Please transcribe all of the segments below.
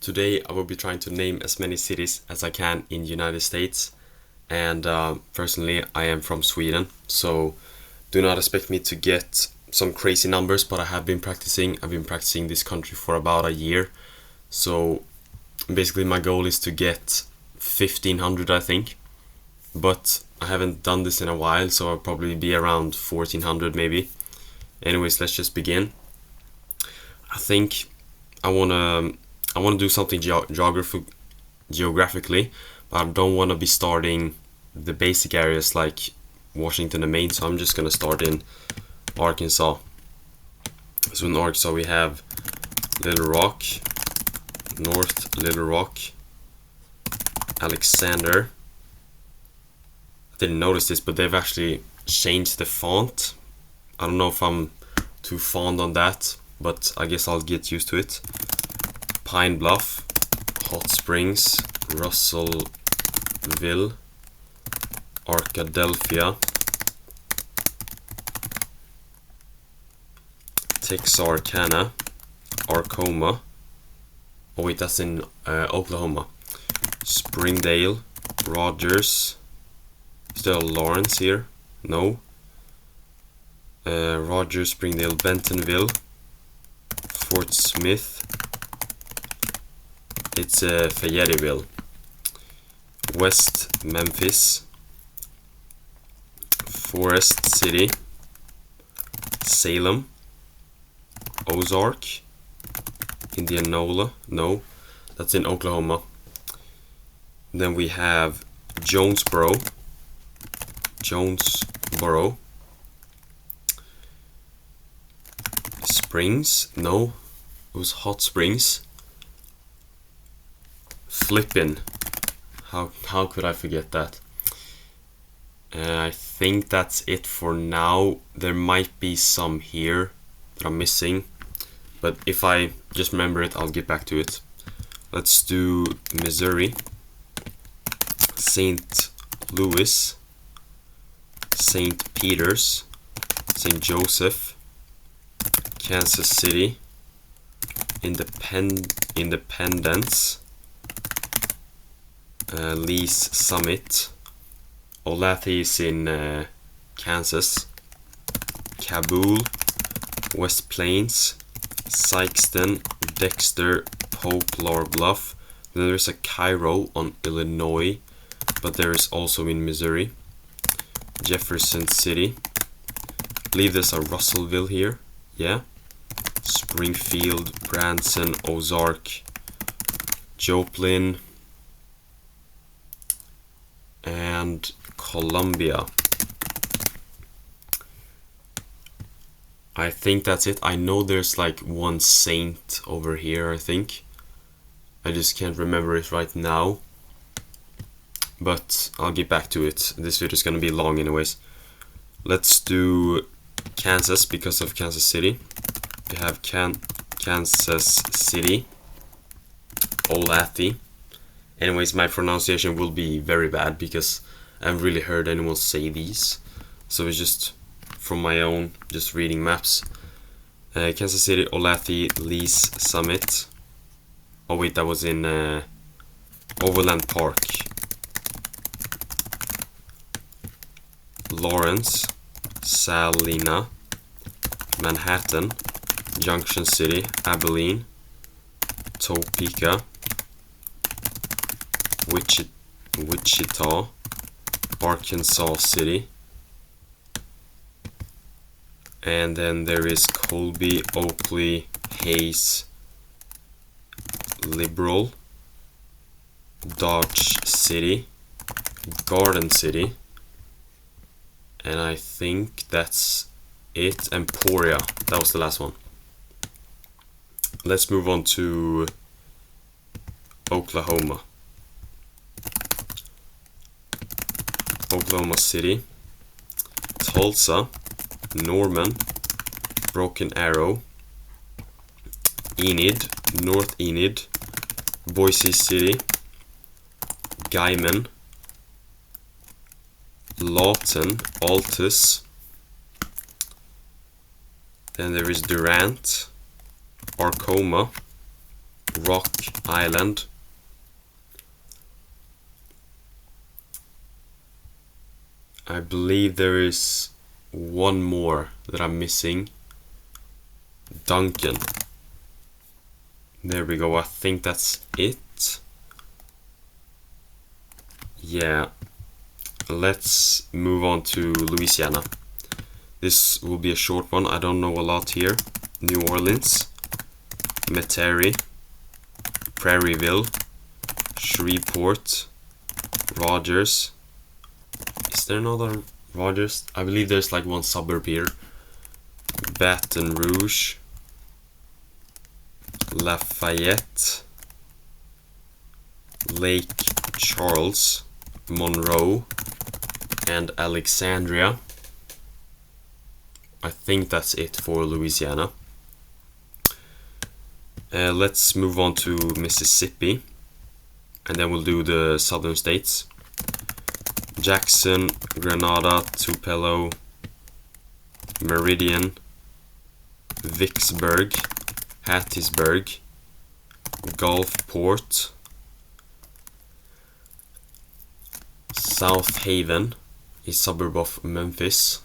Today I will be trying to name as many cities as I can in the United States. And personally, I am from Sweden, so do not expect me to get some crazy numbers, but I have been practicing. I've been practicing this country for about a year. So basically my goal is to get 1500, I think. But I haven't done this in a while, so I'll probably be around 1400 maybe. Anyways, let's just begin. I think I wanna do something geographically, but I don't want to be starting the basic areas like Washington and Maine. So I'm just gonna start in Arkansas. So in Arkansas we have Little Rock, North Little Rock, Alexander. I didn't notice this, but they've actually changed the font. I don't know if I'm too fond on that, but I guess I'll get used to it. Pine Bluff, Hot Springs, Russellville, Arkadelphia, Texarkana, Arcoma. Oh wait, that's in Oklahoma. Springdale, Rogers. Is there a Lawrence here? No. Rogers, Springdale, Bentonville, Fort Smith. It's Fayetteville. West Memphis, Forest City, Salem, Ozark, Indianola. No, that's in Oklahoma. Then we have Jonesboro, Springs. No, it was Hot Springs. Flippin'. How could I forget that? I think that's it for now. There might be some here that I'm missing, but if I just remember it, I'll get back to it. Let's do Missouri, St. Louis, St. Peter's, St. Joseph, Kansas City, Independence, Lee's Summit, Olathe is in Kansas, Kabul, West Plains, Sikeston, Dexter, Poplar Bluff. Then there's a Cairo on Illinois, but there is also in Missouri. Jefferson City. I believe there's a Russellville here. Yeah. Springfield, Branson, Ozark, Joplin, and Columbia. I think that's it. I know there's like one Saint over here, I think. I just can't remember it right now. But I'll get back to it. This video is gonna be long anyways. Let's do Kansas because of Kansas City. We have Kansas City, Olathe. Anyways, my pronunciation will be very bad because I haven't really heard anyone say these. So it's just from my own, just reading maps. Kansas City, Olathe, Lee's Summit. Oh wait, that was in Overland Park. Lawrence, Salina, Manhattan, Junction City, Abilene, Topeka, Wichita, Arkansas City, and then there is Colby, Oakley, Hayes, Liberal, Dodge City, Garden City, and I think that's it. Emporia, that was the last one. Let's move on to Oklahoma. Oklahoma City, Tulsa, Norman, Broken Arrow, Enid, North Enid, Boise City, Guyman, Lawton, Altus. Then there is Durant, Arcoma, Rock Island. I believe there is one more that I'm missing. Duncan. There we go, I think that's it. Yeah, let's move on to Louisiana. This will be a short one, I don't know a lot here. New Orleans, Metairie, Prairieville, Shreveport, Rogers. Is there another Rogers? I believe there's like one suburb here. Baton Rouge, Lafayette, Lake Charles, Monroe, and Alexandria. I think that's it for Louisiana. Let's move on to Mississippi, and then we'll do the southern states. Jackson, Grenada, Tupelo, Meridian, Vicksburg, Hattiesburg, Gulfport, South Haven, a suburb of Memphis.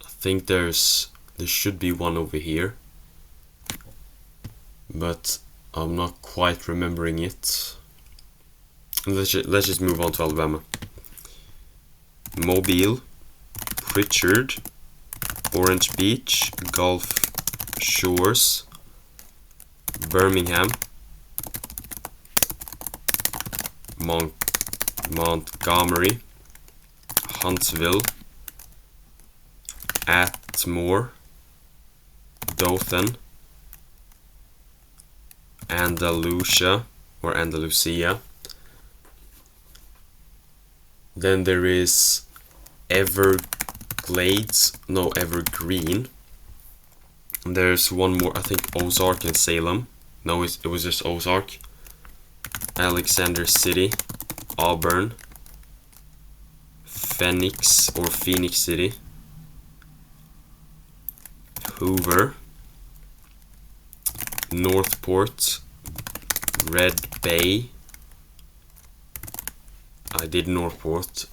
I think there should be one over here, but I'm not quite remembering it. Let's just move on to Alabama. Mobile, Pritchard, Orange Beach, Gulf Shores, Birmingham, Montgomery, Huntsville, Atmore, Dothan, Andalusia or Andalusia. Then there is Evergreen. There's one more, I think Ozark and Salem. No, it was just Ozark. Alexander City, Auburn, Phoenix City, Hoover, Northport, Red Bay. I did Northport.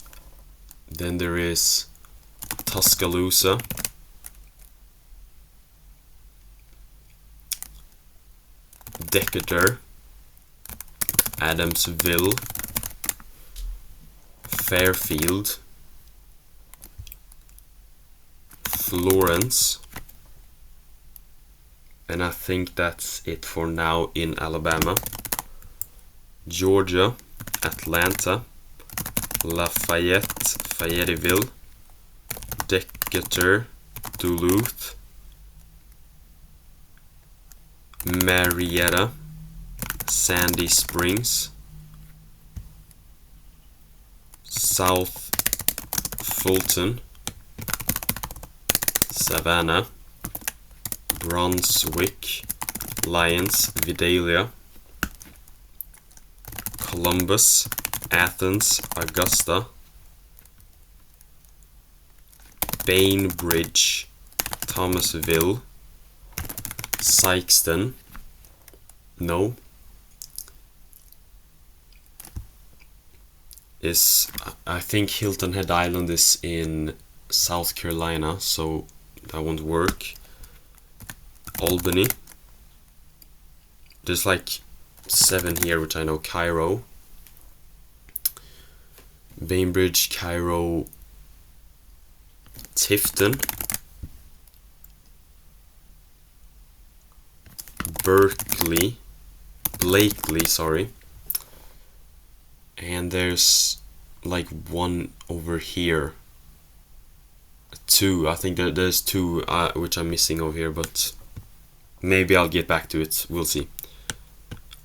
Then there is Tuscaloosa, Decatur, Adamsville, Fairfield, Florence, and I think that's it for now in Alabama. Georgia, Atlanta, Lafayette, Fayetteville, Decatur, Duluth, Marietta, Sandy Springs, South Fulton, Savannah, Brunswick, Lyons, Vidalia, Columbus, Athens, Augusta, Bainbridge, Thomasville, Sikeston, no, I think Hilton Head Island is in South Carolina, so that won't work. Albany, there's like 7 here which I know. Cairo, Bainbridge, Cairo, Tifton, Blakely, sorry. And there's like one over here. 2, I think there's 2 which I'm missing over here, but maybe I'll get back to it, we'll see.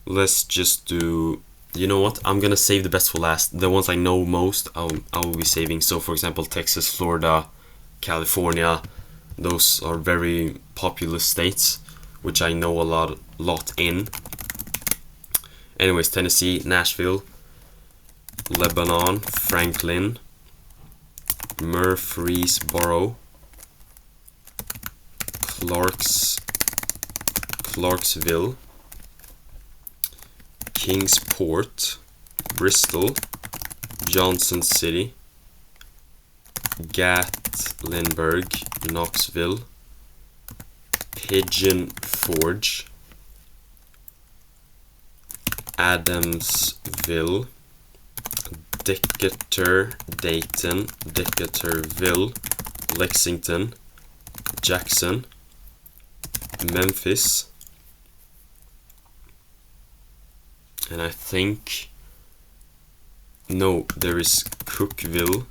Let's just do, you know what, I'm gonna save the best for last. The ones I know most, I will be saving. So for example, Texas, Florida, California, those are very populous states, which I know a lot in. Anyways, Tennessee, Nashville, Lebanon, Franklin, Murfreesboro, Clarksville, Kingsport, Bristol, Johnson City, Gatlinburg, Knoxville, Pigeon Forge, Adamsville, Decatur, Dayton, Decaturville, Lexington, Jackson, Memphis, and I think, no, there is Cookeville.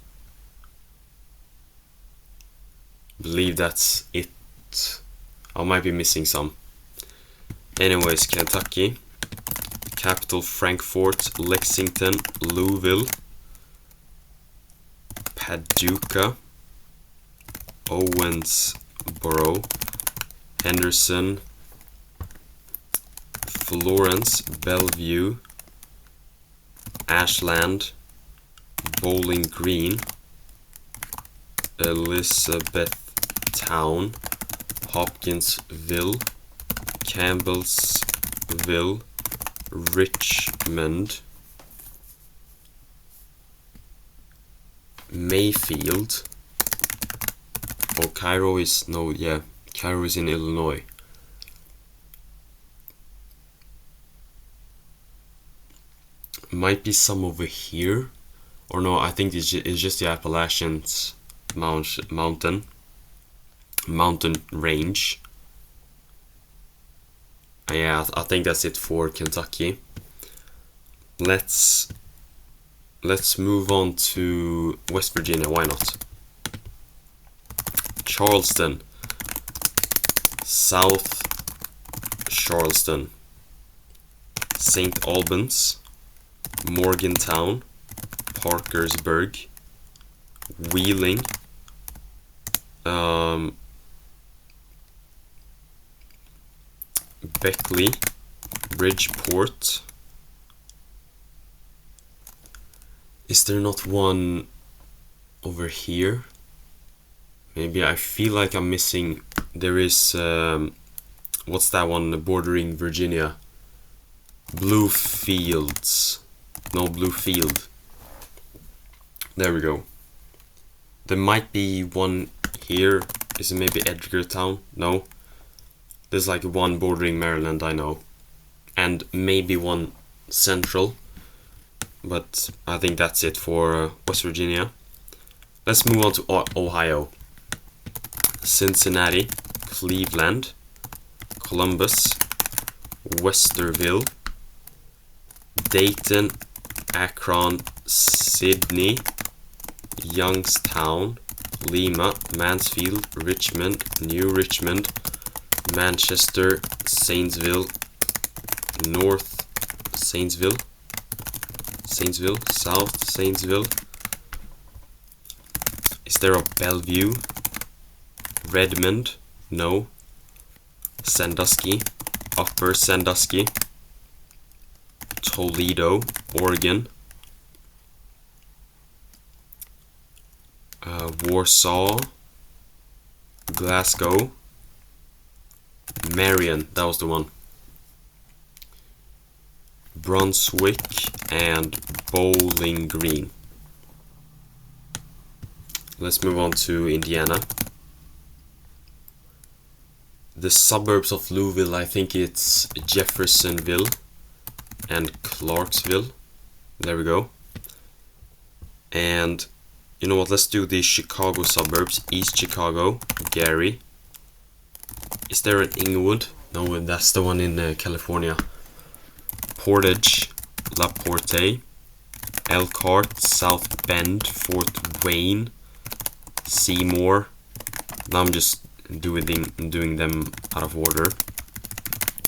Believe that's it. I might be missing some. Anyways, Kentucky, capital Frankfort, Lexington, Louisville, Paducah, Owensboro, Henderson, Florence, Bellevue, Ashland, Bowling Green, Elizabethtown, Hopkinsville, Campbellsville, Richmond, Mayfield. Oh, Cairo is, no, yeah, Cairo is in Illinois. Might be some over here, or no, I think it's just the Appalachians mountain range. Yeah, I think that's it for Kentucky. Let's move on to West Virginia, why not? Charleston, South Charleston, St. Albans, Morgantown, Parkersburg, Wheeling, Beckley, Bridgeport. Is there not one over here? Maybe I feel like I'm missing. There is, what's that one bordering Virginia? Bluefields. No, Bluefield. There we go. There might be one here. Is it maybe Edgartown? No. There's like one bordering Maryland, I know. And maybe one central. But I think that's it for West Virginia. Let's move on to Ohio. Cincinnati, Cleveland, Columbus, Westerville, Dayton, Akron, Sydney, Youngstown, Lima, Mansfield, Richmond, New Richmond, Manchester, Zanesville, North Zanesville, South Zanesville. Is there a Bellevue? Redmond? No. Sandusky, Upper Sandusky, Toledo, Oregon, Warsaw, Glasgow, Marion, that was the one, Brunswick, and Bowling Green. Let's move on to Indiana. The suburbs of Louisville, I think it's Jeffersonville and Clarksville. There we go. And you know what, let's do the Chicago suburbs. East Chicago, Gary. Is there an Inglewood? No, that's the one in California. Portage, La Porte, Elkhart, South Bend, Fort Wayne, Seymour. Now I'm just doing them out of order.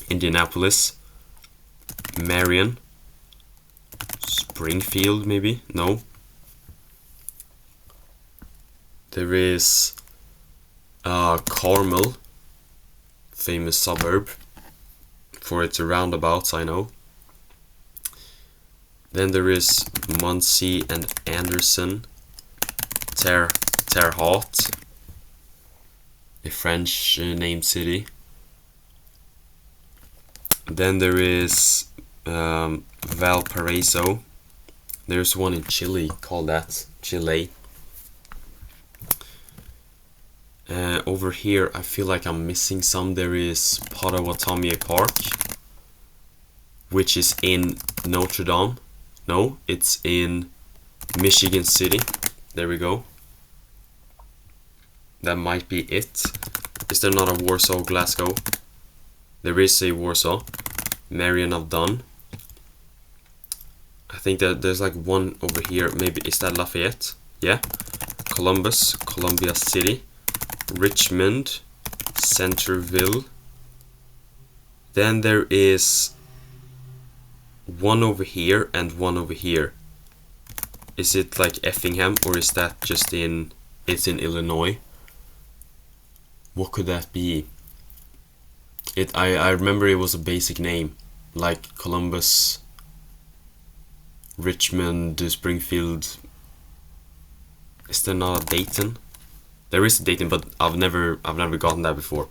Indianapolis, Marion, Springfield, maybe? No. There is Carmel, famous suburb for its roundabouts, I know. Then there is Muncie and Anderson, Terre Haute, a French named city. Then there is Valparaiso. There's one in Chile called that, Chile. Over here, I feel like I'm missing some. There is Potawatomi Park, which is in Notre Dame. No, it's in Michigan City. There we go. That might be it. Is there not a Warsaw, Glasgow? There is a Warsaw. Marion of Dunn. I think that there's like one over here. Maybe, is that Lafayette? Yeah. Columbus, Columbia City. Richmond, Centerville. Then there is one over here and one over here. Is it like Effingham, or is that just in... It's in Illinois? What could that be? I remember it was a basic name, like Columbus, Richmond, Springfield. Is there not a Dayton? There is a Dayton, but I've never gotten that before.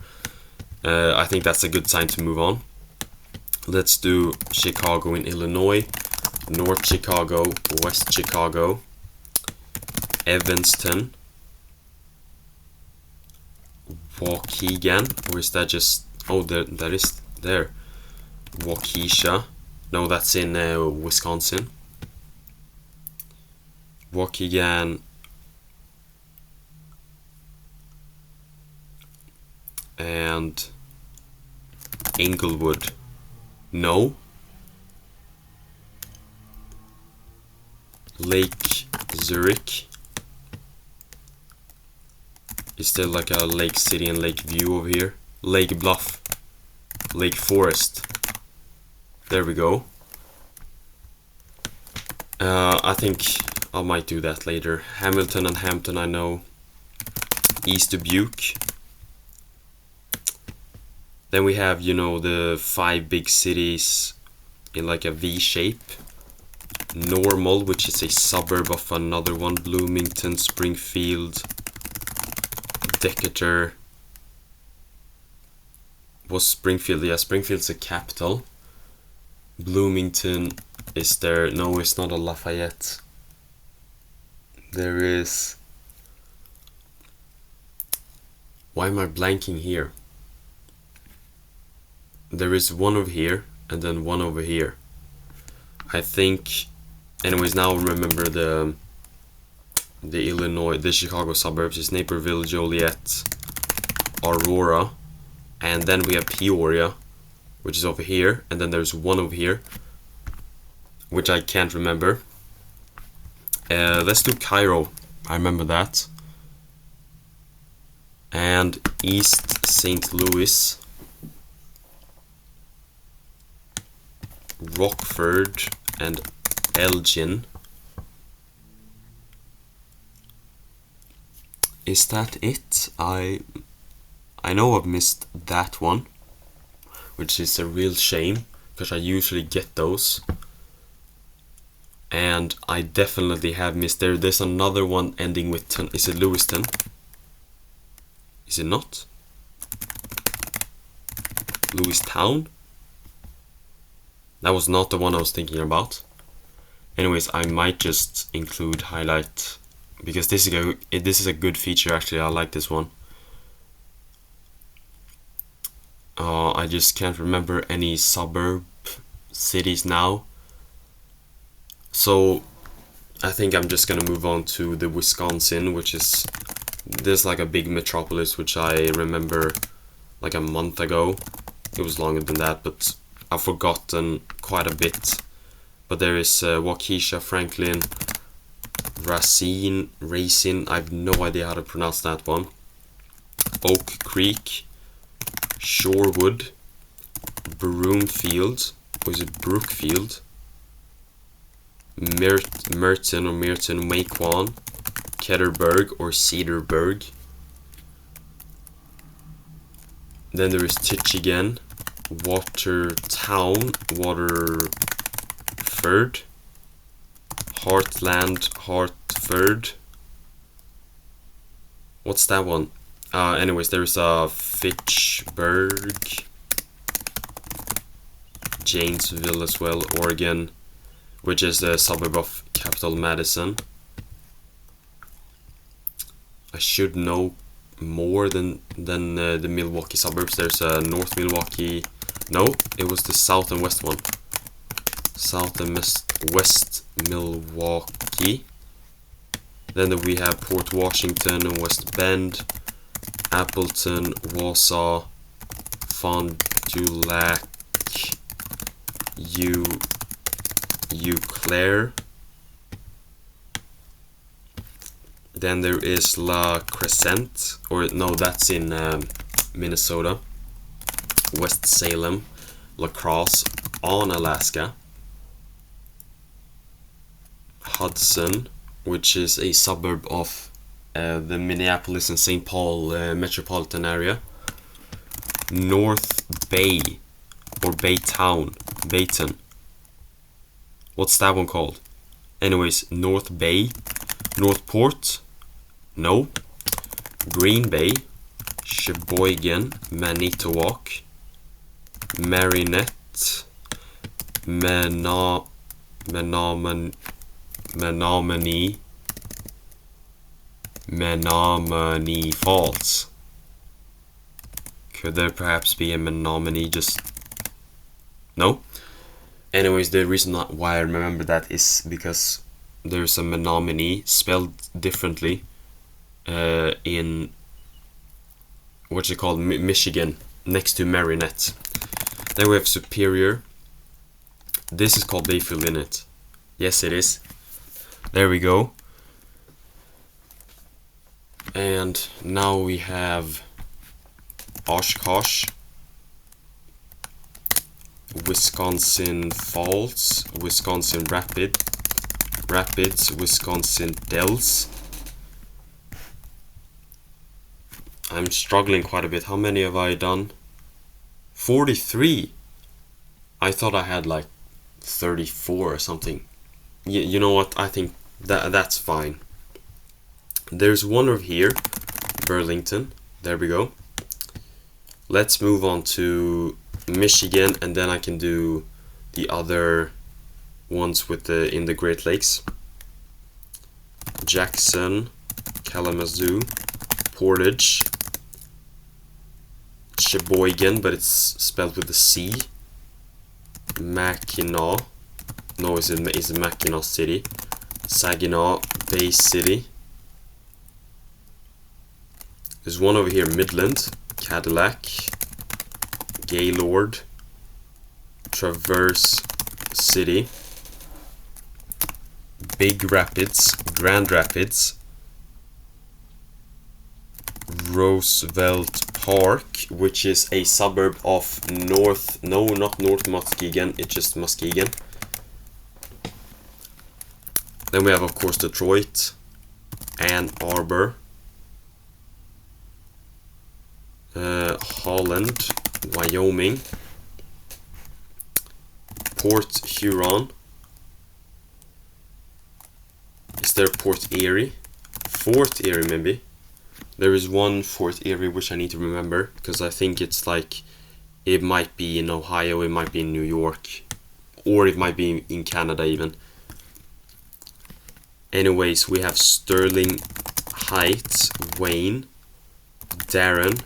I think that's a good sign to move on. Let's do Chicago in Illinois, North Chicago, West Chicago, Evanston, Waukegan, or is that just... Oh, that is there. Waukesha. No, that's in Wisconsin. Waukegan. And Englewood. No. Lake Zurich. Is there like a Lake City and Lake View over here? Lake Bluff. Lake Forest. There we go. I think I might do that later. Hamilton and Hampton, I know. East Dubuque. Then we have, you know, the 5 big cities in like a V shape. Normal, which is a suburb of another one. Bloomington, Springfield, Decatur. Was Springfield? Yeah, Springfield's a capital. Bloomington is there. No, it's not a Lafayette. There is... Why am I blanking here? There is one over here and then one over here. I think... Anyways, now remember the Illinois, the Chicago suburbs is Naperville, Joliet, Aurora, and then we have Peoria, which is over here, and then there's one over here, which I can't remember. Let's do Cairo. I remember that. And East St. Louis, Rockford, and Elgin. Is that it? I know I've missed that one, which is a real shame because I usually get those. And I definitely have missed there's another one ending with 10. Is it Lewiston? Is it not? Lewistown? That was not the one I was thinking about. Anyways, I might just include highlight because this is a good feature. Actually, I like this one. I just can't remember any suburb cities now. So I think I'm just gonna move on to the Wisconsin, which is there's like a big metropolis which I remember like a month ago. It was longer than that, but I've forgotten quite a bit. But there is Waukesha, Franklin, Racine. I have no idea how to pronounce that one. Oak Creek, Shorewood, Broomfield, or is it Brookfield? Merton, Waquan, Ketterberg or Cedarburg. Then there is Titchigan, Watertown, Waterford, Heartland, Hartford. What's that one? Anyways, there's a Fitchburg. Janesville as well, Oregon, which is the suburb of capital Madison. I should know more than the Milwaukee suburbs. There's a North Milwaukee. No, it was the South and West one. South and West Milwaukee. Then we have Port Washington and West Bend, Appleton, Wausau, Fond du Lac, Eau Claire. Then there is La Crescent, or no, that's in Minnesota. West Salem, La Crosse on Alaska. Hudson, which is a suburb of the Minneapolis and St. Paul metropolitan area. North Bay, or Bayton. What's that one called? Anyways, North Bay, Northport, no. Green Bay, Sheboygan, Manitowoc, Marinette, Menominee Falls. Could there perhaps be a Menominee? Just no. Anyways, the reason why I remember that is because there's a Menominee spelled differently in what's it called, Michigan, next to Marinette. Then we have Superior. This is called Bayfield, isn't it? Yes, it is. There we go. And now we have Oshkosh, Wisconsin Falls, Wisconsin Rapids, Wisconsin Dells. I'm struggling quite a bit. How many have I done? 43. I thought I had like 34 or something. You know what? I think that's fine. There's one over here, Burlington. There we go. Let's move on to Michigan, and then I can do the other ones with in the Great Lakes. Jackson, Kalamazoo, Portage, Sheboygan, but it's spelled with a C. Mackinac. No, it's Mackinac City. Saginaw Bay City. There's one over here, Midland, Cadillac, Gaylord, Traverse City, Big Rapids, Grand Rapids, Roosevelt Park, which is a suburb of not North Muskegon, it's just Muskegon. Then we have, of course, Detroit, Ann Arbor, Holland, Wyoming, Port Huron. Is there Port Erie? Fort Erie, maybe. There is one Fort Erie which I need to remember, because I think it's like, it might be in Ohio, it might be in New York, or it might be in Canada even. Anyways, we have Sterling Heights, Wayne, Darren,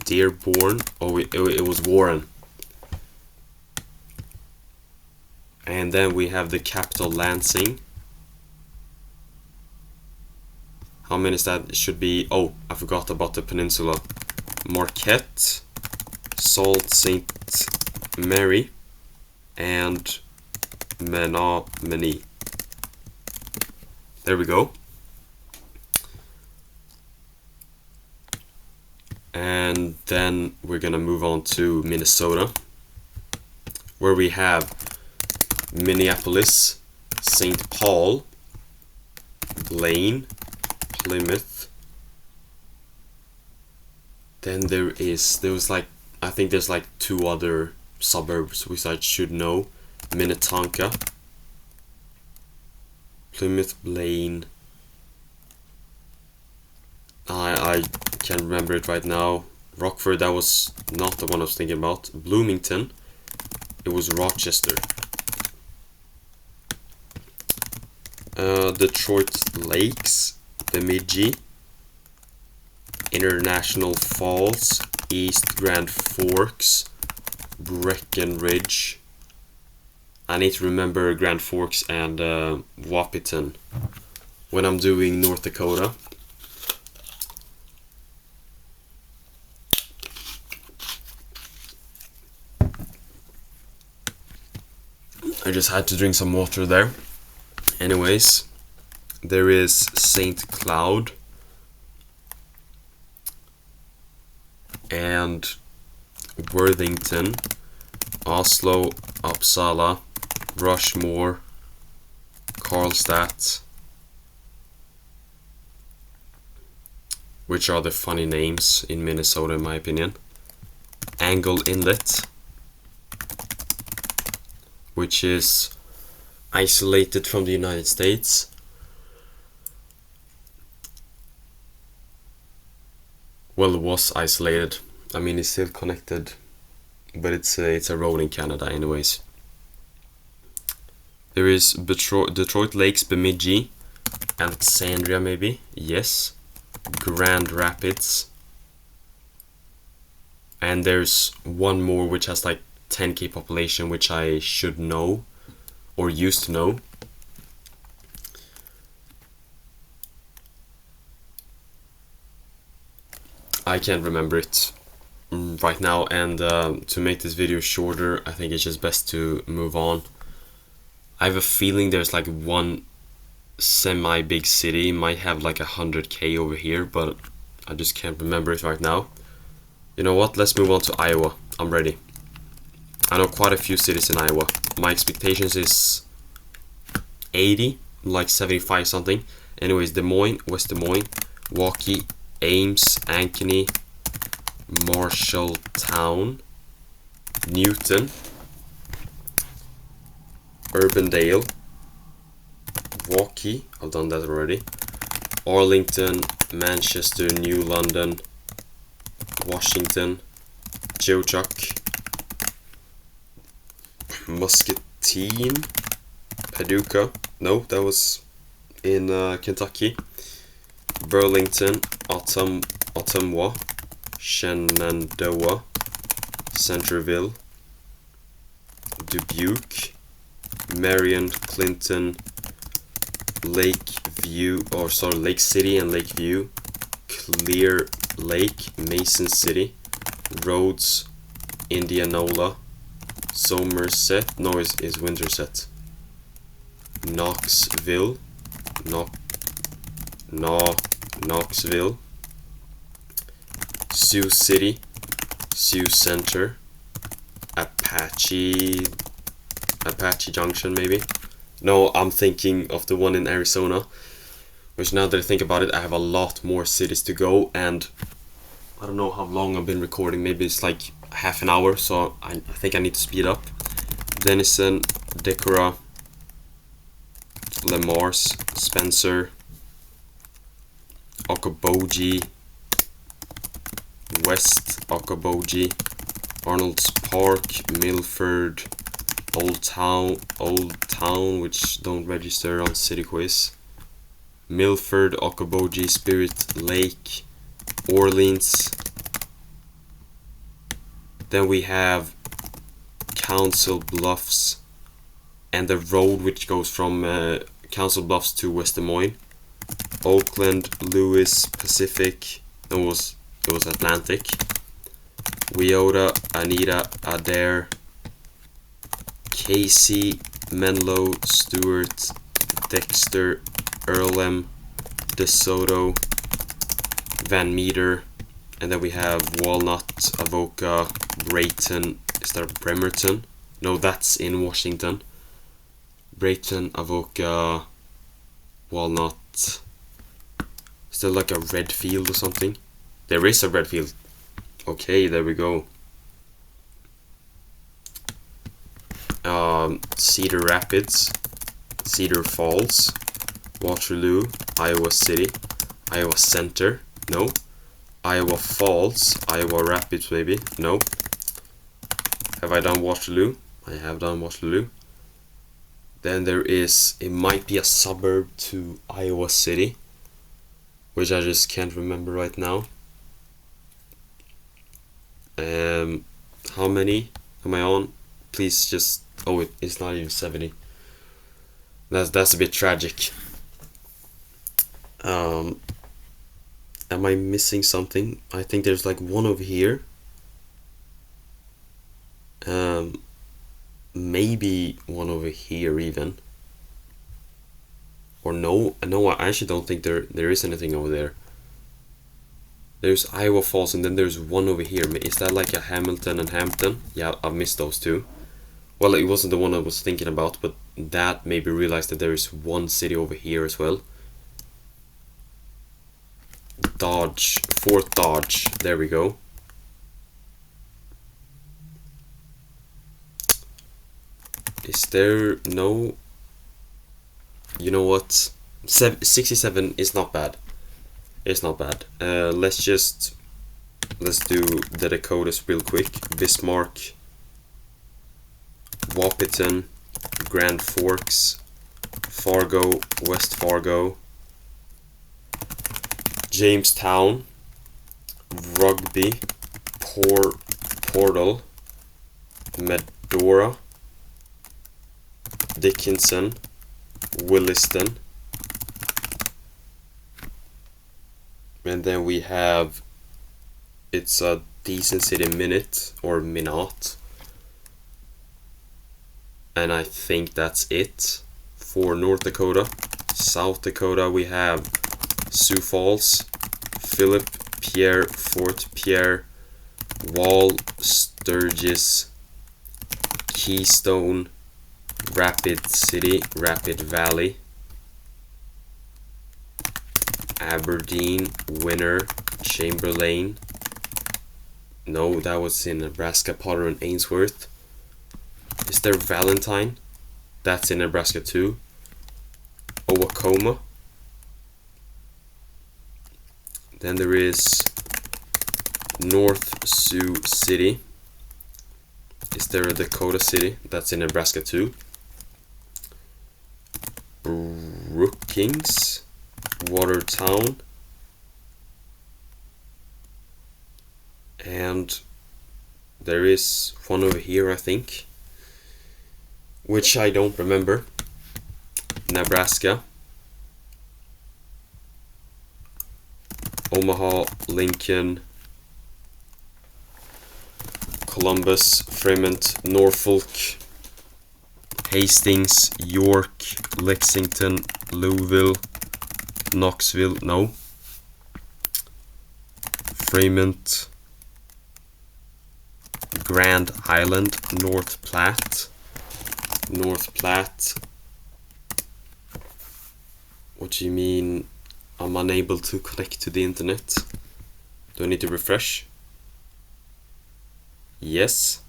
Dearborn. Oh, it was Warren. And then we have the capital, Lansing. How many is that? It should be... Oh, I forgot about the peninsula. Marquette, Sault Ste. Marie, and Menominee. There we go. And then we're gonna move on to Minnesota, where we have Minneapolis, St. Paul, Blaine, Plymouth. Then there's like, I think there's like 2 other suburbs which I should know. Minnetonka, Plymouth, Blaine. I can't remember it right now. Rockford, that was not the one I was thinking about. Bloomington, It was Rochester. Detroit Lakes, Bemidji, International Falls, East Grand Forks, Breckenridge. I need to remember Grand Forks and Wahpeton when I'm doing North Dakota. I just had to drink some water there. Anyways, there is St. Cloud and Worthington, Oslo, Uppsala, Rushmore, Karlstadt, which are the funny names in Minnesota in my opinion. Angle Inlet, which is isolated from the United States. Well, it was isolated. I mean, it's still connected, but it's a road in Canada anyways. There is Detroit Lakes, Bemidji, Alexandria maybe, yes, Grand Rapids, and there's one more which has like 10k population, which I should know or used to know. I can't remember it right now, and to make this video shorter, I think it's just best to move on. I have a feeling there's like one semi-big city, might have like 100k over here, but I just can't remember it right now. You know what, let's move on to Iowa. I'm ready. I know quite a few cities in Iowa. My expectations is 80, like 75 something. Anyways, Des Moines, West Des Moines, Waukee, Ames, Ankeny, Marshalltown, Newton, Urbandale, Waukee, I've done that already, Arlington, Manchester, New London, Washington, Geochuck, Muscatine, Paducah, no, that was in Kentucky, Burlington, Ottumwa, Shenandoah, Centerville, Dubuque, Marion, Clinton, Lake City and Lakeview, Clear Lake, Mason City, Rhodes, Indianola, Somerset, no, is Winterset, Knoxville, Knoxville, Sioux City, Sioux Center, Apache Junction maybe. No, I'm thinking of the one in Arizona, which now that I think about it, I have a lot more cities to go, and I don't know how long I've been recording, maybe it's like half an hour, so I think I need to speed up. Denison, Decorah, Lemars, Spencer, Okoboji, West Okoboji, Arnold's Park, Milford, Old Town, which don't register on City Quiz, Milford, Okoboji, Spirit Lake, Orleans. Then we have Council Bluffs and the road which goes from Council Bluffs to West Des Moines, Oakland, Lewis, Pacific, it was Atlantic, Weota, Anita, Adair, Casey, Menlo, Stewart, Dexter, Earlham, DeSoto, Van Meter, and then we have Walnut, Avoca, Brayton. Is that Bremerton? No, that's in Washington. Brayton, Avoca, Walnut. Is there like a red field or something? There is a red field. Okay, there we go. Cedar Rapids, Cedar Falls, Waterloo, Iowa City, Iowa Center, no. Iowa Falls, Iowa Rapids maybe, no. Have I done Waterloo? I have done Waterloo. Then there is, it might be a suburb to Iowa City, which I just can't remember right now. How many am I on? Please just, oh, it's not even 70. That's a bit tragic. Am I missing something? I think there's like one over here. Maybe one over here even. Or no, I actually don't think there is anything over there. There's Iowa Falls and then there's one over here. Is that like a Hamilton and Hampton? Yeah, I've missed those two. Well, it wasn't the one I was thinking about, but that made me realize that there is one city over here as well. Dodge, Fort Dodge, there we go. Is there no... You know what? 67 is not bad. It's not bad. Let's do the Dakotas real quick. Bismarck, Wahpeton, Grand Forks, Fargo, West Fargo, Jamestown, Rugby, Portal, Medora, Dickinson, Williston, and then we have, it's a decent city, Minot or Minot, and I think that's it for North Dakota. South Dakota we have Sioux Falls, Philip, Pierre, Fort Pierre, Wall, Sturgis, Keystone, Rapid City, Rapid Valley, Aberdeen, Winner, Chamberlain. No, that was in Nebraska. Potter and Ainsworth. Is there Valentine? That's in Nebraska too. Owakoma. Then there is North Sioux City. Is there a Dakota City? That's in Nebraska too. Brookings, Watertown, and there is one over here, I think, which I don't remember. Nebraska, Omaha, Lincoln, Columbus, Fremont, Norfolk, Hastings, York, Lexington, Louisville, Knoxville, no, Fremont, Grand Island, North Platte, what do you mean I'm unable to connect to the internet? Do I need to refresh? Yes.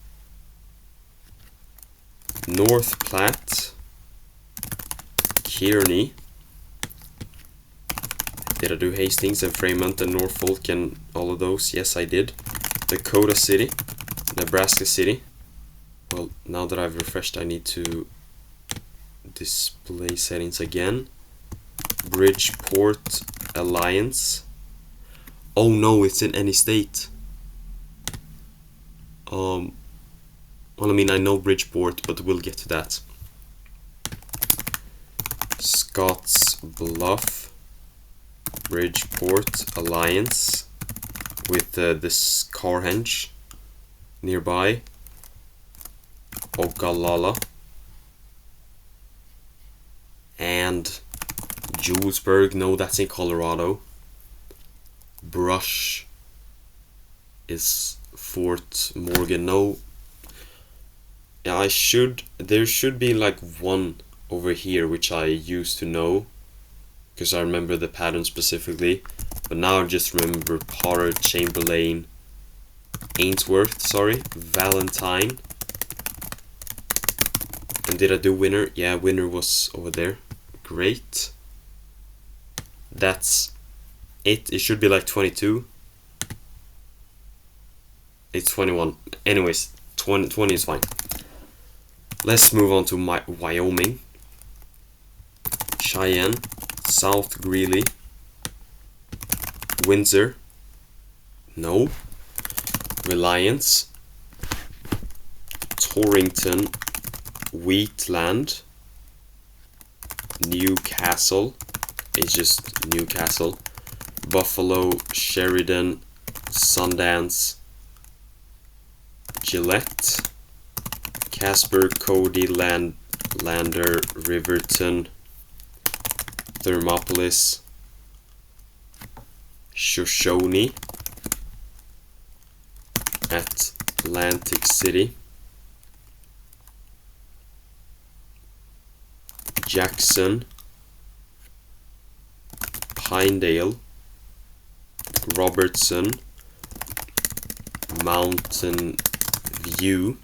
North Platte, Kearney. Did I do Hastings and Fremont and Norfolk and all of those? Yes, I did. Dakota City, Nebraska City. Well, now that I've refreshed, I need to display settings again. Bridgeport, Alliance. Oh no, it's in any state. Well, I mean, I know Bridgeport, but we'll get to that. Scotts Bluff, Bridgeport, Alliance, with this Carhenge nearby. Ogallala and Julesburg. No, that's in Colorado. Brush is Fort Morgan. No. Yeah, there should be like one over here which I used to know because I remember the pattern specifically, but now I just remember Potter, Chamberlain, Ainsworth, Valentine. And did I do Winner? Yeah, Winner was over there. Great. That's it. It should be like 22. It's 21. Anyways, 20 is fine. Let's move on to Wyoming. Cheyenne, South Greeley, Windsor, no. Reliance, Torrington, Wheatland, Newcastle, it's just Newcastle, Buffalo, Sheridan, Sundance, Gillette, Casper, Cody, Lander, Riverton, Thermopolis, Shoshone, Atlantic City, Jackson, Pinedale, Robertson, Mountain View,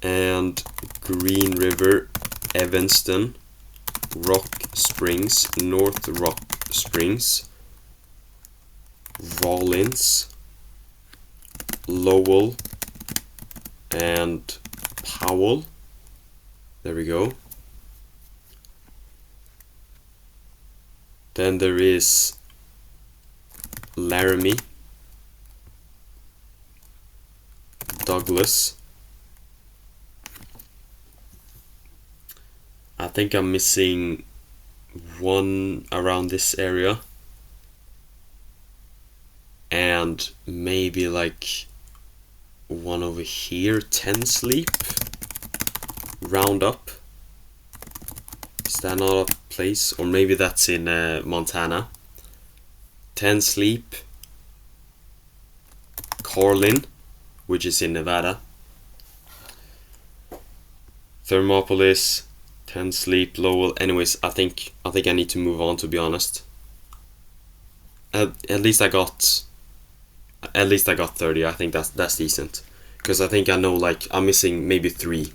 and Green River, Evanston, Rock Springs, North Rock Springs, Rawlins, Lowell, and Powell. There we go. Then there is Laramie, Douglas. I think I'm missing one around this area, and maybe like one over here, Ten Sleep, Roundup. Is that not a place? Or maybe that's in Montana. Ten Sleep, Carlin, which is in Nevada, Thermopolis, Ten Sleep, Lowell. Anyways, I think I need to move on, to be honest. At least I got 30. I think that's decent, because I think I know, like, I'm missing maybe 3.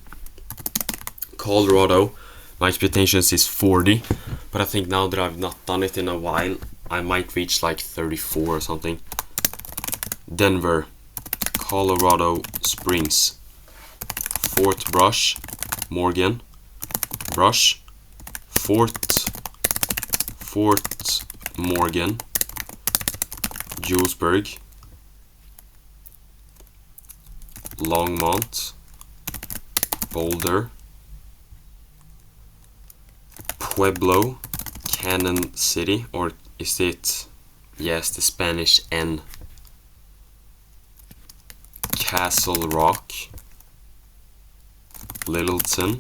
Colorado, my expectations is 40, but I think now that I've not done it in a while, I might reach like 34 or something. Denver, Colorado Springs, Fort Brush, Morgan, Brush, Fort Morgan, Julesburg, Longmont, Boulder, Pueblo, Cannon City, or is it, yes, the Spanish N, Castle Rock, Littleton,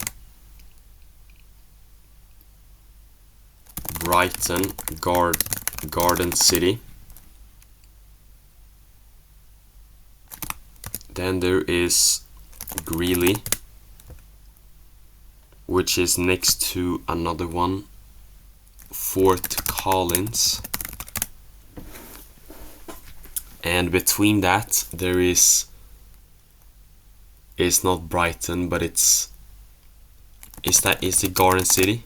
Brighton, Garden City. Then there is Greeley, which is next to another one, Fort Collins. And between that there is, it's not Brighton, but is it Garden City?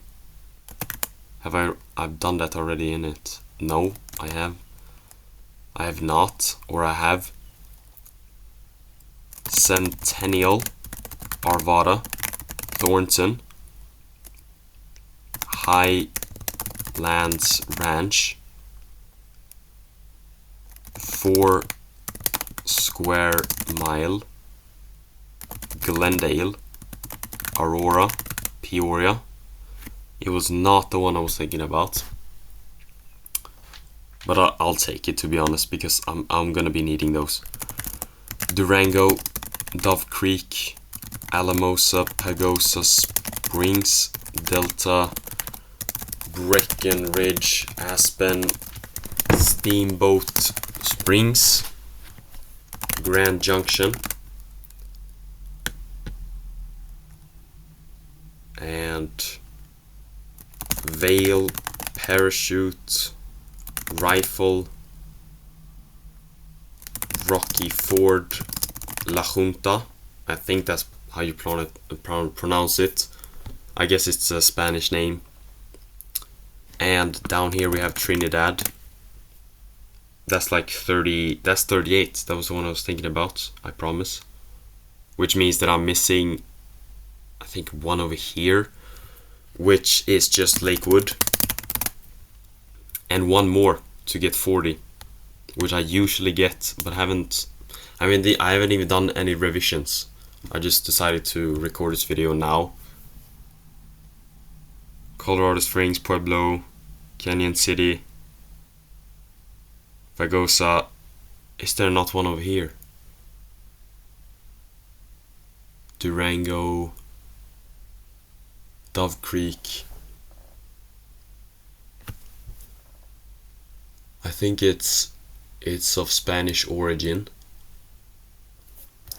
I've done that already in it? No, I have not, or I have. Centennial, Arvada, Thornton, Highlands Ranch, 4 Square Mile, Glendale, Aurora, Peoria. It was not the one I was thinking about, but I'll take it, to be honest, because I'm gonna be needing those. Durango, Dove Creek, Alamosa, Pagosa Springs, Delta, Breckenridge, Aspen, Steamboat Springs, Grand Junction, and Vail, Parachute, Rifle, Rocky Ford, La Junta. I think that's how you pronounce it. I guess it's a Spanish name. And down here we have Trinidad. That's like 30, that's 38. That was the one I was thinking about, I promise. which means that I'm missing, I think, one over here, which is just Lakewood, and one more to get 40, which I usually get, but I haven't even done any revisions. I just decided to record this video now. Colorado Springs, Pueblo, Canyon City, Vagosa. Is there not one over here? Durango, Dove Creek. I think it's of Spanish origin.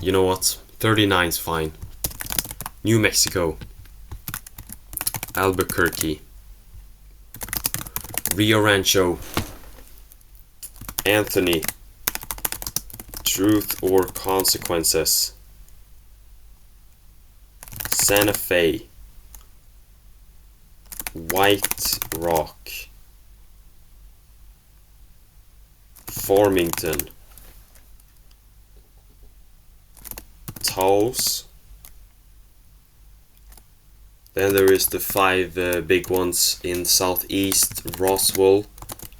You know what? 39 is fine. New Mexico, Albuquerque, Rio Rancho, Anthony, Truth or Consequences, Santa Fe, White Rock, Farmington, Taos. Then there is the 5 big ones in southeast: Roswell,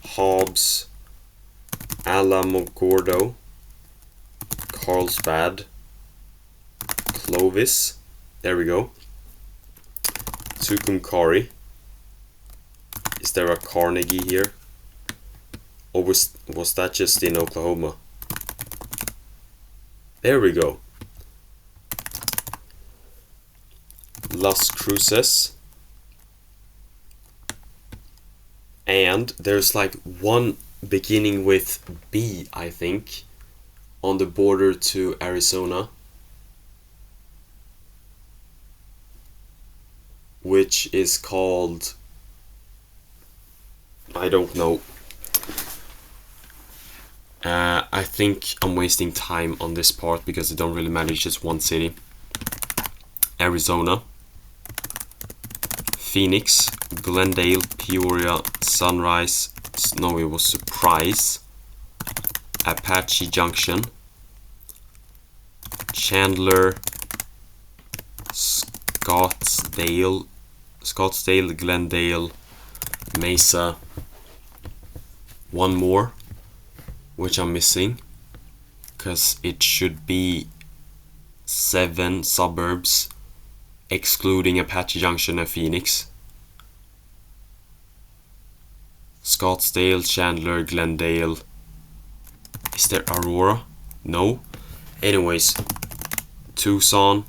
Hobbs, Alamogordo, Carlsbad, Clovis. There we go. Tucumcari. Is there a Carnegie here? Or was that just in Oklahoma? There we go. Las Cruces. And there's like one beginning with B, I think, on the border to Arizona, which is called, I don't know. I think I'm wasting time on this part because it don't really matter, it's just one city. Arizona, Phoenix, Glendale, Peoria, Sunrise, no, it was Surprise, Apache Junction, Chandler, Scottsdale, Glendale, Mesa. One more, which I'm missing, because it should be 7 suburbs, excluding Apache Junction and Phoenix. Scottsdale, Chandler, Glendale. Is there Aurora? No. Anyways, Tucson,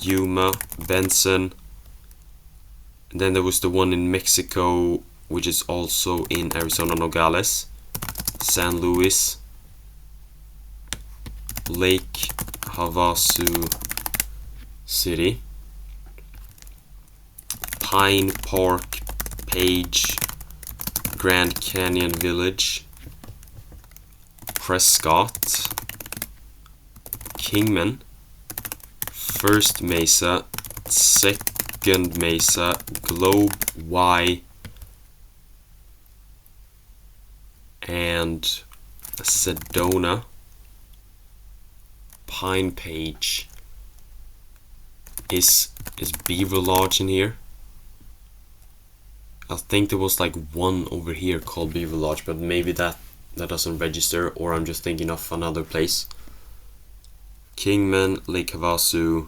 Yuma, Benson. And then there was the one in Mexico, which is also in Arizona, Nogales, San Luis, Lake Havasu City, Pine Park, Page, Grand Canyon Village, Prescott, Kingman, First Mesa, Second Mesa, Globe Y, and Sedona, Pine Page. Is Beaver Lodge in here? I think there was like one over here called Beaver Lodge, but maybe that doesn't register, or I'm just thinking of another place. Kingman, Lake Havasu,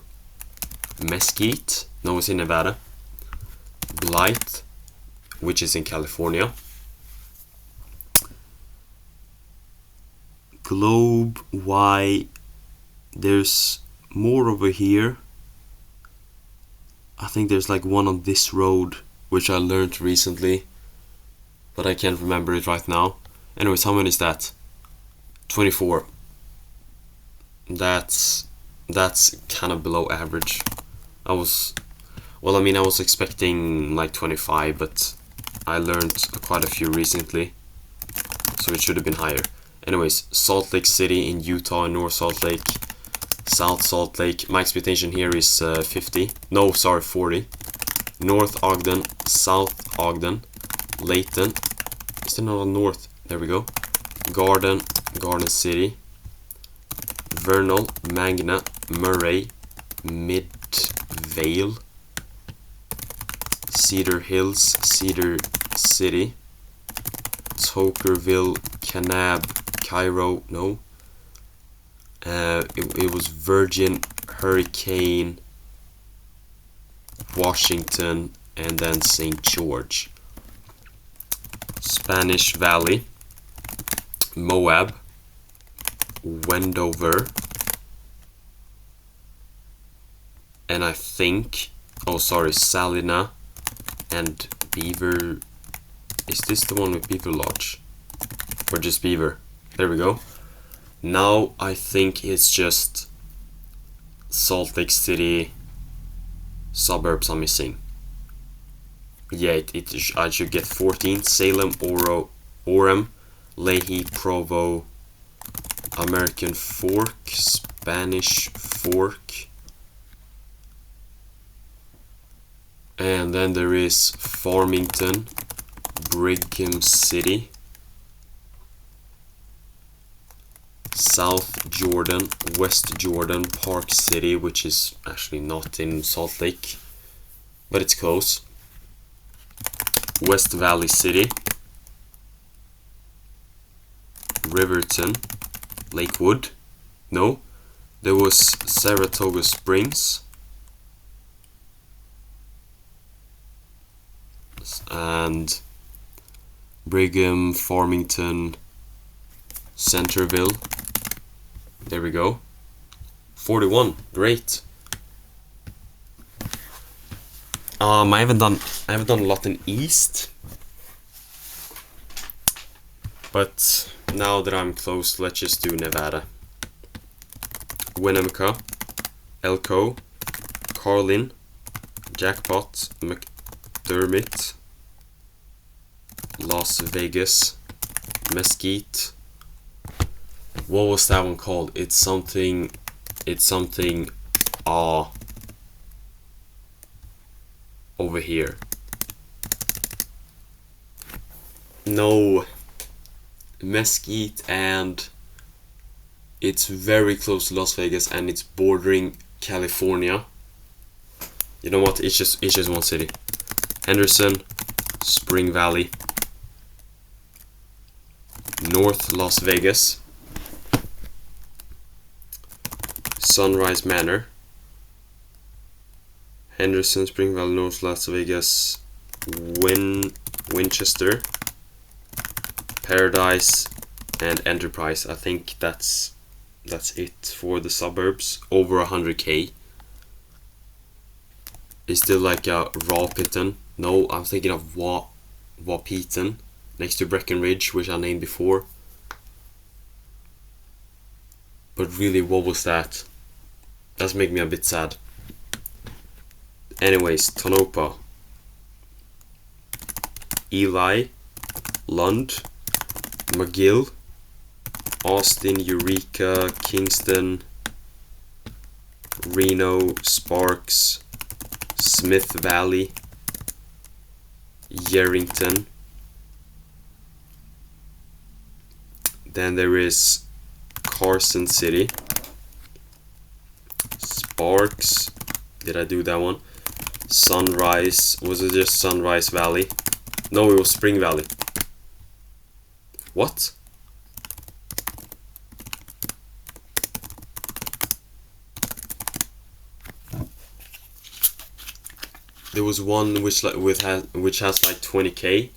Mesquite, no, it's in Nevada. Blythe, which is in California. Globe Y, there's more over here. I think there's like one on this road, which I learned recently, but I can't remember it right now. Anyways, how many is that? 24. That's kind of below average. I was expecting like 25, but I learned quite a few recently, so it should have been higher. Anyways, Salt Lake City in Utah and North Salt Lake, South Salt Lake. My expectation here is 40. North Ogden, South Ogden, Layton. Is there not a north? There we go. Garden City, Vernal, Magna, Murray, Midvale, Cedar Hills, Cedar City, Tokerville, Kanab, Cairo, no. It was Virgin, Hurricane, Washington, and then St. George. Spanish Valley, Moab, Wendover, and I think, Salina and Beaver. Is this the one with Beaver Lodge? Or just Beaver? There we go. Now I think it's just Salt Lake City suburbs I'm missing. Yeah, I should get 14. Salem, Orem, Leahy, Provo, American Fork, Spanish Fork, and then there is Farmington, Brigham City, South Jordan, West Jordan, Park City, which is actually not in Salt Lake, but it's close. West Valley City, Riverton, Lakewood, no, there was Saratoga Springs, and Brigham, Farmington, Centerville. There we go. 41, great. I haven't done a lot in East, but now that I'm close, let's just do Nevada. Winnemucca, Elko, Carlin, Jackpot, McDermott, Las Vegas, Mesquite. What was that one called? It's something over here. No, Mesquite, and it's very close to Las Vegas and it's bordering California. You know what? It's just one city. Henderson, Spring Valley, North Las Vegas, Sunrise Manor, Henderson, Spring Valley, North Las Vegas, Winchester, Paradise, and Enterprise. I think that's it for the suburbs. Over 100k. Is still like a Rawpiton? No, I'm thinking of Wahpeton, next to Breckenridge, which I named before. But really, what was that? That's making me a bit sad. Anyways, Tonopah, Ely, Lund, McGill, Austin, Eureka, Kingston, Reno, Sparks, Smith Valley, Yerington. Then there is Carson City, Sparks. Did I do that one? Sunrise. Was it just Sunrise Valley? No, it was Spring Valley. What? There was one which has like 20k,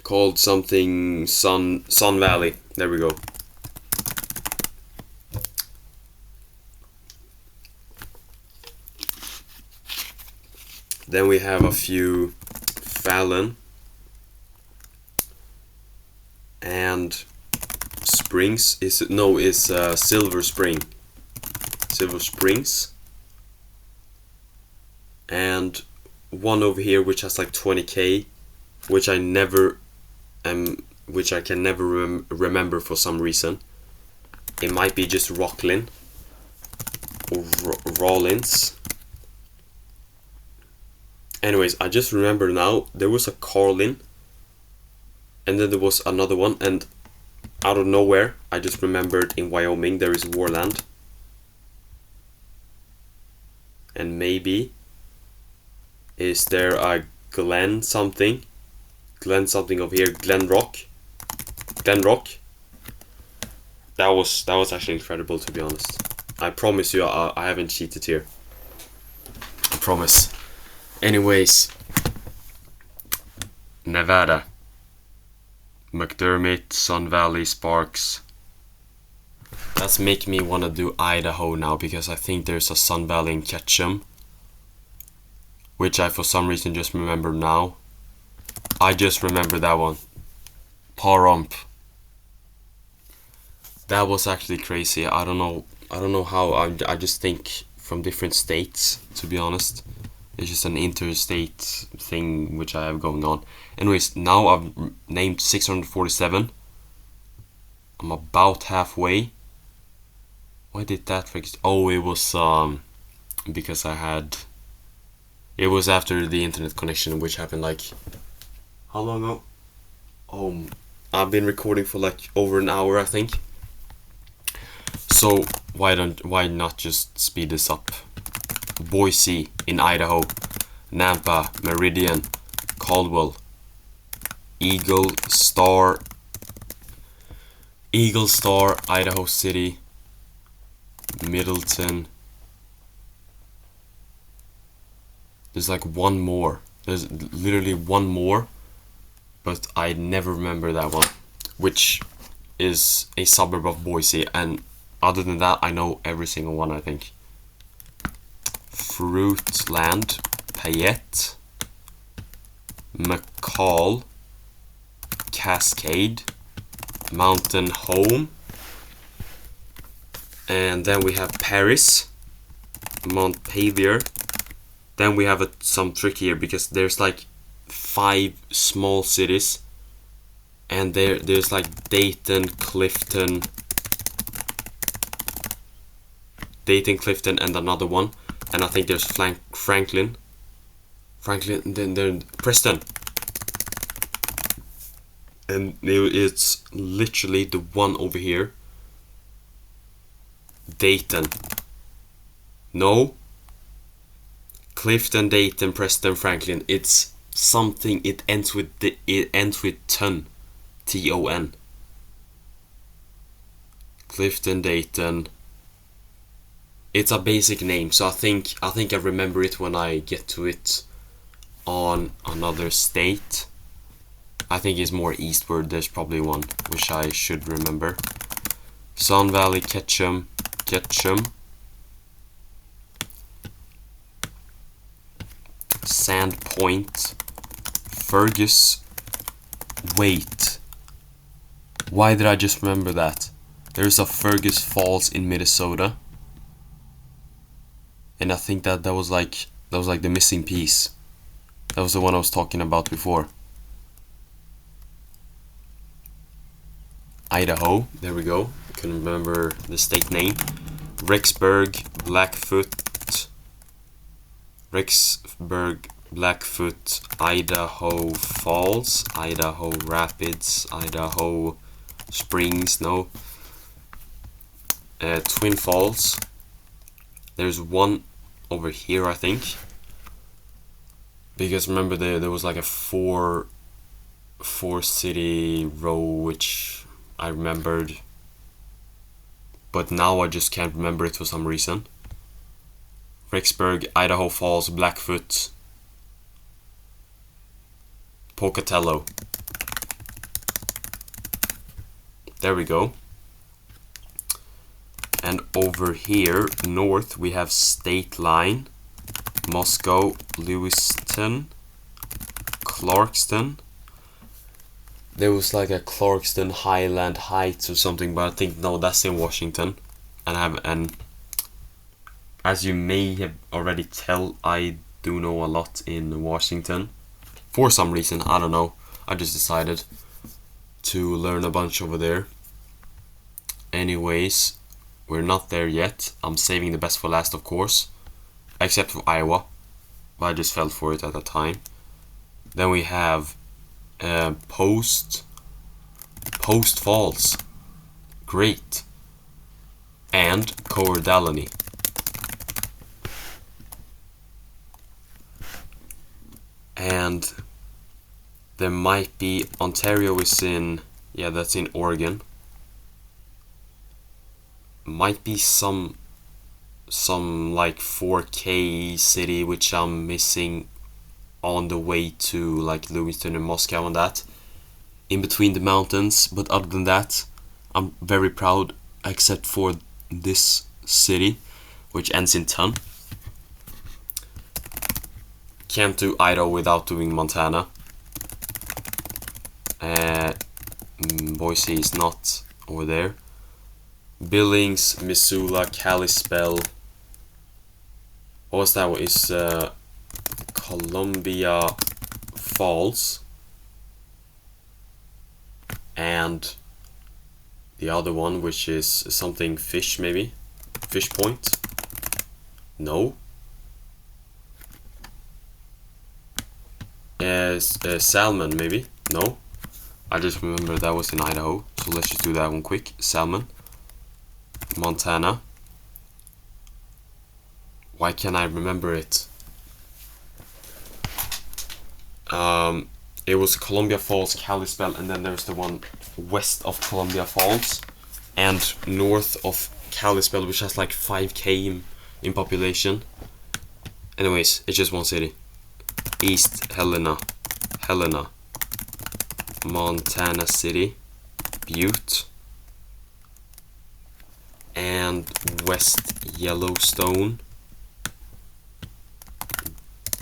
called something Sun Valley. There we go. Then we have a few Fallon and Springs. Is Silver Springs, and one over here which has like 20k, which I can never remember for some reason. It might be just Rocklin or Rollins. Anyways, I just remember now there was a Carlin, and then there was another one, and out of nowhere, I just remembered in Wyoming there is Warland. And maybe, is there a Glen something? Glen something over here, Glen Rock. That was actually incredible, to be honest. I promise you, I haven't cheated here. I promise. Anyways, Nevada, McDermott, Sun Valley, Sparks. That's making me want to do Idaho now, because I think there's a Sun Valley in Ketchum, which I for some reason just remember now. I just remember that one. Pahrump. That was actually crazy. I don't know how. I just think from different states, to be honest. It's just an interstate thing which I have going on. Anyways, now I've named 647. I'm about halfway. Why did that fix? Oh, it was because I had. It was after the internet connection, which happened like how long ago? Oh, I've been recording for like over an hour, I think. So why not just speed this up? Boise in Idaho, Nampa, Meridian, Caldwell, Eagle Star, Idaho City, Middleton. There's like one more. There's literally one more, but I never remember that one, which is a suburb of Boise, and other than that, I know every single one, I think. Fruitland, Payette, McCall, Cascade, Mountain Home, and then we have Paris, Montpelier. Then we have some trick here, because there's like 5 small cities, and there's like Dayton, Clifton, and another one, and I think there's Franklin, then Preston, and it's literally the one over here. Dayton. No. Clifton, Dayton, Preston, Franklin. It's something. It ends with ton, Ton. Clifton, Dayton. It's a basic name, so I think I remember it when I get to it on another state. I think it's more eastward. There's probably one which I should remember. Sun Valley, Ketchum, Sandpoint, Fergus. Wait, why did I just remember that? There's a Fergus Falls in Minnesota, and I think that was like the missing piece. That was the one I was talking about before. Idaho, there we go. I couldn't remember the state name. Rexburg, Blackfoot, Idaho Falls, Idaho Rapids, Idaho Springs, no. Twin Falls. There's one over here, I think. Because remember there was like a four city row which I remembered, but now I just can't remember it for some reason. Rexburg, Idaho Falls, Blackfoot, Pocatello. There we go. And over here, north, we have State Line, Moscow, Lewiston, Clarkston. There was like a Clarkston Highland Heights or something, but I think no, that's in Washington. And as you may have already tell, I do know a lot in Washington. For some reason, I don't know. I just decided to learn a bunch over there. Anyways, we're not there yet. I'm saving the best for last, of course. Except for Iowa. But I just fell for it at the time. Then we have Post Falls. Great. And Cowardalany. And there might be Ontario is in, yeah, that's in Oregon. Might be some like 4K city which I'm missing on the way to like Lewiston and Moscow and that, in between the mountains. But other than that, I'm very proud, except for this city which ends in ton. Can't do Idaho without doing Montana. Boise is not over there. Billings, Missoula, Kalispell. What was that one? Is Columbia Falls. And the other one, which is something fish, maybe? Fish Point? No. Salmon, maybe? No. I just remember that was in Idaho, so let's just do that one quick. Salmon. Montana. Why can't I remember it? It was Columbia Falls, Kalispell, and then there's the one west of Columbia Falls and north of Kalispell, which has like 5K in population. Anyways, it's just one city. East Helena, Montana City, Butte, and West Yellowstone,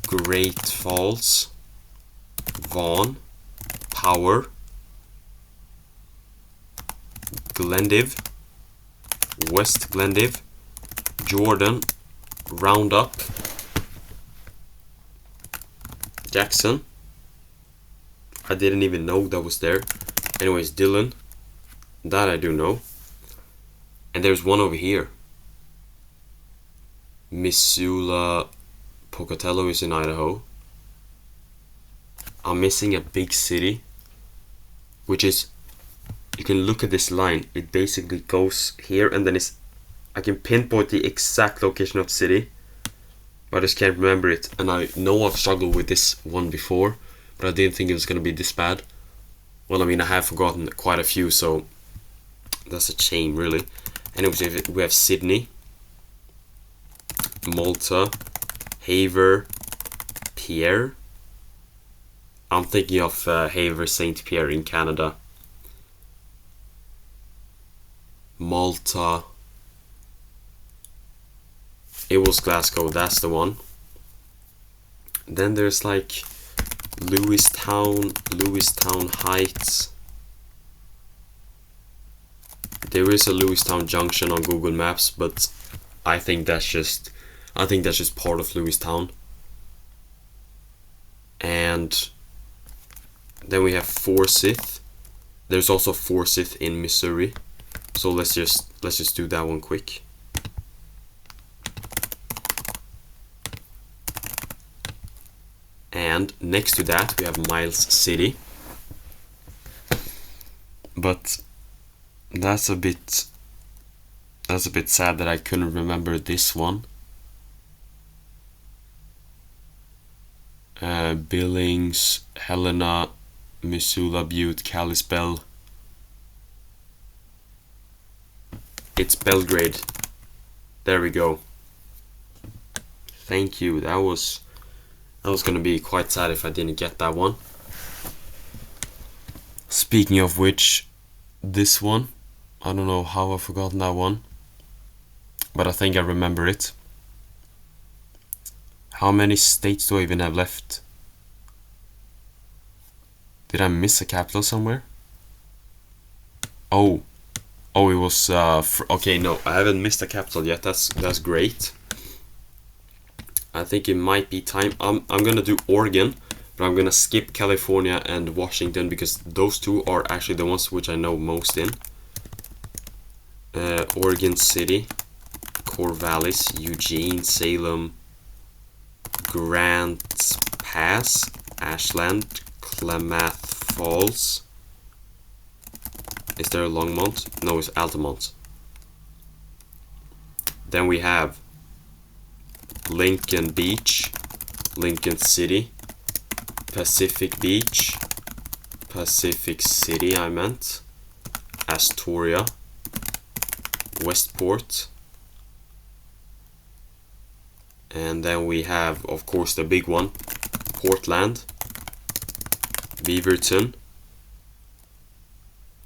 Great Falls, Vaughn, Power, Glendive, West Glendive, Jordan, Roundup, Jackson. I didn't even know that was there. Anyways, Dillon, that I do know. And there's one over here. Missoula, Pocatello is in Idaho. I'm missing a big city, which is, you can look at this line, it basically goes here and then I can pinpoint the exact location of the city, but I just can't remember it. And I know I've struggled with this one before, but I didn't think it was going to be this bad. Well, I mean, I have forgotten quite a few, so that's a shame, really. Anyways, we have Sydney, Malta, Havre, Pierre. I'm thinking of Havre Saint Pierre in Canada. Malta. It was Glasgow, that's the one. Then there's like Lewistown Heights. There is a Lewistown Junction on Google Maps, but I think that's just part of Lewistown. And then we have Forsyth. There's also Forsyth in Missouri. So let's just do that one quick. And next to that we have Miles City. But that's a bit sad that I couldn't remember this one. Billings, Helena, Missoula, Butte, Kalispell. It's Belgrade. There we go. Thank you. That was gonna be quite sad if I didn't get that one. Speaking of which, this one, I don't know how I've forgotten that one, but I think I remember it. How many states do I even have left? Did I miss a capital somewhere? Oh, it was okay. No, I haven't missed a capital yet. That's great. I think it might be time. I'm gonna do Oregon, but I'm gonna skip California and Washington because those two are actually the ones which I know most in. Oregon City, Corvallis, Eugene, Salem, Grants Pass, Ashland, Klamath Falls, Is there a Longmont? No, it's Altamont. Then we have Lincoln Beach, Lincoln City, Pacific Beach, Pacific City I meant, Astoria, Westport, and then we have, of course, the big one, Portland, Beaverton.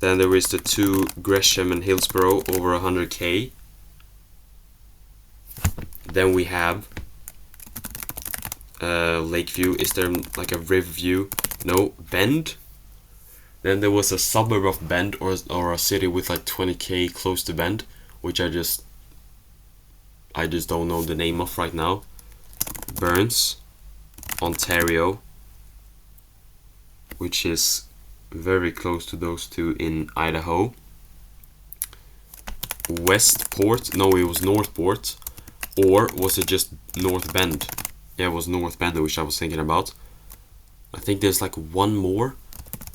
Then there is the two, Gresham and Hillsborough, over 100k. Then we have Lakeview. Is there like a Riverview? No. Bend. Then there was a suburb of Bend, or a city with like 20k close to Bend, which I just don't know the name of right now. Burns, Ontario, which is very close to those two in Idaho. Westport, no, it was Northport, or was it just North Bend? Yeah, it was North Bend, which I was thinking about. I think there's like one more,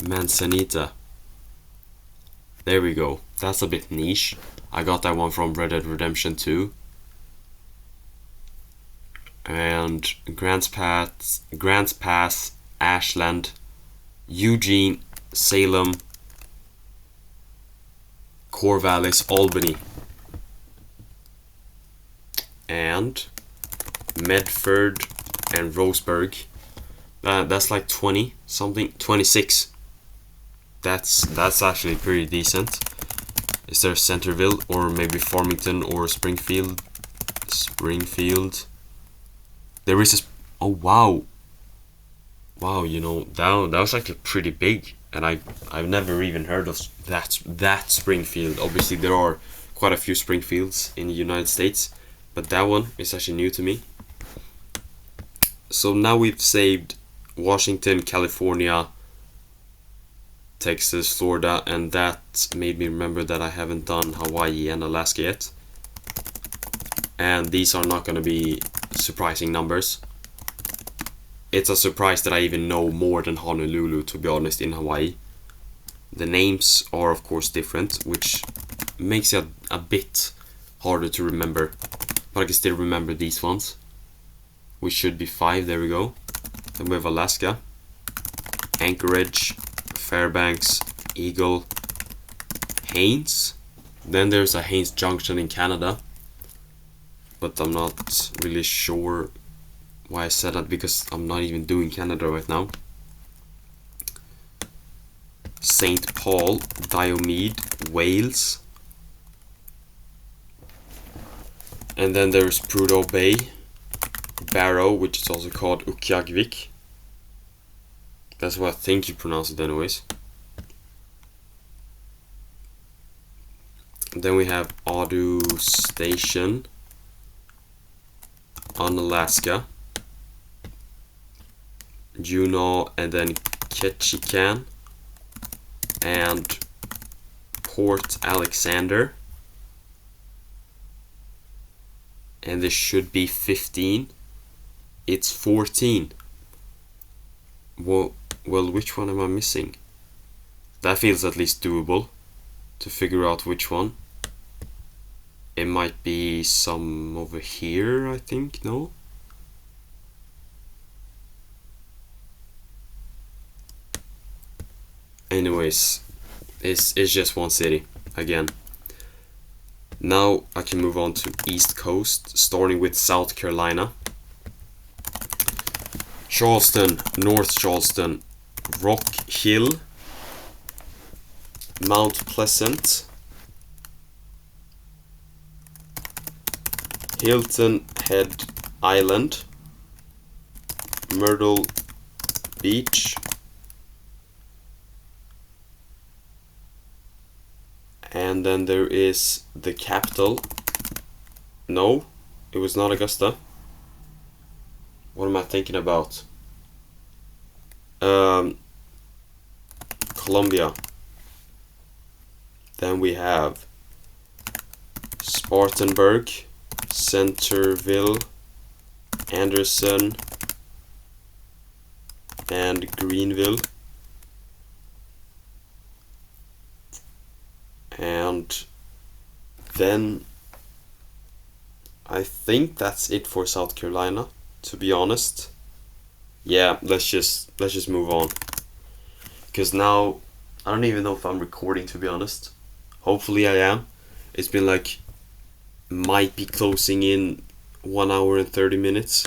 Manzanita. There we go. That's a bit niche. I got that one from Red Dead Redemption 2. And Grants Pass, Ashland, Eugene, Salem, Corvallis, Albany, and Medford and Roseburg. That's like 20 something, 26. That's actually pretty decent. Is there Centerville, or maybe Farmington, or Springfield? There is oh wow, you know, that was actually pretty big, and I've never even heard of that Springfield. Obviously there are quite a few Springfields in the United States, but that one is actually new to me. So now we've saved Washington, California, Texas, Florida, and that made me remember that I haven't done Hawaii and Alaska yet. And these are not going to be surprising numbers. It's a surprise that I even know more than Honolulu, to be honest, in Hawaii. The names are of course different, which makes it a bit harder to remember, but I can still remember these ones, which should be 5. There we go. Then we have Alaska, Anchorage, Fairbanks, Eagle, Haines. Then there's a Haines Junction in Canada, but I'm not really sure why I said that, because I'm not even doing Canada right now. St. Paul, Diomede, Wales. And then there's Prudhoe Bay, Barrow, which is also called Utqiagvik. That's what I think you pronounce it anyways. Then we have Odu Station, Unalaska, Juneau, and then Ketchikan, and Port Alexander. And this should be 15. It's 14. Well, which one am I missing? That feels at least doable to figure out which one. It might be some over here, I think, no? Anyways, it's just one city, again. Now I can move on to East Coast, starting with South Carolina. Charleston, North Charleston, Rock Hill, Mount Pleasant, Hilton Head Island, Myrtle Beach, and then there is the capital. No, it was not Augusta. What am I thinking about? Columbia. Then we have Spartanburg, Centerville, Anderson, and Greenville. And then I think that's it for South Carolina, to be honest. Yeah, let's just move on. Because now I don't even know if I'm recording, to be honest. Hopefully I am. It's been like, might be closing in 1 hour and 30 minutes.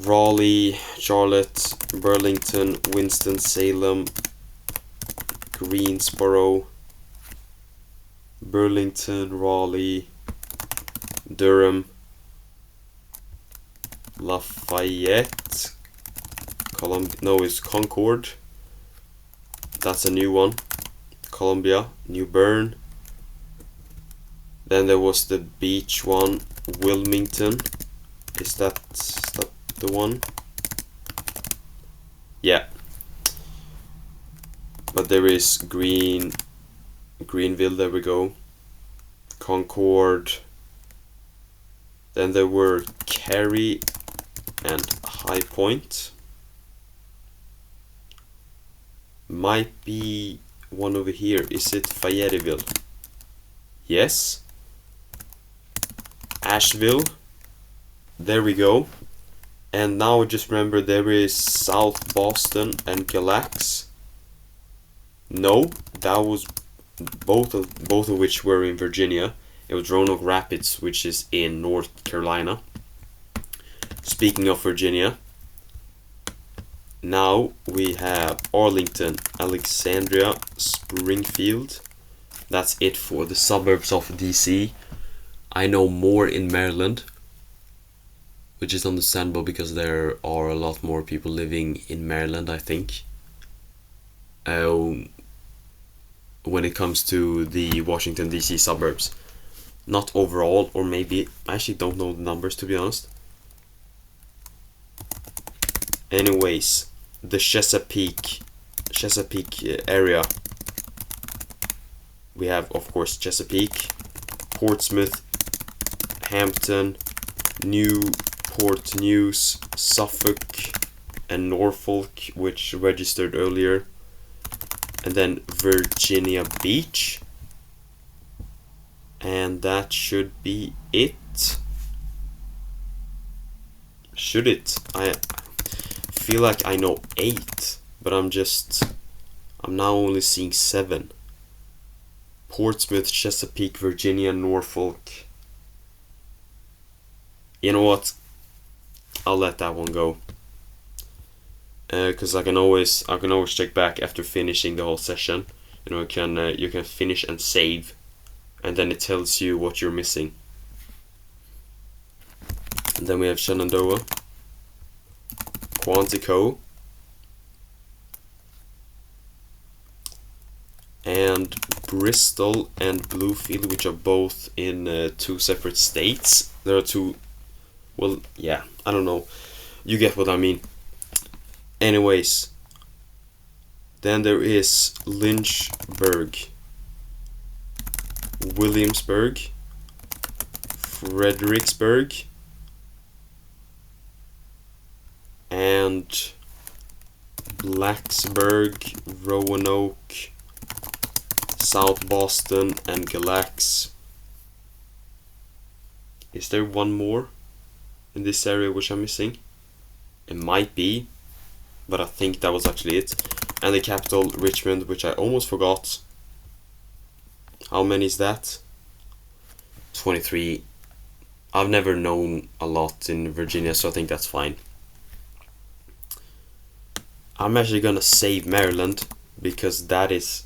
Raleigh, Charlotte, Burlington, Winston-Salem, Greensboro, Burlington, Raleigh, Durham, Lafayette, it's Concord. That's a new one. Columbia, New Bern. Then there was the beach one, Wilmington. Is that the one? Yeah. But there is Greenville, there we go. Concord. Then there were Cary and High Point. Might be one over here. Is it Fayetteville? Yes. Asheville. There we go. And now I just remember there is South Boston and Gila. No, that was both of which were in Virginia. It was Roanoke Rapids, which is in North Carolina. Speaking of Virginia, now we have Arlington, Alexandria, Springfield. That's it for the suburbs of DC. I know more in Maryland, which is understandable because there are a lot more people living in Maryland, I think. When it comes to the Washington DC suburbs. Not overall, or maybe, I actually don't know the numbers, to be honest. Anyways, the Chesapeake area. We have, of course, Chesapeake, Portsmouth, Hampton, Newport News, Suffolk, and Norfolk, which registered earlier. And then Virginia Beach. And that should be it. Should it? I feel like I know 8, but I'm now only seeing 7. Portsmouth, Chesapeake, Virginia, Norfolk. You know what? I'll let that one go. Because I can always check back after finishing the whole session. You can finish and save, and then it tells you what you're missing. And then we have Shenandoah, Quantico, and Bristol and Bluefield, which are both in 2 separate states. There are 2. Well, yeah, I don't know. You get what I mean. Anyways, then there is Lynchburg, Williamsburg, Fredericksburg, and Blacksburg, Roanoke, South Boston, and Gila. Is there one more in this area which I'm missing? It might be, but I think that was actually it. And the capital, Richmond, which I almost forgot. How many is that? 23. I've never known a lot in Virginia, so I think that's fine. I'm actually gonna save Maryland because that is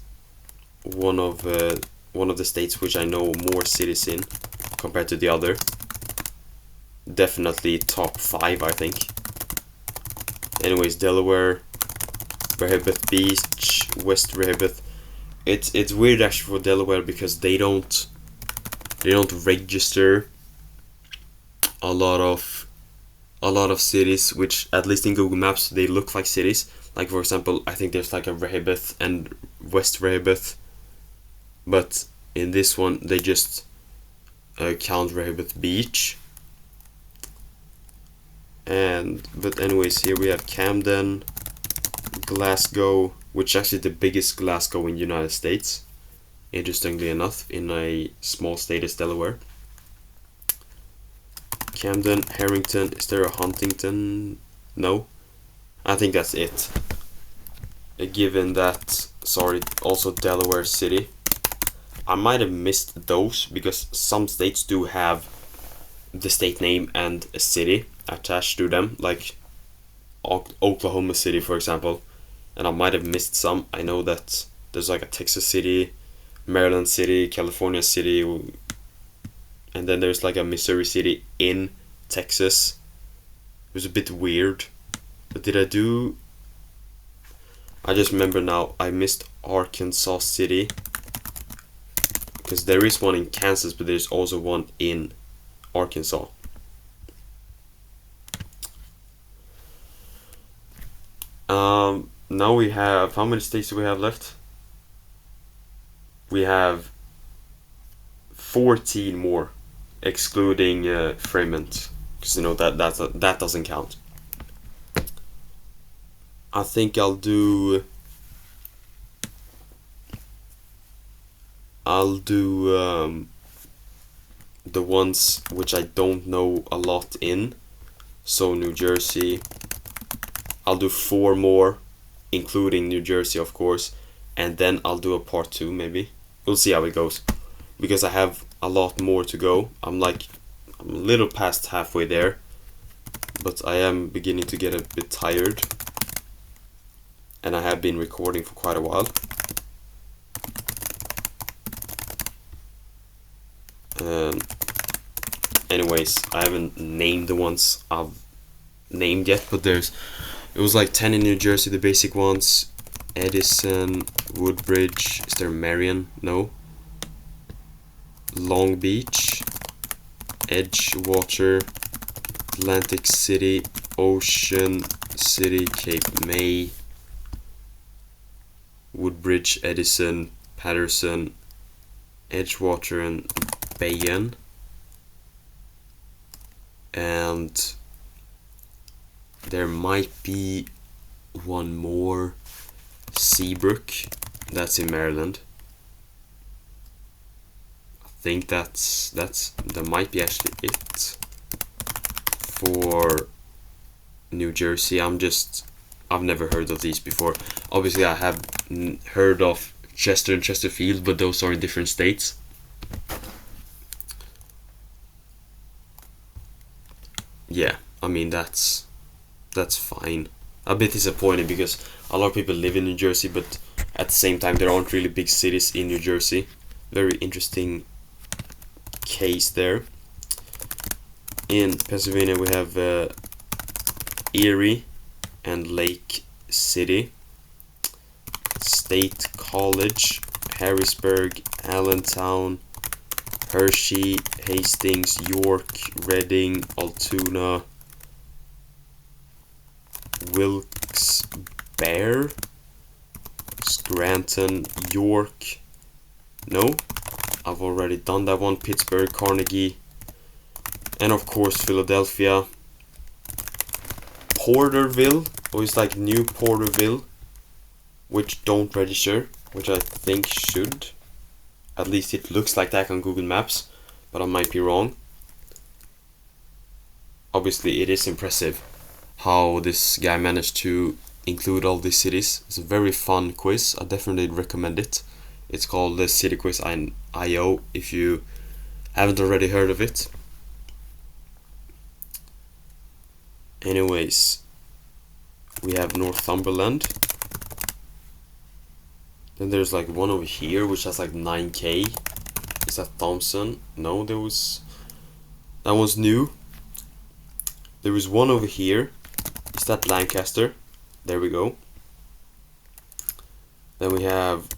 one of the states which I know more cities in compared to the other. Definitely top 5, I think. Anyways, Delaware, Rehoboth Beach, West Rehoboth. It's weird actually for Delaware because they don't register a lot of cities, which at least in Google Maps they look like cities. Like, for example, I think there's like a Rehoboth and West Rehoboth, but in this one they just count Rehoboth Beach. But anyways, here we have Camden, Glasgow, which is actually the biggest Glasgow in the United States, interestingly enough, in a small state as Delaware. Camden, Harrington, is there a Huntington? No, I think that's it. Given that, sorry, also Delaware City. I might have missed those because some states do have the state name and a city attached to them, like Oklahoma City, for example. And I might have missed some. I know that there's like a Texas City, Maryland City, California City, and then there's like a Missouri City in Texas. It was a bit weird. But did I do... I just remember now, I missed Arkansas City. Because there is one in Kansas, but there's also one in Arkansas. Now we have... How many states do we have left? We have 14 more, excluding Fremont. Because you know that doesn't count. I think I'll do the ones which I don't know a lot in. So New Jersey. I'll do 4 more, including New Jersey, of course, and then I'll do a part 2 maybe. We'll see how it goes, because I have a lot more to go. I'm a little past halfway there, but I am beginning to get a bit tired, and I have been recording for quite a while. Anyways, I haven't named the ones I've named yet, but it was like 10 in New Jersey, the basic ones. Edison, Woodbridge, is there Marion? No. Long Beach, Edgewater, Atlantic City, Ocean City, Cape May, Woodbridge, Edison, Patterson, Edgewater, and Bayonne. And there might be one more, Seabrook, that's in Maryland. I think that might be actually it for New Jersey. I've never heard of these before. Obviously I have heard of Chester and Chesterfield, but those are in different states. Yeah, I mean that's fine. A bit disappointed because a lot of people live in New Jersey, but at the same time there aren't really big cities in New Jersey. Very interesting case there. In Pennsylvania we have Erie and Lake City, State College, Harrisburg, Allentown, Hershey, Hastings, York, Reading, Altoona, Wilkes-Barre, Scranton, York. No, I've already done that one. Pittsburgh, Carnegie, and of course Philadelphia. Porterville, or it's like New Porterville, which don't register, which I think should. At least it looks like that on Google Maps, but I might be wrong. Obviously it is impressive how this guy managed to include all these cities. It's a very fun quiz. I definitely recommend it. It's called the City Quiz IO if you haven't already heard of it. Anyways, we have Northumberland. Then there's like one over here which has like 9k. Is that Thompson? No, that was new. There was one over here. Is that Lancaster? There we go. Then we have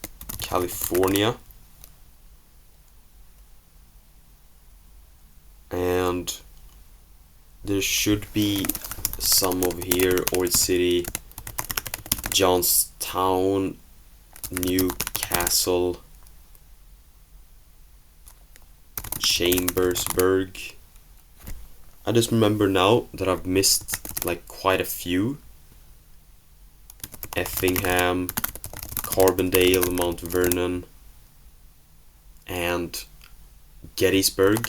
California. And there should be some over here. Ord City, Johnstown, Newcastle, Chambersburg. I just remember now that I've missed like quite a few. Effingham, Carbondale, Mount Vernon, and Gettysburg.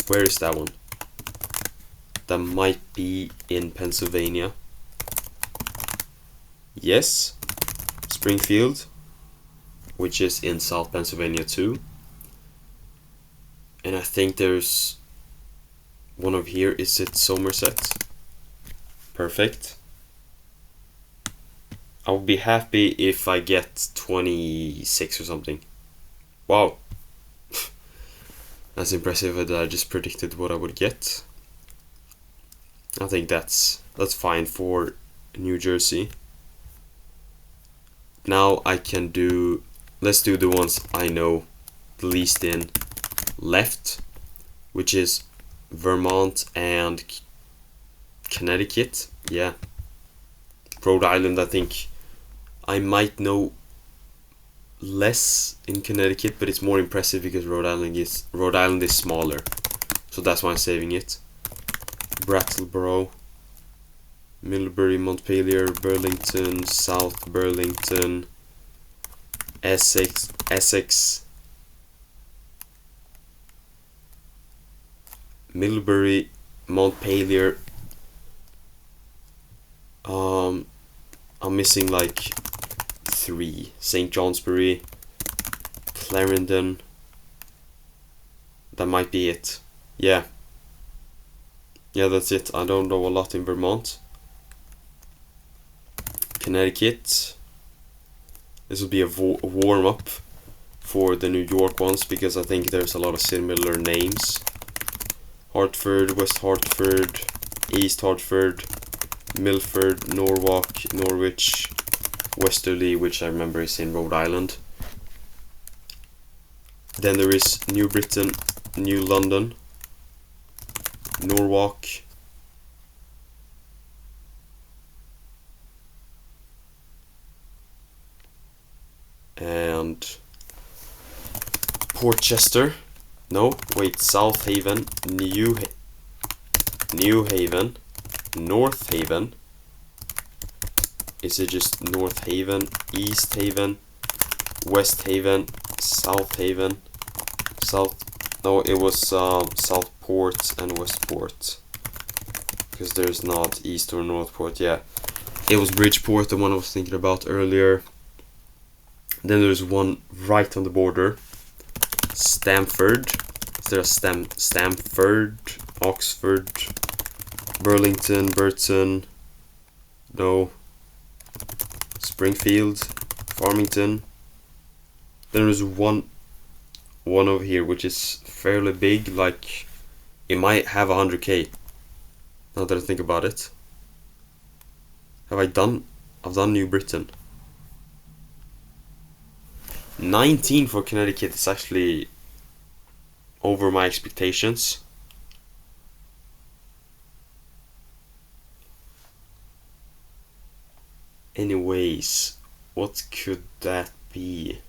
Where is that one? That might be in Pennsylvania. Yes, Springfield, which is in South Pennsylvania too. And I think there's one over here. Is it Somerset? Perfect. I would be happy if I get 26 or something. Wow. That's impressive that I just predicted what I would get. I think that's fine for New Jersey. Now I can do, let's do the ones I know the least in left, which is Vermont and Connecticut. Yeah. Rhode Island, I think I might know less in Connecticut, but it's more impressive because Rhode Island is smaller. So that's why I'm saving it. Brattleboro, Middlebury, Montpelier, Burlington, South Burlington, Essex, Middlebury, Montpelier. I'm missing like 3. St. Johnsbury, Clarendon. That might be it. Yeah, that's it. I don't know a lot in Vermont. Connecticut. This will be a warm-up for the New York ones because I think there's a lot of similar names. Hartford, West Hartford, East Hartford, Milford, Norwalk, Norwich, Westerly, which I remember is in Rhode Island. Then there is New Britain, New London, Norwalk, and Portchester. No, wait, South Haven, New Haven, North Haven. Is it just North Haven, East Haven, West Haven, South Haven, no, it was Southport and Westport, because there's not East or Northport. Yeah, it was Bridgeport, the one I was thinking about earlier. Then there's one right on the border, Stamford. Is there a Stamford, Oxford, Burlington, Burton, no, Springfield, Farmington. Then there's one over here which is fairly big, like it might have 100k. Now that I think about it, I've done New Britain. 19 for Connecticut is actually over my expectations. Anyways, what could that be?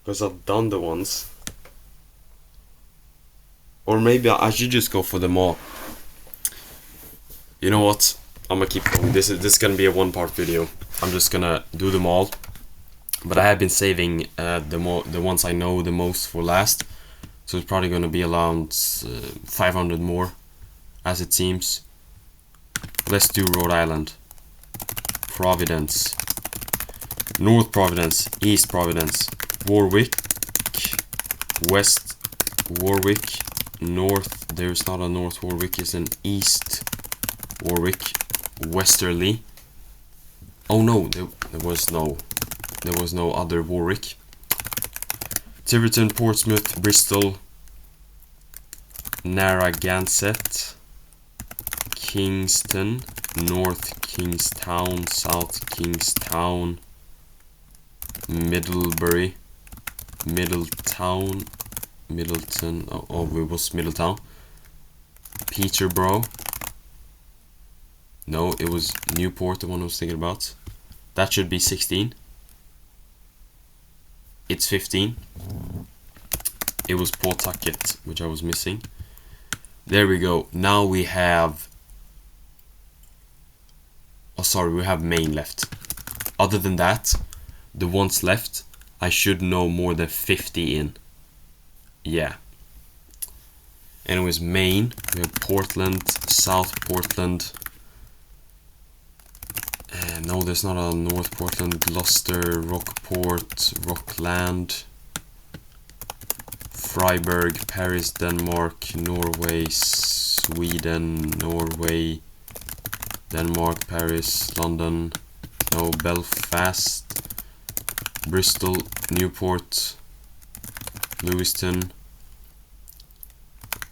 Because I've done the ones. Or maybe I should just go for them all. You know what? I'm gonna keep going. This is gonna be a one-part video. I'm just gonna do them all. But I have been saving the ones I know the most for last. So it's probably gonna be around 500 more, as it seems. Let's do Rhode Island. Providence. North Providence. East Providence. Warwick. West Warwick. North. There's not a North Warwick. It's an East Warwick. Westerly. Oh no, there was no other Warwick. Tiverton, Portsmouth, Bristol, Narragansett, Kingston, North Kingstown, South Kingstown, Middlebury, Middleton, it was Middletown, Peterborough. No, it was Newport, the one I was thinking about. That should be 16. It's 15. It was Pawtucket, which I was missing. There we go. Now we have Oh, sorry, we have Maine left. Other than that, the ones left, I should know more than 50 in. Yeah. Anyways, Maine, we have Portland, South Portland. No, there's not a North Portland, Gloucester, Rockport, Rockland, Freiburg, Paris, Denmark, Norway, Sweden, Norway, Denmark, Paris, London, no, Belfast, Bristol, Newport, Lewiston,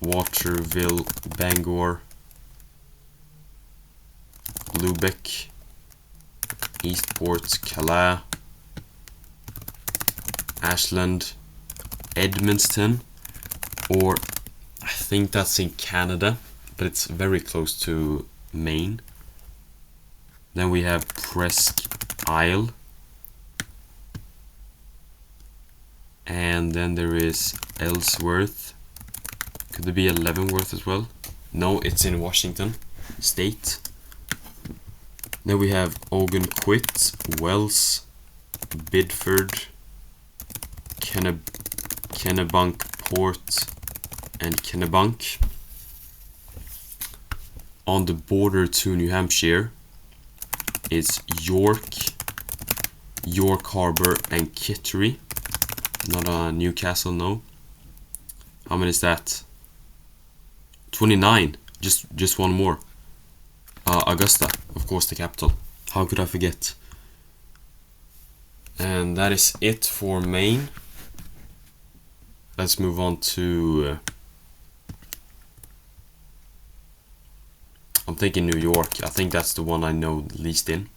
Waterville, Bangor, Lubeck, Eastport, Calais, Ashland, Edmundston, or I think that's in Canada, but it's very close to Maine. Then we have Presque Isle, and then there is Ellsworth. Could there be Leavenworth as well? No, it's in Washington State. Then we have Ogunquit, Wells, Bidford, Kennebunkport, and Kennebunk. On the border to New Hampshire is York, York Harbor, and Kittery. Not Newcastle, no. How many is that? 29. Just one more. Augusta, of course, the capital. How could I forget? And that is it for Maine. Let's move on to... I'm thinking New York. I think that's the one I know least in.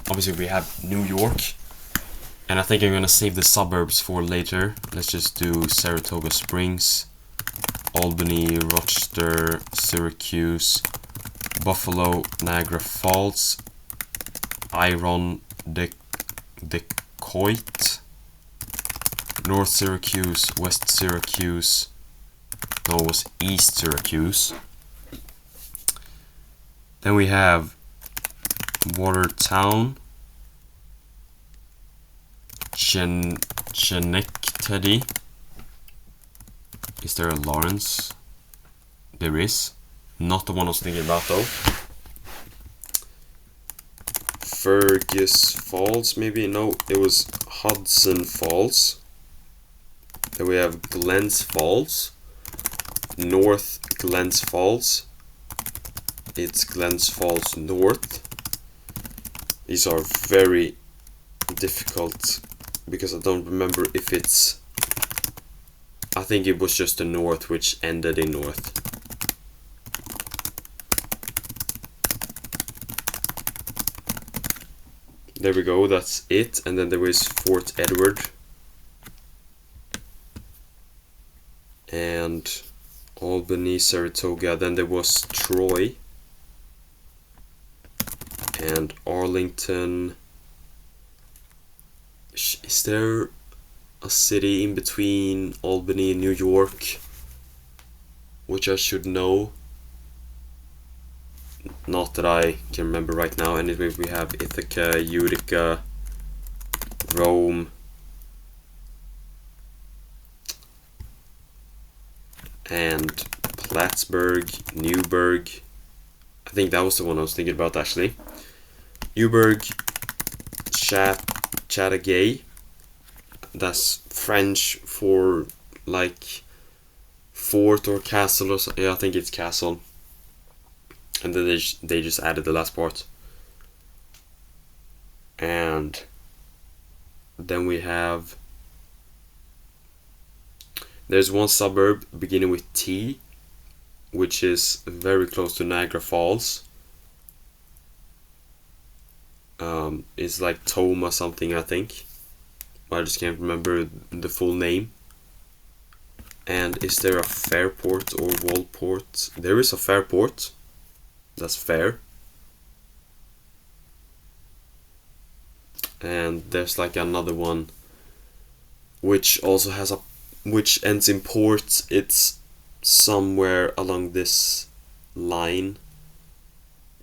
Obviously, we have New York. And I think I'm gonna save the suburbs for later. Let's just do Saratoga Springs, Albany, Rochester, Syracuse, Buffalo, Niagara Falls, Iron, Detroit, North Syracuse, West Syracuse, no, it was East Syracuse. Then we have Watertown, Schenectady. Is there a Lawrence? There is. Not the one I was thinking about though. Fergus Falls, maybe? No, it was Hudson Falls. Then we have Glens Falls, North Glens Falls. It's Glens Falls North. These are very difficult because I don't remember if it's... I think it was just the North which ended in North. There we go, that's it. And then there is Fort Edward. And Albany, Saratoga. Then there was Troy. And Arlington. Is there a city in between Albany and New York which I should know? Not that I can remember right now. Anyway, we have Ithaca, Utica, Rome, and Plattsburgh, Newburgh. I think that was the one I was thinking about actually. Newburgh, Chateauguay. That's French for like fort or castle or something. Yeah, I think it's castle. And then they just added the last part. And then we have... There's one suburb beginning with T, which is very close to Niagara Falls. It's like Toma something, I think. I just can't remember the full name. And is there a Fairport or Walport? There is a Fairport. That's fair. And there's like another one which also has a... which ends in port. It's somewhere along this line.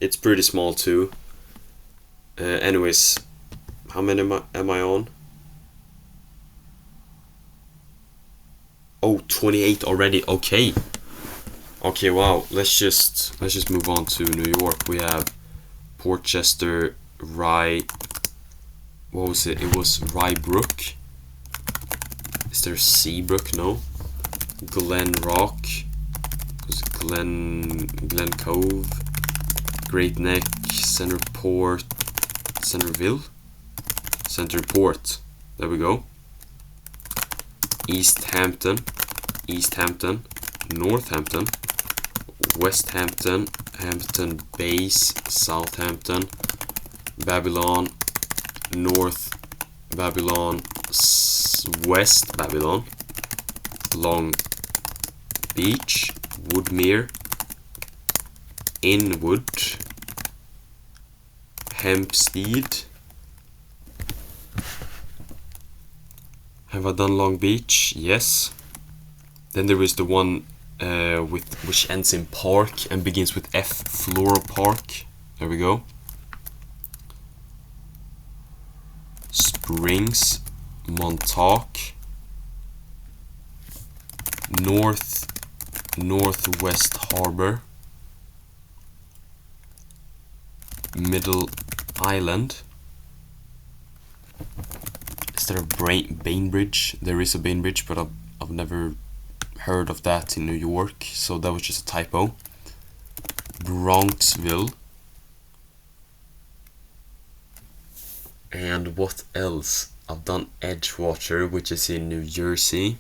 It's pretty small too. Anyways, how many am I on? Oh, 28 already. Okay. Okay, wow. Let's just move on to New York. We have Portchester, Rye. What was it? It was Rye Brook. Is there Seabrook? No. Glen Rock. It was Glen Cove. Great Neck. Centerport. Centerville. Centerport. There we go. East Hampton. Northampton. West Hampton. Hampton Bays. Southampton. Babylon. North Babylon. West Babylon. Long Beach. Woodmere. Inwood. Hempstead. Have I done Long Beach? Yes. Then there is the one which ends in Park and begins with F. Floral Park. There we go. Springs. Montauk. Northwest Harbor. Middle Island. Is there a Bainbridge? There is a Bainbridge, but I've never heard of that in New York, so that was just a typo. Bronxville. And what else? I've done Edgewater, which is in New Jersey.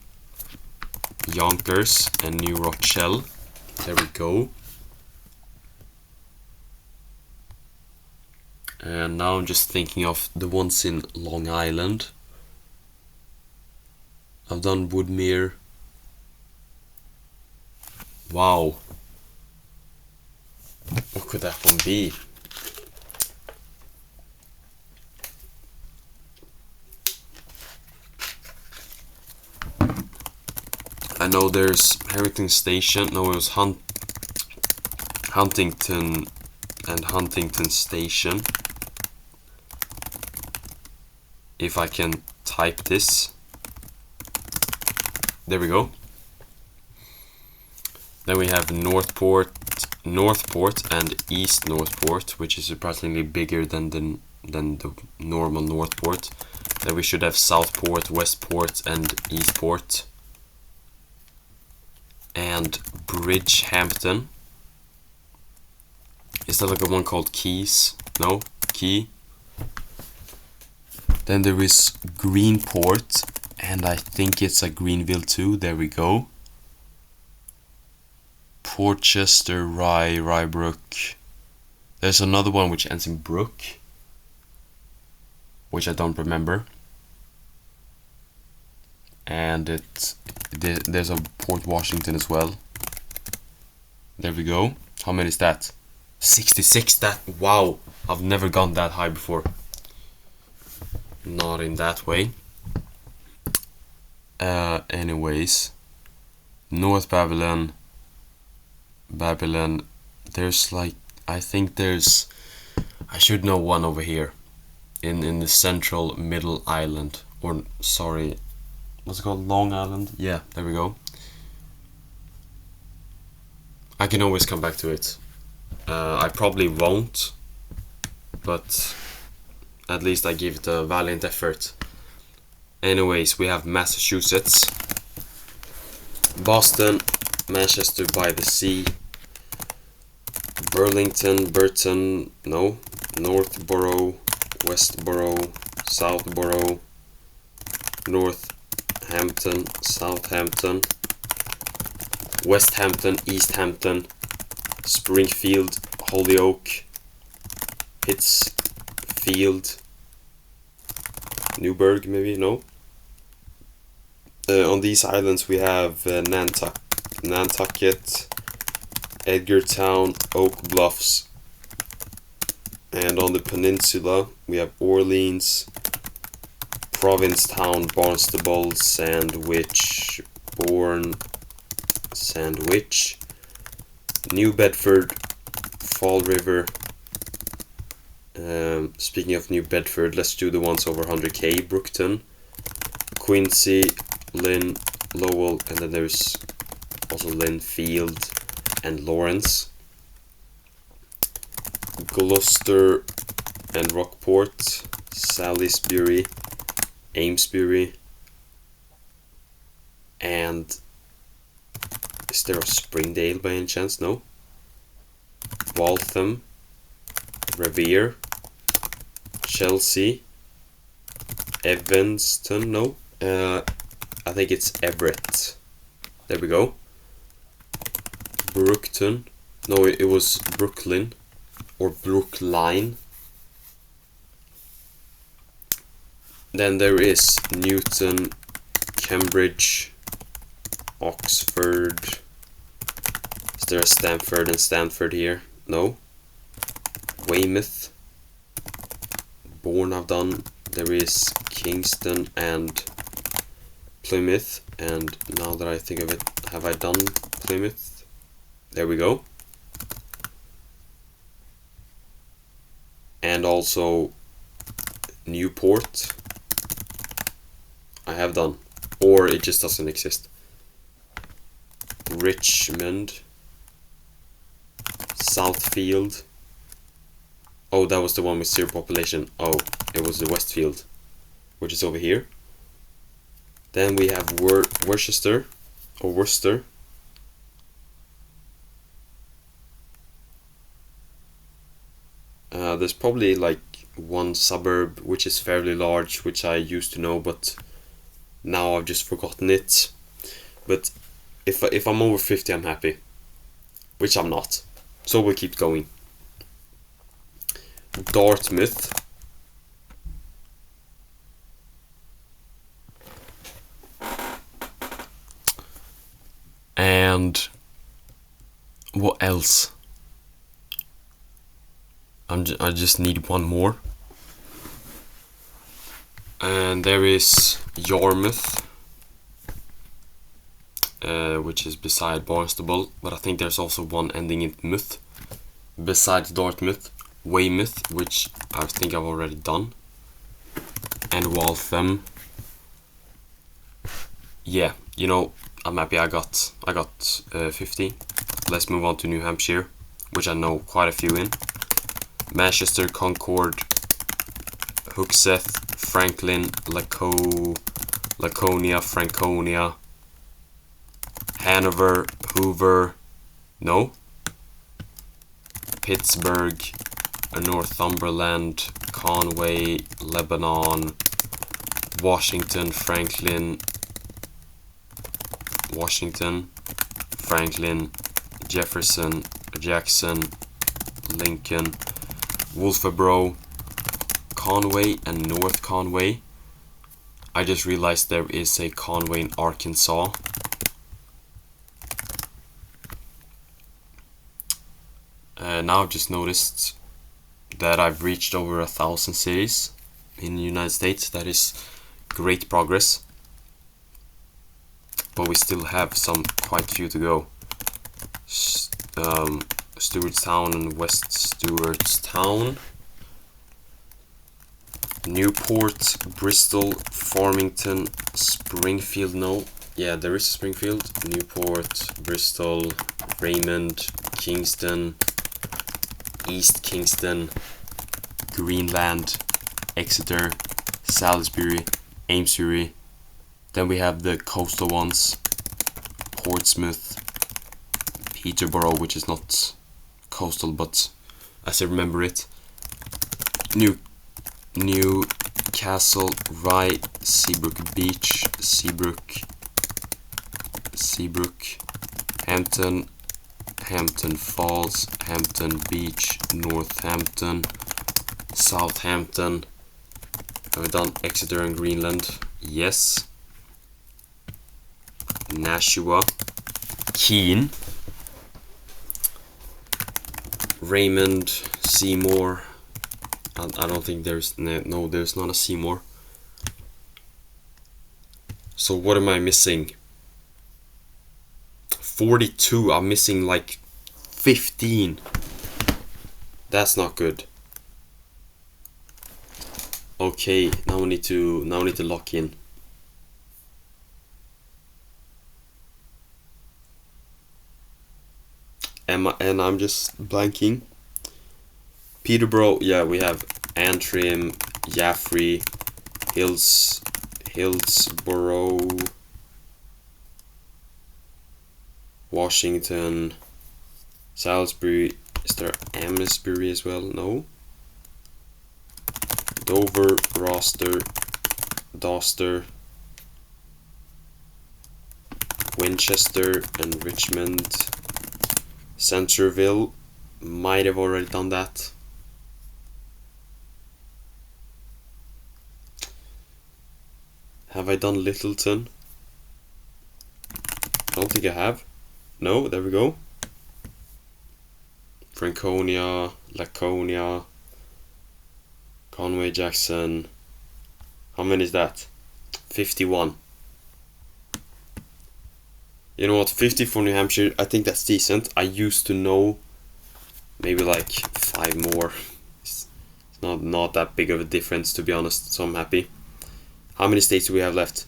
Yonkers and New Rochelle. There we go. And now I'm just thinking of the ones in Long Island. I've done Woodmere. Wow. What could that one be? I know there's Harrington Station. No, it was Huntington and Huntington Station. If I can type this. There we go. Then we have Northport and East Northport, which is surprisingly bigger than the normal Northport. Then we should have Southport, Westport, and Eastport. And Bridgehampton. Is that like a one called Keys? No? Key? Then there is Greenport, and I think it's a Greenville too. There we go. Portchester, Rybrook. There's another one which ends in Brook, which I don't remember. And there's a Port Washington as well. There we go. How many is that? 66. That, wow, I've never gone that high before. Not in that way. Anyways, North Babylon. There's like, I think there's, I should know one over here in the central middle island, or sorry, what's it called? Long Island? Yeah, there we go. I can always come back to it. I probably won't, but at least I give it a valiant effort. Anyways, we have Massachusetts, Boston, Manchester by the Sea, Burton, no, Northborough, Westborough, Southborough, Northampton, Southampton, Westhampton, Easthampton, Springfield, Holyoke, Pittsfield, Newburgh, maybe, no. On these islands we have Nantucket, Edgartown, Oak Bluffs, and on the peninsula we have Orleans, Provincetown, Barnstable, Sandwich, New Bedford, Fall River, Speaking of New Bedford, let's do the ones over 100k. Brookton, Quincy, Lynn, Lowell, and then there's also Linfield and Lawrence. Gloucester and Rockport, Salisbury, Amesbury, and is there a Springdale by any chance? No. Waltham, Revere, Chelsea, Evanston, no. I think it's Everett. There we go. Brookton. No, it was Brooklyn. Or Brookline. Then there is Newton, Cambridge, Oxford. Is there a Stamford and Stanford here? No. Weymouth. Bourne I've done. There is Kingston and Plymouth. And now that I think of it, have I done Plymouth? There we go. And also Newport. I have done. Or it just doesn't exist. Richmond. Southfield. Oh, that was the one with zero population. Oh, it was the Westfield, which is over here. Then we have Worcester, or Worcester. There's probably like one suburb which is fairly large, which I used to know, but now I've just forgotten it. But if I'm over 50, I'm happy, which I'm not. So we'll keep going. Dartmouth. And what else? I just need one more. And there is Yarmouth, which is beside Barnstable, but I think there's also one ending in Muth besides Dartmouth. Weymouth, which I think I've already done, and Waltham. Yeah, you know, I'm happy I got 50. Let's move on to New Hampshire, which I know quite a few in. Manchester, Concord, Hookseth, Franklin, Laconia, Franconia, Hanover, Hoover, no, Pittsburgh, Northumberland, Conway, Lebanon, Washington, Franklin, Jefferson, Jackson, Lincoln, Wolfeboro, Conway, and North Conway. I just realized there is a Conway in Arkansas. Now I've just noticed that I've reached over 1,000 cities in the United States. That is great progress. But we still have quite few to go. Stewartstown and West Stewartstown. Newport, Bristol, Farmington, Springfield, no. Yeah, there is Springfield. Newport, Bristol, Raymond, Kingston, East Kingston, Greenland, Exeter, Salisbury, Amesbury. Then we have the coastal ones, Portsmouth, Peterborough, which is not coastal, but as I remember it, Newcastle, Rye, Seabrook Beach, Seabrook, Hampton, Hampton Falls, Hampton Beach, Northampton, Southampton. Have I done Exeter and Greenland? Yes. Nashua, Keene, Raymond, Seymour. I don't think there's there's not a Seymour. So what am I missing? 42. I'm missing like 15. That's not good. Okay, now we need to lock in. And I'm just blanking. Peterborough, yeah, we have Antrim, Jaffrey, Hillsborough, Washington, Salisbury. Is there Amesbury as well? No. Dover, Roster, Doster, Winchester, and Richmond. Centreville, might have already done that. Have I done Littleton? I don't think I have. No, there we go. Franconia, Laconia, Conway, Jackson. How many is that? 51. You know what, 50 for New Hampshire, I think that's decent. I used to know maybe like 5 more. It's not that big of a difference, to be honest, so I'm happy. How many states do we have left?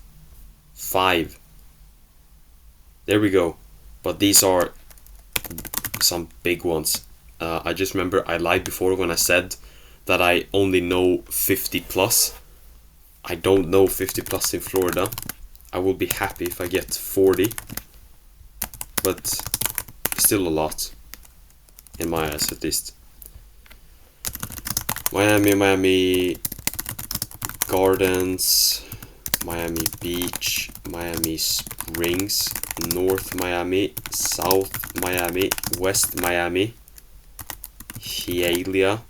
5. There we go. But these are some big ones. I just remember I lied before when I said that I only know 50 plus. I don't know 50 plus in Florida. I will be happy if I get 40. But still a lot. In my eyes, at least. Miami Gardens, Miami Beach, Miami Springs, North Miami, South Miami, West Miami, Hialeah,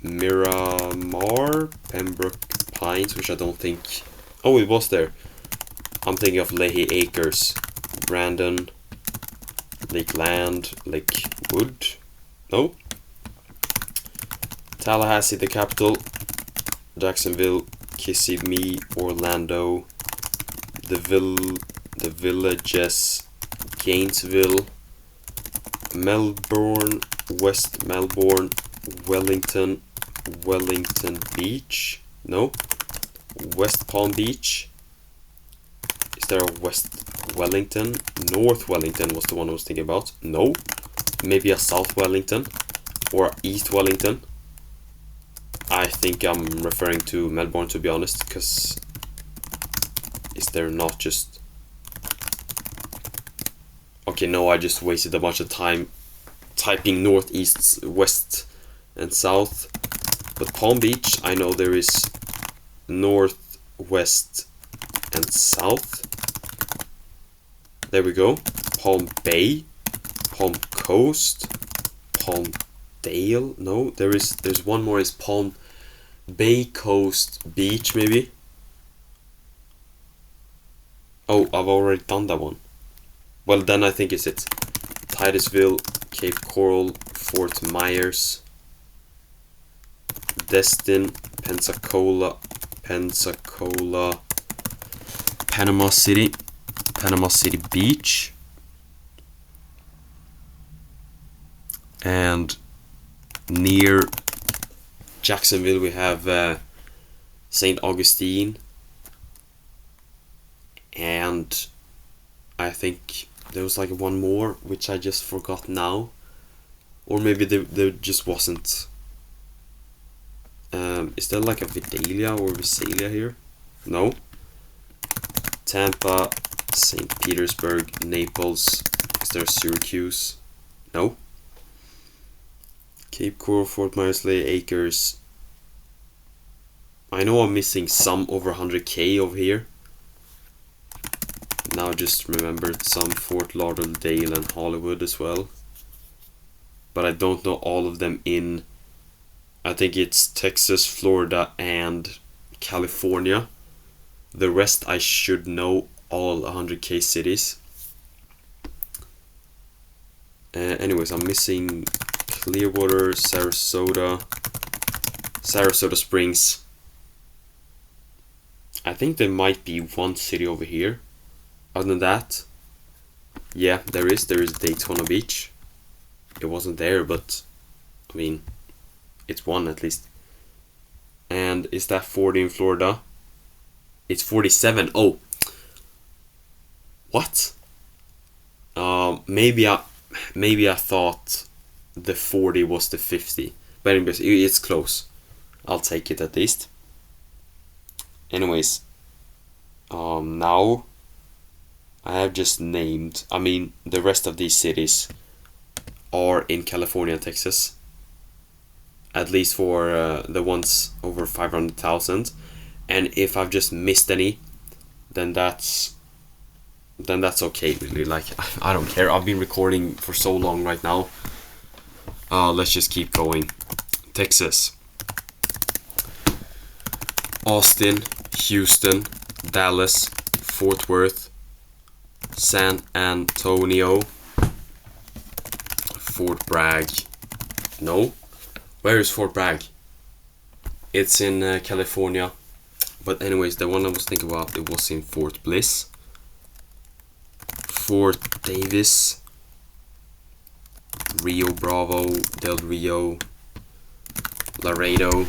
Miramar, Pembroke Pines, which I don't think... Oh, it was there. I'm thinking of Leahy Acres, Brandon, Lakeland, Lakewood. No. Tallahassee, the capital. Jacksonville, Kissimmee, Orlando, the villages, Gainesville, Melbourne, West Melbourne, Wellington Beach. No. West Palm Beach. Is there a West Wellington? North Wellington was the one I was thinking about. No. Maybe a South Wellington or East Wellington. I think I'm referring to Melbourne, to be honest, because is there not just... Okay, no, I just wasted a bunch of time typing north, east, west, and south. But Palm Beach, I know there is north, west, and south. There we go. Palm Bay, Palm Coast, Palm Dale. No, there's one more. Is Palm Bay Coast Beach, maybe? Oh, I've already done that one. Well, then I think it's it. Titusville, Cape Coral, Fort Myers, Destin, Pensacola, Panama City Beach, and near Jacksonville we have St. Augustine, and I think there was like one more which I just forgot now, or maybe there just wasn't. Is there like a Vidalia or Visalia here? No. Tampa, St. Petersburg, Naples. Is there Syracuse? No. Cape Coral, Fort Myers, Leahy Acres. I know I'm missing some over 100k over here. Now I just remembered some Fort Lauderdale and Hollywood as well. But I don't know all of them in... I think it's Texas, Florida, and California. The rest I should know all 100k cities. Anyways, I'm missing Clearwater, Sarasota Springs. I think there might be one city over here. Other than that, yeah, there is Daytona Beach. It wasn't there, but I mean, it's one at least. And is that 40 in Florida? It's 47. Oh, what? Maybe I thought the 40 was the 50. But anyways, it's close. I'll take it at least. Anyways, now I have just named, I mean, the rest of these cities are in California and Texas. At least for the ones over 500,000. And if I've just missed any, then that's okay, really. Like, I don't care. I've been recording for so long right now. Let's just keep going. Texas. Austin, Houston, Dallas, Fort Worth, San Antonio, Fort Bragg. No? Where is Fort Bragg? It's in California. But anyways, the one I was thinking about, it was in Fort Bliss, Fort Davis, Rio Bravo, Del Rio, Laredo,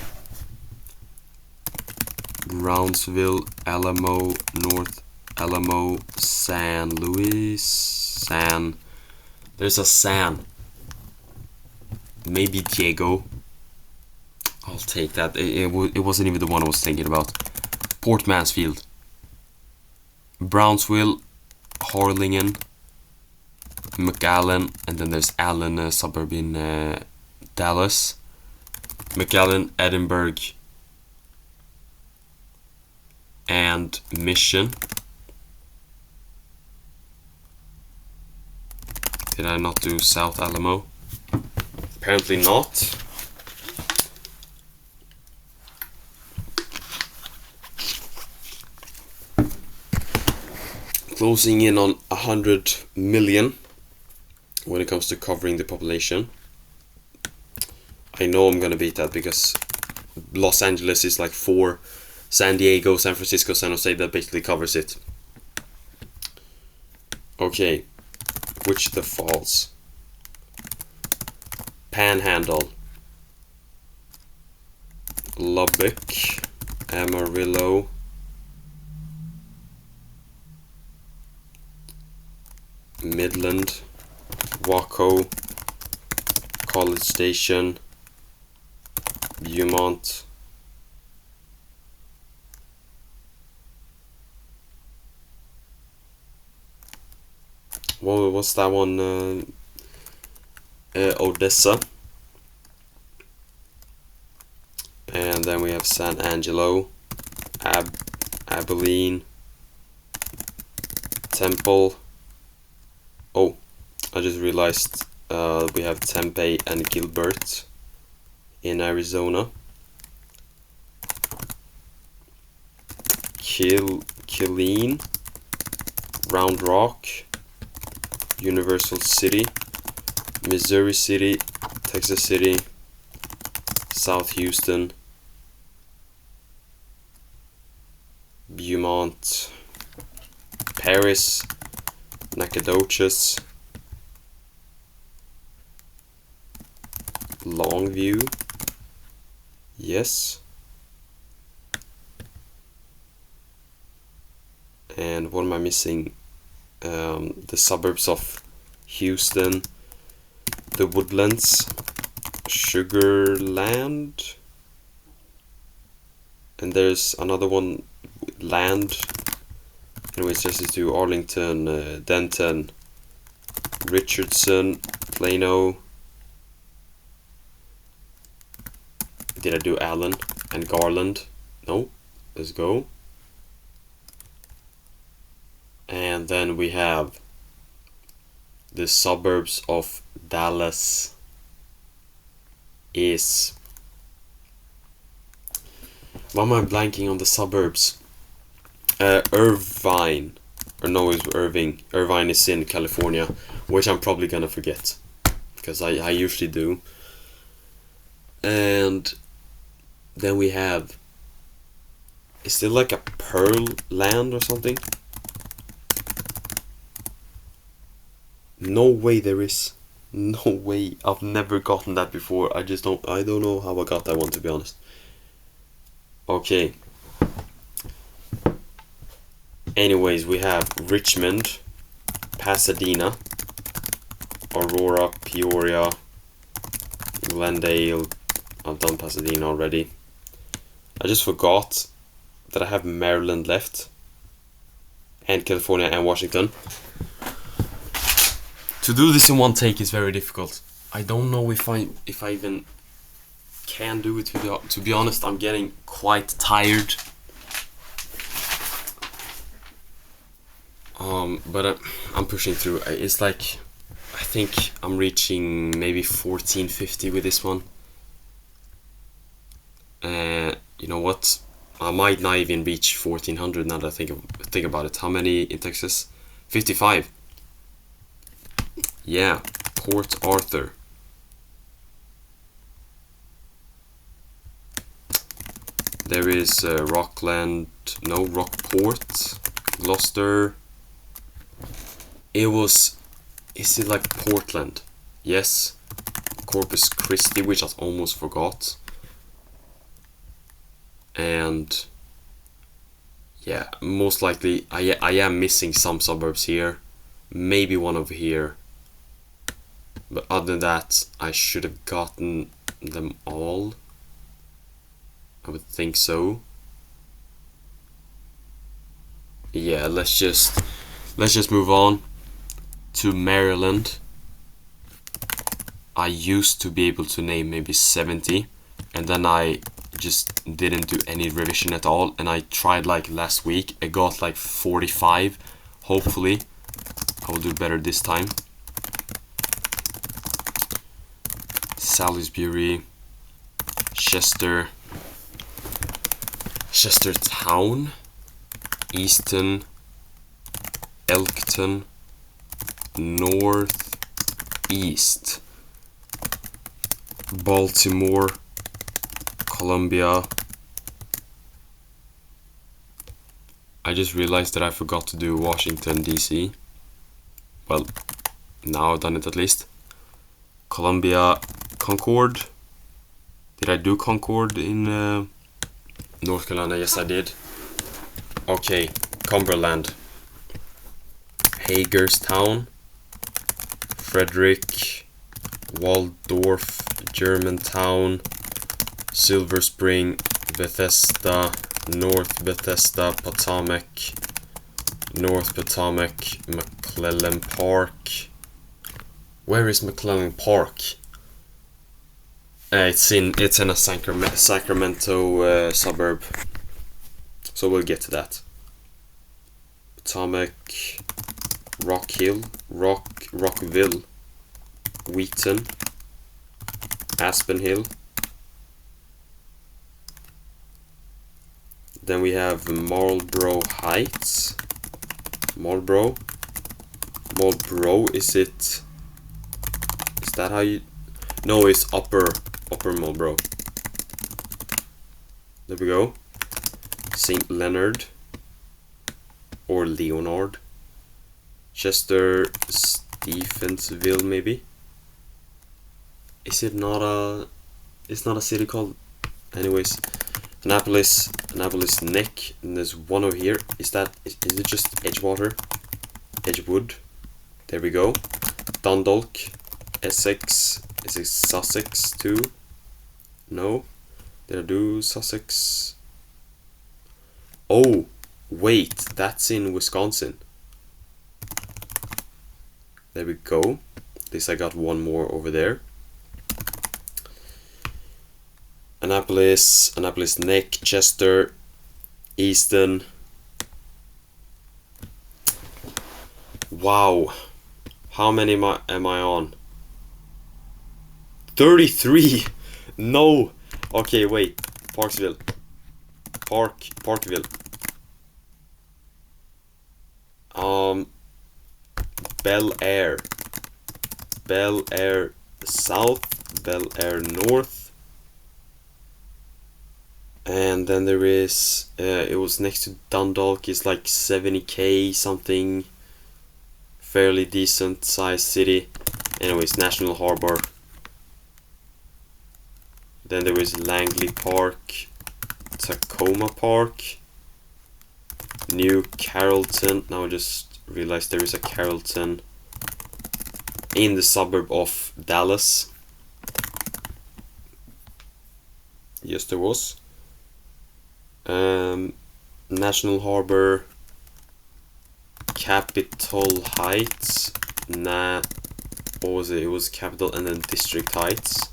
Brownsville, Alamo, North Alamo, San Luis, there's a San, maybe Diego. I'll take that. It wasn't even the one I was thinking about. Port Mansfield, Brownsville, Harlingen, McAllen, and then there's Allen, a suburb in Dallas, McAllen, Edinburgh, and Mission. Did I not do South Alamo? Apparently not. Closing in on 100 million when it comes to covering the population. I know I'm gonna beat that because Los Angeles is like 4, San Diego, San Francisco, San Jose, that basically covers it. Okay, Wichita Falls, Panhandle, Lubbock, Amarillo, Midland, Waco, College Station, Beaumont, what's that one? Odessa, and then we have San Angelo, Abilene, Temple. Oh, I just realized we have Tempe and Gilbert in Arizona. Killeen, Round Rock, Universal City, Missouri City, Texas City, South Houston, Beaumont, Paris, Nacogdoches, Longview, yes, and what am I missing? The suburbs of Houston, the Woodlands, Sugarland, and there's another one, Land. Anyways, just to do Arlington, Denton, Richardson, Plano. Did I do Allen and Garland? No. Let's go. And then we have the suburbs of Dallas is... Why am I blanking on the suburbs? Irvine. Or no, it's Irving. Irvine is in California, which I'm probably gonna forget. Because I usually do. And then we have... Is there like a Pearl Land or something? No way there is. No way. I've never gotten that before. I don't know how I got that one, to be honest. Okay. Anyways, we have Richmond, Pasadena, Aurora, Peoria, Glendale. I've done Pasadena already. I just forgot that I have Maryland left, and California and Washington. To do this in one take is very difficult. I don't know if I even can do it. To be honest, I'm getting quite tired. But I'm pushing through. It's like, I think I'm reaching maybe 1450 with this one. You know what? I might not even reach 1400 now that I think about it. How many in Texas? 55. Yeah, Port Arthur. There is Rockland, no, Rockport, Gloucester. Is it like Portland? Yes. Corpus Christi, which I almost forgot. And yeah, most likely I am missing some suburbs here. Maybe one over here. But other than that, I should have gotten them all. I would think so. Yeah, let's just move on to Maryland. I used to be able to name maybe 70, and then I just didn't do any revision at all, and I tried like last week. I got like 45. Hopefully I will do better this time. Salisbury, Chestertown, Easton, Elkton, Northeast, Baltimore, Columbia. I just realized that I forgot to do Washington, D.C. Well, now I've done it at least. Columbia, Concord. Did I do Concord in North Carolina? Yes, I did. Okay, Cumberland, Hagerstown, Frederick, Waldorf, Germantown, Silver Spring, Bethesda, North Bethesda, Potomac, North Potomac, McClellan Park. Where is McClellan Park? It's in a Sacramento suburb, so we'll get to that. Potomac, Rockville, Wheaton, Aspen Hill. Then we have Marlboro Heights. Marlboro, is that how you... No, it's Upper Marlboro. There we go. St. Leonard or Leonard. Chester Stephensville, maybe. Is it not a... It's not a city called... Anyways, Annapolis Neck, and there's one over here. Is it just Edgewater? Edgewood. There we go. Dundalk, Essex. Is it Sussex too? No. Did I do Sussex? Oh, wait, that's in Wisconsin. There we go. At least I got one more over there. Annapolis Neck, Chester, Easton. Wow. How many am I on? 33. No. Okay, wait. Parkville. Bel Air South, Bel Air North. And then there is it was next to Dundalk. It's like 70k something. Fairly decent sized city. Anyways, National Harbor. Then there is Langley Park, Tacoma Park, New Carrollton. Now I just realized there is a Carrollton in the suburb of Dallas. Yes, there was. National Harbor, Capitol Heights. What was it? It was Capitol and then District Heights.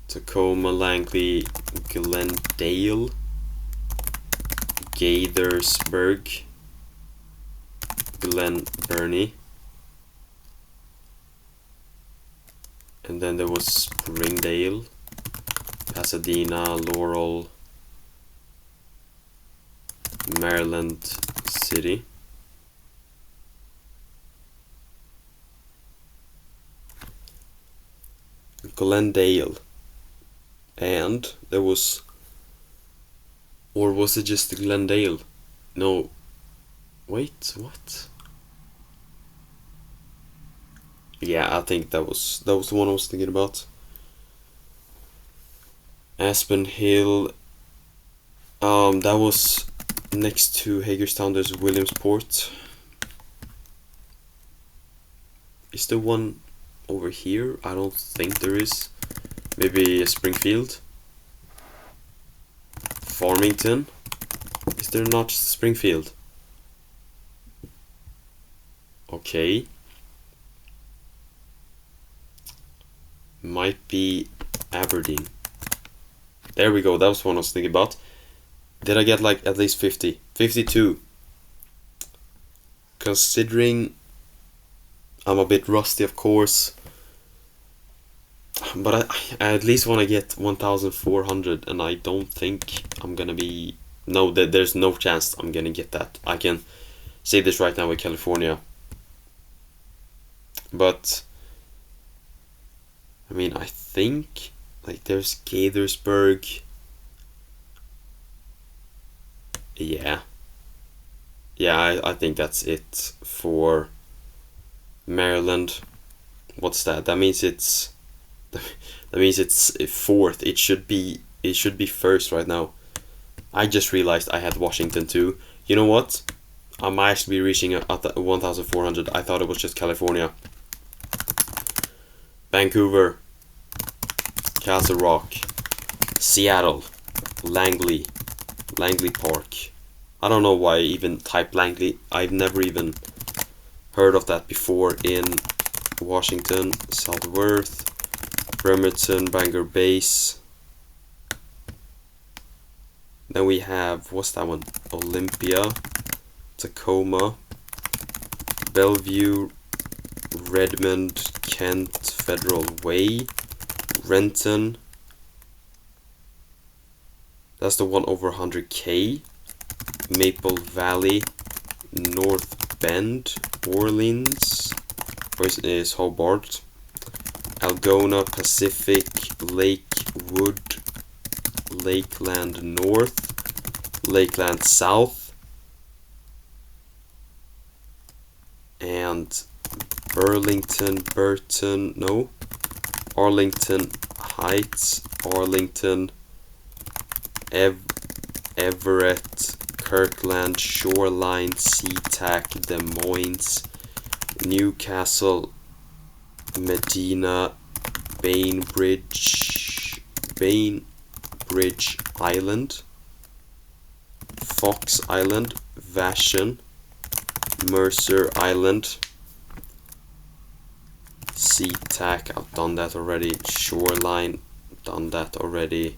Tacoma, Langley, Glendale, Gaithersburg, Glen Burnie, and then there was Springdale, Pasadena, Laurel, Maryland City. Glendale. And there was, or was it just Glendale? No, wait, what? Yeah, I think that was the one I was thinking about. Aspen Hill. That was next to Hagerstown. There's Williamsport. Is there one over here? I don't think there is. Maybe Springfield? Farmington? Is there not Springfield? Okay. Might be Aberdeen. There we go, that was one I was thinking about. Did I get like at least 50? 52. Considering I'm a bit rusty, of course. But I at least want to get 1,400, and I don't think I'm gonna be... No, there's no chance I'm gonna get that. I can say this right now with California. But, I mean, I think, like, there's Gaithersburg. Yeah. Yeah, I think that's it for Maryland. What's that? That means it's fourth. It should be first right now. I just realized I had Washington too. You know what? I might actually be reaching at 1,400. I thought it was just California. Vancouver, Castle Rock, Seattle, Langley Park. I don't know why I even typed Langley. I've never even heard of that before in Washington. South Worth, Bremerton, Bangor Base. Then we have, what's that one? Olympia, Tacoma, Bellevue, Redmond, Kent, Federal Way, Renton. That's the one over 100K. Maple Valley, North Bend, Orleans, is Hobart, Algona, Pacific, Lakewood, Lakeland North, Lakeland South, and Arlington Heights, Arlington, Everett, Kirkland, Shoreline, SeaTac, Des Moines, Newcastle, Medina, Bainbridge Island, Fox Island, Vashon, Mercer Island, SeaTac, I've done that already, Shoreline, done that already,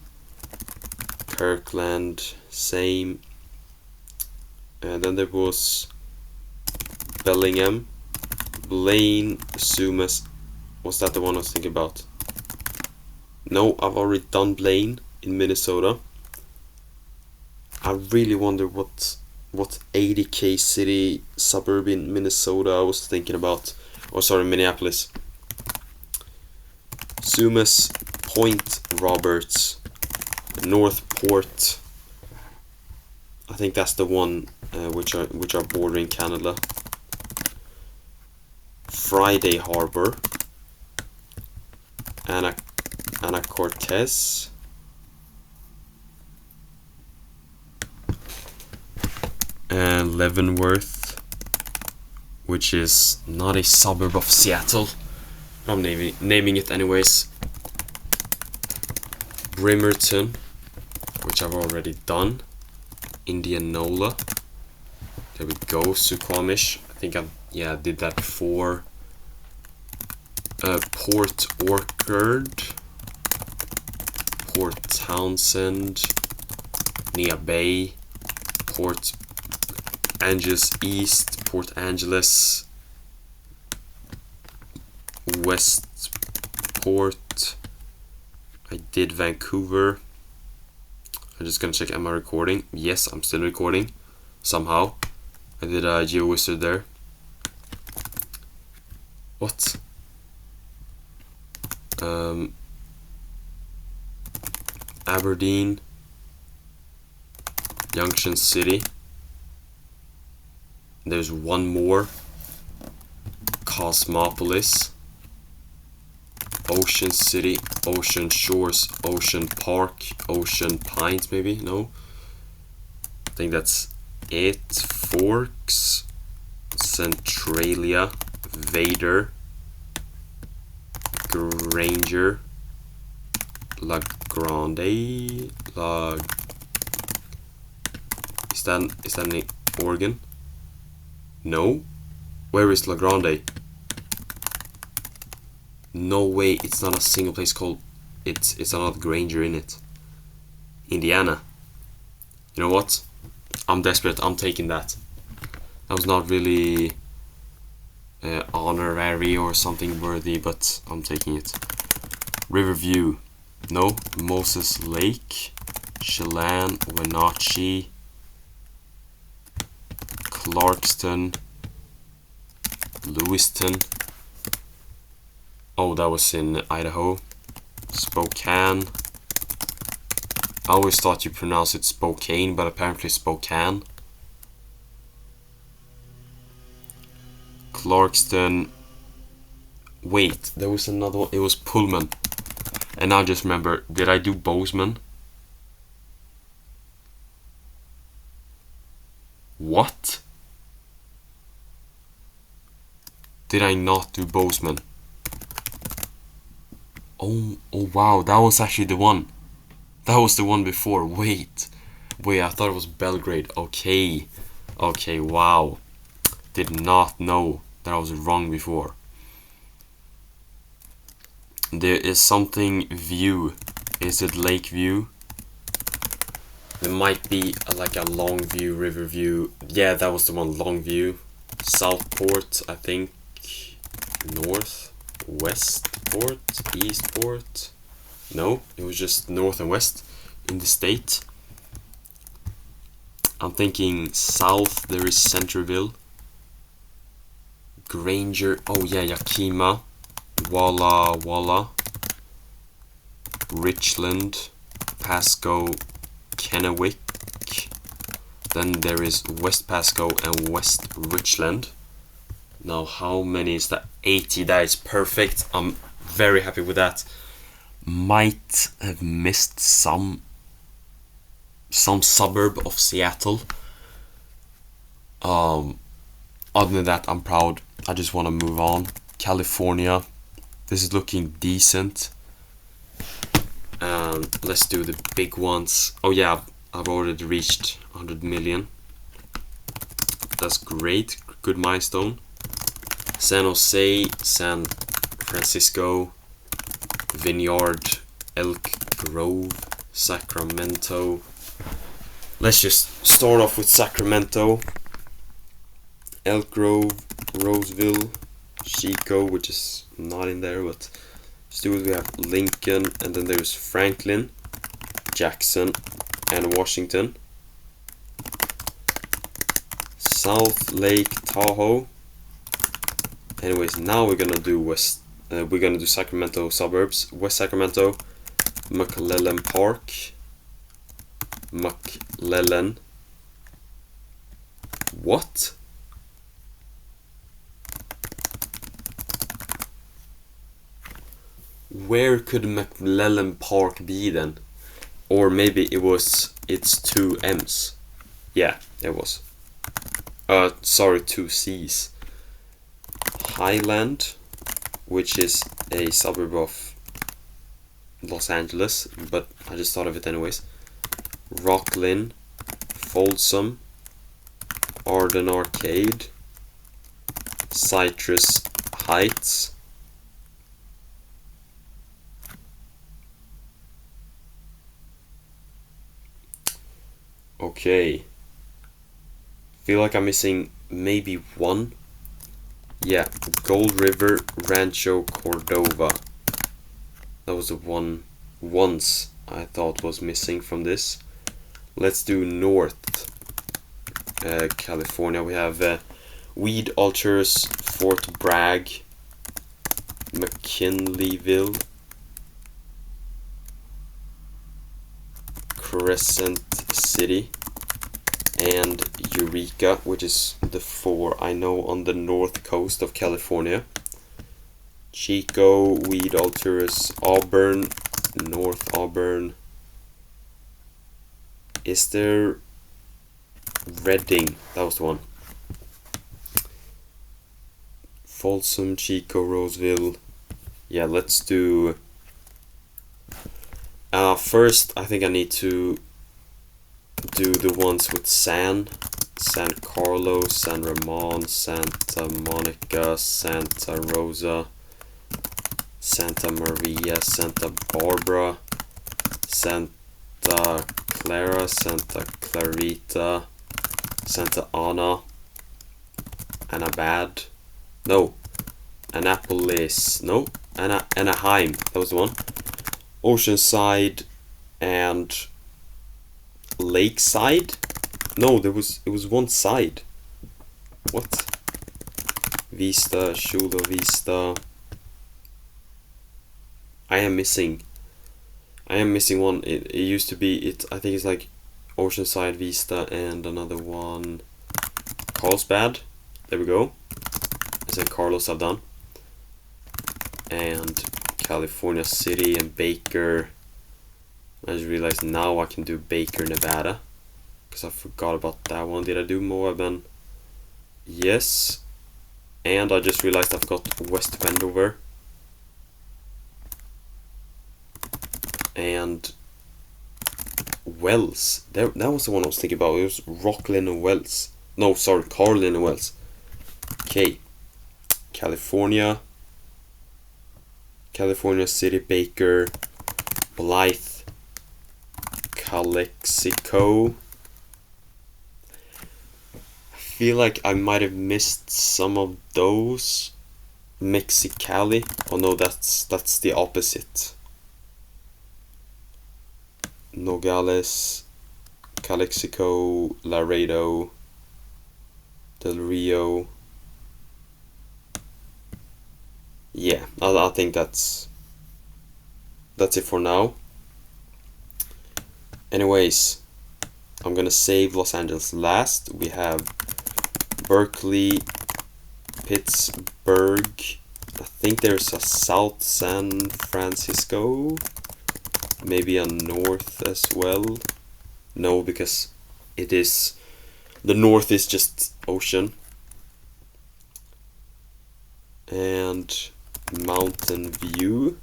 Kirkland, same, and then there was Bellingham, Blaine, Sumas. Was that the one I was thinking about? No, I've already done Blaine in Minnesota. I really wonder what 80K city suburb in Minnesota I was thinking about. Oh, sorry, Minneapolis. Sumas, Point Roberts, Northport. I think that's the one which are bordering Canada. Friday Harbor, Anacortes, and Leavenworth, which is not a suburb of Seattle. I'm naming it anyways. Bremerton, which I've already done. Indianola. There we go. Suquamish. I think I did that before. Port Orchard. Port Townsend. Nia Bay. Port Angeles East. Port Angeles. Westport. I did Vancouver. I'm just gonna check, am I recording? Yes, I'm still recording. Somehow. I did a GeoWizard there. What? Aberdeen. Junction City. There's one more. Cosmopolis. Ocean City, Ocean Shores, Ocean Park, Ocean Pines, maybe? No? I think that's it. Forks, Centralia, Vader, Granger, La Grande, is that in Oregon? No? Where is La Grande? No way, it's not a single place called, it's another Granger in it. Indiana. You know what? I'm desperate, I'm taking that. That was not really honorary or something worthy, but I'm taking it. Riverview. No. Moses Lake. Chelan, Wenatchee. Clarkston. Lewiston. Oh, that was in Idaho. Spokane. I always thought you pronounce it Spokane, but apparently Spokane. Clarkston. Wait, there was another one. It was Pullman. And I just remember, did I do Bozeman? What? Did I not do Bozeman? Oh wow, that was actually the one. That was the one before. Wait, I thought it was Belgrade. Okay, wow. Did not know that I was wrong before. There is something View. Is it Lakeview? There might be like a Longview, Riverview. Yeah, that was the one, Longview. Southport, I think. North. Westport, Eastport. No, it was just north and west in the state. I'm thinking south, there is Centerville. Granger, oh yeah, Yakima. Walla Walla. Richland. Pasco, Kennewick. Then there is West Pasco and West Richland. Now, how many is that? 80. That is perfect. I'm very happy with that. Might have missed some suburb of Seattle. Other than that, I'm proud. I just want to move on. California. This is looking decent. Let's do the big ones. Oh yeah, I've already reached 100 million. That's great. Good milestone. San Jose, San Francisco, Vineyard, Elk Grove, Sacramento. Let's just start off with Sacramento. Elk Grove, Roseville, Chico, which is not in there, but let's do it. We have Lincoln, and then there's Franklin, Jackson, and Washington. South Lake Tahoe. Anyways, now we're gonna do Sacramento suburbs. West Sacramento, McClellan Park, McClellan. What? Where could McClellan Park be then? Or maybe it's two M's. Yeah, it was. Sorry, two C's. Highland, which is a suburb of Los Angeles, but I just thought of it anyways. Rocklin, Folsom, Arden Arcade, Citrus Heights, okay, feel like I'm missing maybe one. Yeah, Gold River, Rancho Cordova. That was the one once I thought was missing from this. Let's do North California. We have Weed Altars, Fort Bragg, McKinleyville, Crescent City, and Eureka, which is the four I know on the north coast of California. Chico, Weed Altars, Auburn, North Auburn. Is there Redding? That was the one. Folsom, Chico, Roseville. Yeah, let's do... first, I think I need to do the ones with San Carlos, San Ramon, Santa Monica, Santa Rosa, Santa Maria, Santa Barbara, Santa Clara, Santa Clarita, Santa Ana, Anabad, no, Annapolis, no, Anaheim, that was the one, Oceanside, and Lakeside. No, it was one side. What? Vista, Chula Vista. I am missing one. It used to be I think it's like Oceanside, Vista, and another one, Carlsbad. There we go. I said Carlos, I've done. And California City and Baker. I just realized now I can do Baker, Nevada, because I forgot about that one. Did I do Moab? Yes. And I just realized I forgot West Wendover. And Wells. That was the one I was thinking about. It was Rocklin and Wells. No, sorry, Carlin and Wells. Okay. California City, Baker, Blythe, Calexico. I feel like I might have missed some of those. Mexicali. Oh no, that's the opposite. Nogales, Calexico, Laredo, Del Rio. Yeah, I think that's it for now. Anyways, I'm gonna save Los Angeles last. We have Berkeley, Pittsburgh. I think there's a South San Francisco, maybe a North as well. No, because the North is just ocean. And Mountain View.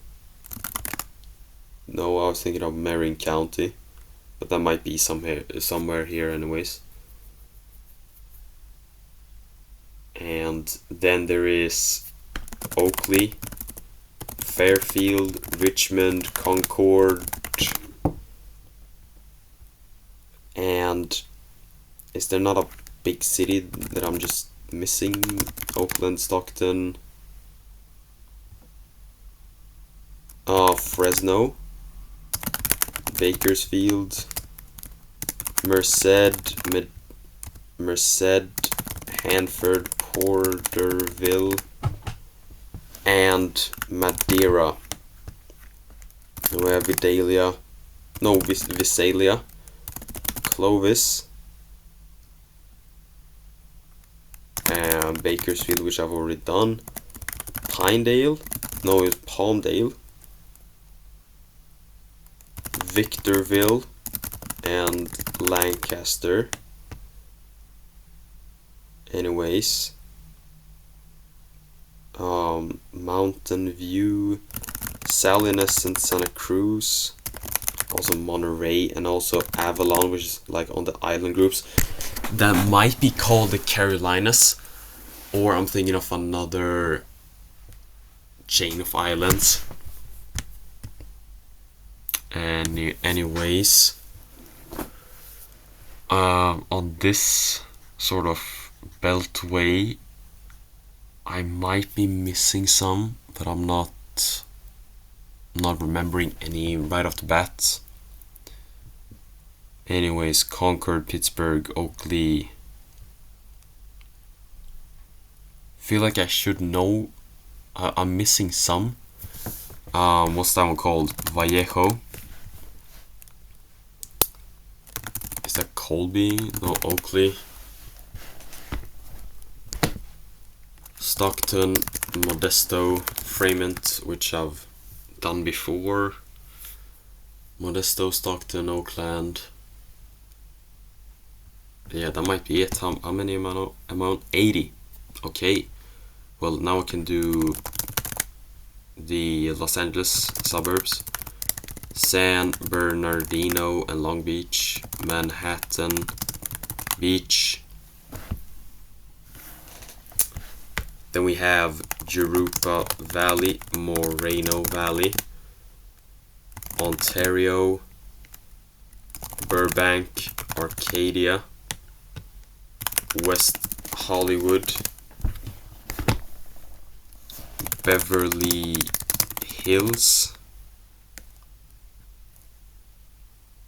No, I was thinking of Marin County, but that might be somewhere here anyways. And then there is Oakley, Fairfield, Richmond, Concord, and is there not a big city that I'm just missing? Oakland, Stockton, Fresno, Bakersfield, Merced, Hanford, Porterville, and Madeira. We have Visalia, Clovis, and Bakersfield, which I've already done. Pinedale, no, it's Palmdale, Victorville, and Lancaster. Anyways, Mountain View, Salinas and Santa Cruz, also Monterey, and also Avalon, which is like on the island groups. That might be called the Carolinas, or I'm thinking of another chain of islands. Anyways, on this sort of beltway, I might be missing some, but I'm not remembering any right off the bat. Anyways, Concord, Pittsburgh, Oakley. Feel like I should know. I'm missing some. What's that one called? Vallejo. Is that Colby? No, Oakley. Stockton, Modesto, Fremont, which I've done before. Modesto, Stockton, Oakland. Yeah, that might be it. How many amount? 80. Okay. Well, now I can do the Los Angeles suburbs. San Bernardino and Long Beach, Manhattan Beach. Then we have Jurupa Valley, Moreno Valley, Ontario, Burbank, Arcadia, West Hollywood, Beverly Hills.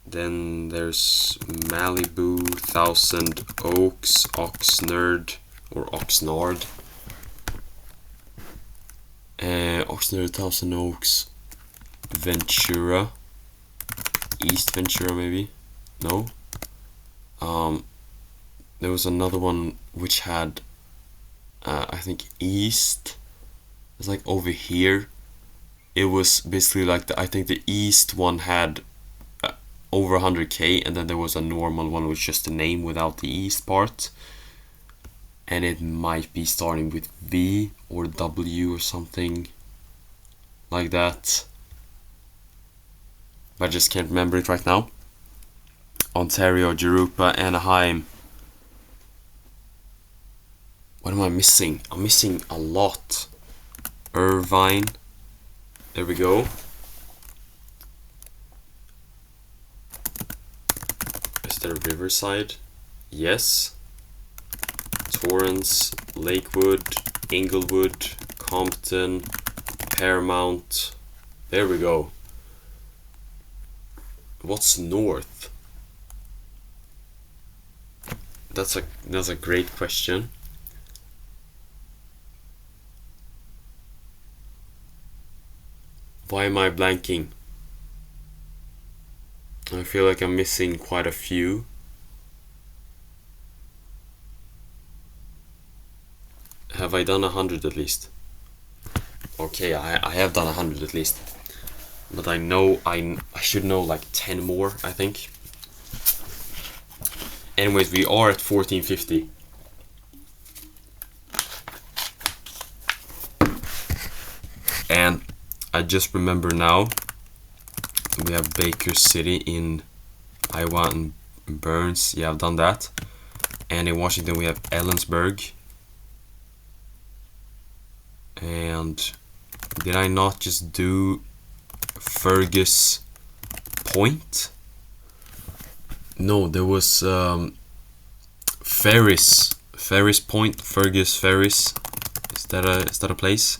Then there's Malibu, Thousand Oaks, Oxnard, Oxnard, Thousand Oaks, Ventura, East Ventura maybe? No? There was another one which had, I think East. It's like over here. It was basically like I think the East one had over 100k, and then there was a normal one with just the name without the East part. And it might be starting with V or W or something like that. I just can't remember it right now. Ontario, Jurupa, Anaheim. What am I missing? I'm missing a lot. Irvine. There we go. Is there Riverside? Yes. Torrance, Lakewood, Inglewood, Compton, Paramount. There we go. What's north? That's a great question. Why am I blanking? I feel like I'm missing quite a few. Have I done 100 at least? Okay, I have done 100 at least. But I know I should know like 10 more, I think. Anyways, we are at 1450. And I just remember now, we have Baker City in Iowa and Burns. Yeah, I've done that. And in Washington we have Ellensburg. And did I not just do Fergus Point? No, there was Ferris Point, Fergus Ferris. Is that a place?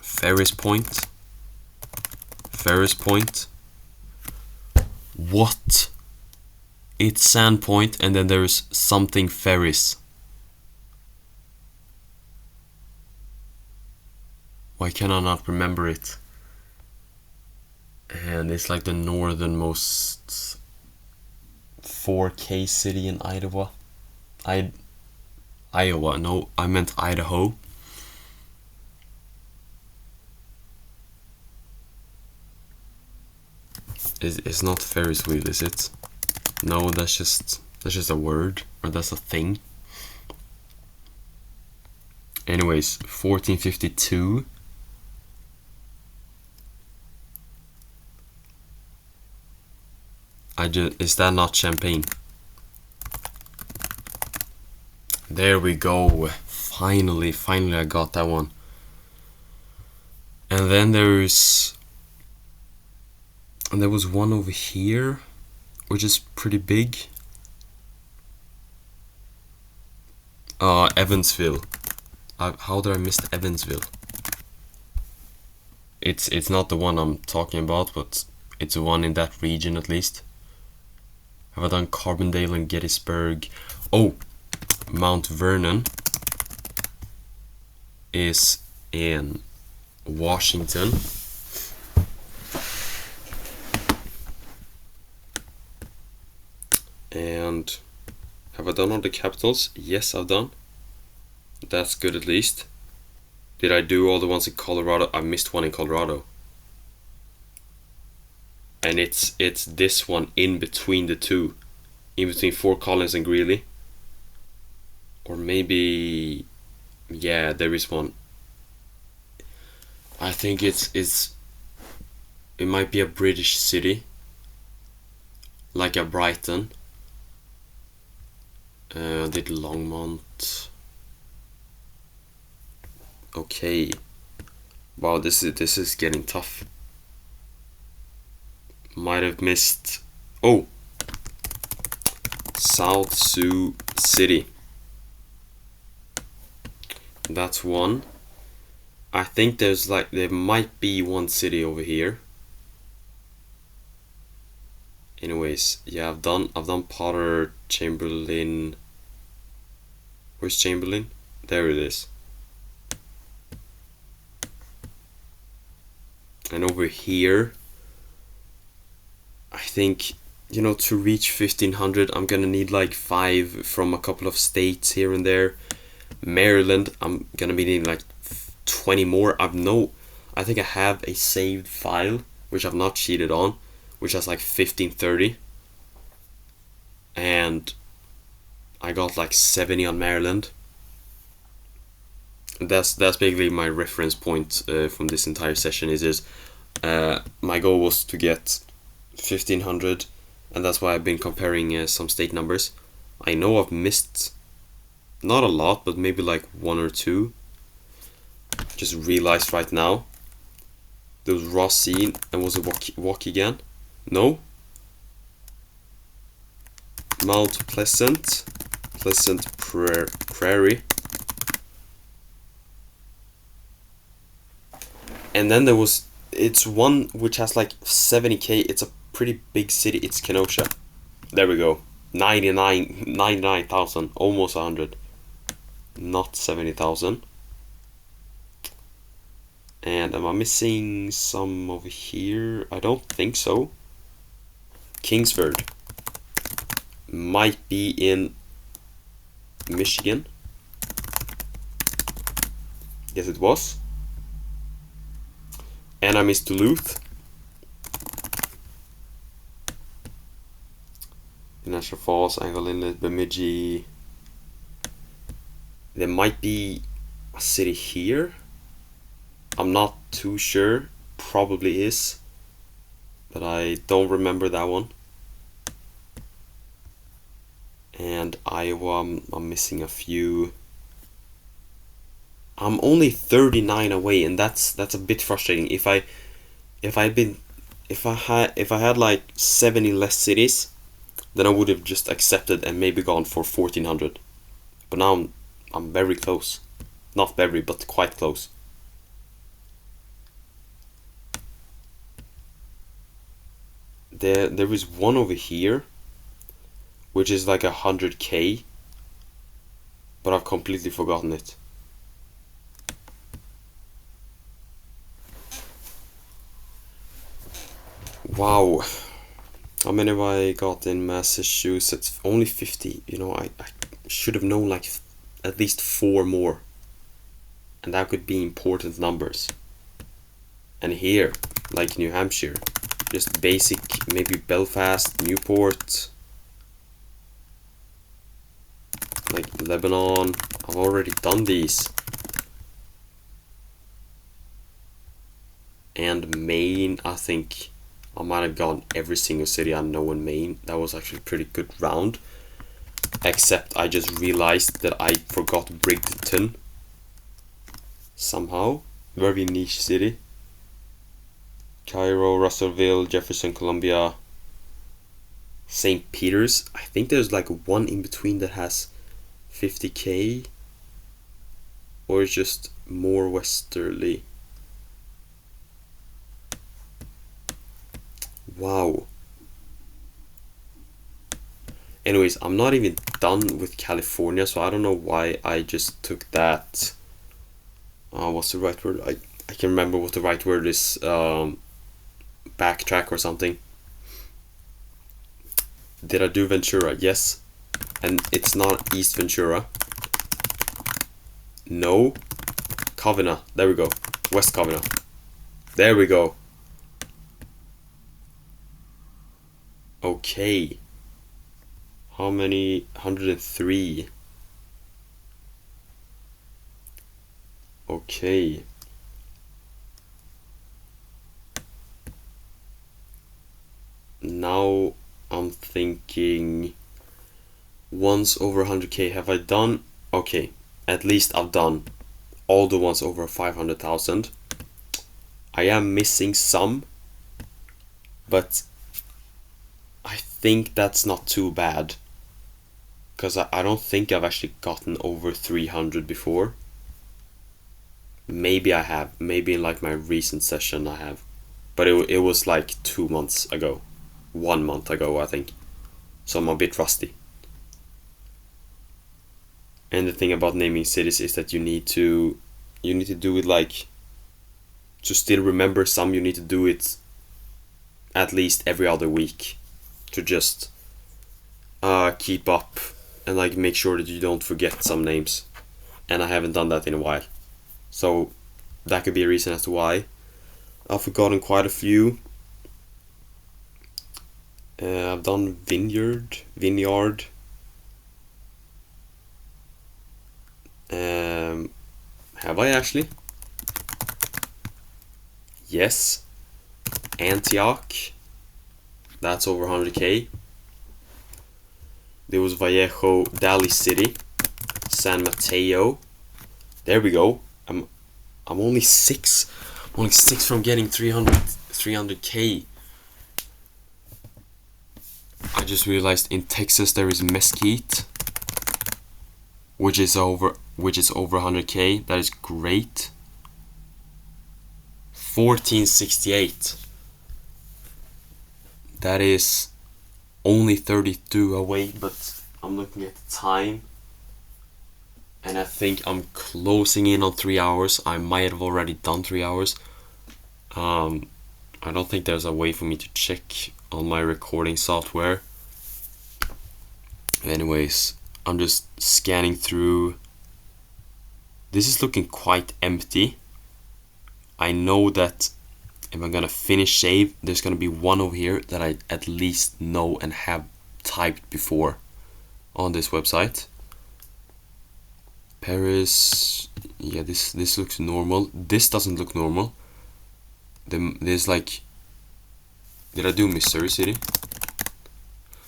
Ferris Point. What? It's Sandpoint, and then there's something Ferris. Why can I not remember it? And it's like the northernmost 4K city in Iowa. Iowa, no, I meant Idaho. It's not Ferris wheel, is it? No, that's just a word, or that's a thing. Anyways, 1452. Is that not Champagne? There we go. Finally I got that one. And then there was one over here, which is pretty big. Evansville. How did I miss Evansville? It's not the one I'm talking about, but it's the one in that region at least. Have I done Carbondale and Gettysburg? Oh, Mount Vernon is in Washington. And have I done all the capitals? Yes, I've done. That's good at least. Did I do all the ones in Colorado? I missed one in Colorado. And it's this one in between the two. In between Fort Collins and Greeley. Or maybe... yeah, there is one. I think it might be a British city. Like a Brighton. I did Longmont. Okay. Wow, this is getting tough. Might have missed... oh! South Sioux City. That's one. I think there might be one city over here. Anyways, yeah, I've done Potter, Chamberlain. Where's Chamberlain? There it is. And over here, I think, to reach 1500, I'm gonna need like 5 from a couple of states here and there. Maryland, I'm gonna be needing like 20 more. I think I have a saved file, which I've not cheated on, which has like 1530. And I got like 70 on Maryland. That's basically my reference point from this entire session. My goal was to get 1500, and that's why I've been comparing some state numbers. I know I've missed not a lot, but maybe like 1 or 2. Just realized right now. There was Racine, and was it Waukegan? No. Mount Pleasant Prairie. And then it's one which has like 70k. It's a pretty big city. It's Kenosha. There we go. 99,000, almost 100. Not 70,000. And am I missing some over here? I don't think so. Kingsford might be in Michigan. Yes, it was. And I missed Duluth. Niagara Falls, Angle Inlet, Bemidji. There might be a city here. I'm not too sure. Probably is. But I don't remember that one. And Iowa, I'm missing a few. I'm only 39 away, and that's a bit frustrating. If I had like 70 less cities, then I would have just accepted and maybe gone for 1400. But now I'm very close. Not very, but quite close. There is one over here, which is like 100k, but I've completely forgotten it. Wow, how many have I got in Massachusetts? Only 50. I should have known like at least 4 more, and that could be important numbers. And here, like New Hampshire, just basic, maybe Belfast, Newport, like Lebanon. I've already done these. And Maine, I think I might have gotten every single city I know in Maine. That was actually a pretty good round. Except I just realized that I forgot Bridgeton. Somehow. Very niche city. Cairo, Russellville, Jefferson, Columbia, St. Peter's. I think there's like one in between that has 50k. Or it's just more westerly. Wow. Anyways, I'm not even done with California, so I don't know why I just took that. What's the right word? I can remember what the right word is. Backtrack or something. Did I do Ventura? Yes. And it's not East Ventura. No. Covina. There we go. West Covina. There we go. Okay. How many? 103. Okay. Now I'm thinking ones over 100k. Have I done? Okay. At least I've done all the ones over 500,000. I am missing some, but I think that's not too bad. Because I don't think I've actually gotten over 300 before. Maybe I have. Maybe in like my recent session I have. But it was like 2 months ago. 1 month ago, I think. So I'm a bit rusty. And the thing about naming cities is that you need to do it like, to still remember some, you need to do it at least every other week to just keep up and like make sure that you don't forget some names. And I haven't done that in a while, so that could be a reason as to why I've forgotten quite a few. I've done vineyard. Have I actually? Yes. Antioch. That's over 100k. There was Vallejo, Daly City, San Mateo. There we go. I'm only six. I'm only 6 from getting 300k. I just realized in Texas there is Mesquite, which is over 100k. That is great. 1468. That is only 32 away, but I'm looking at the time and I think I'm closing in on 3 hours. I might have already done 3 hours. I don't think there's a way for me to check on my recording software. Anyways, I'm just scanning through. This is looking quite empty. I know that if I'm gonna finish save, there's gonna be one over here that I at least know and have typed before on this website. Paris, yeah, this looks normal. This doesn't look normal. There's like, did I do Missouri City?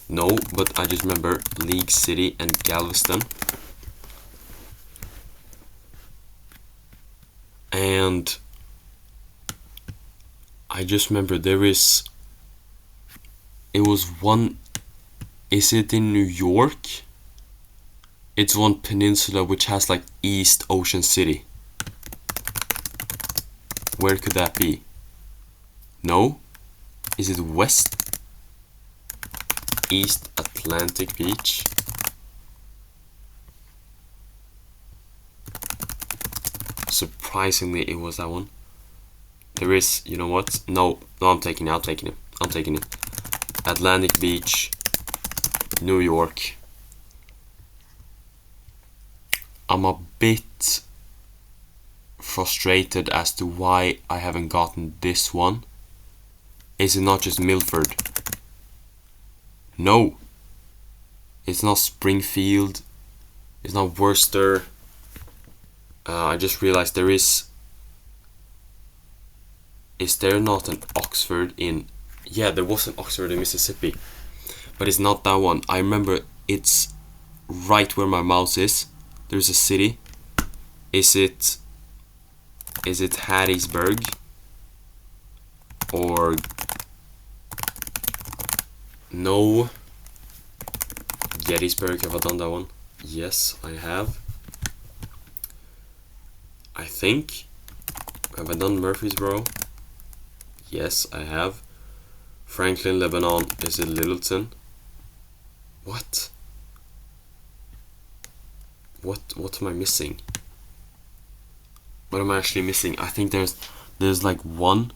No, but I just remember League City and Galveston. And I just remember it was one, is it in New York? It's one peninsula which has like East Ocean City. Where could that be? No? Is it West? East Atlantic Beach? Surprisingly, it was that one. There is, you know what? No, I'm taking it. Atlantic Beach, New York. I'm a bit frustrated as to why I haven't gotten this one. Is it not just Milford? No. It's not Springfield. It's not Worcester. I just realized there is Is there not an Oxford in... Yeah, there was an Oxford in Mississippi. But it's not that one. I remember it's right where my mouse is. There's a city. Is it Hattiesburg? Or... No. Gettysburg, have I done that one? Yes, I have. I think. Have I done Murfreesboro? Yes, I have. Franklin, Lebanon. Is it Littleton? What? What am I missing? What am I actually missing? I think there's like one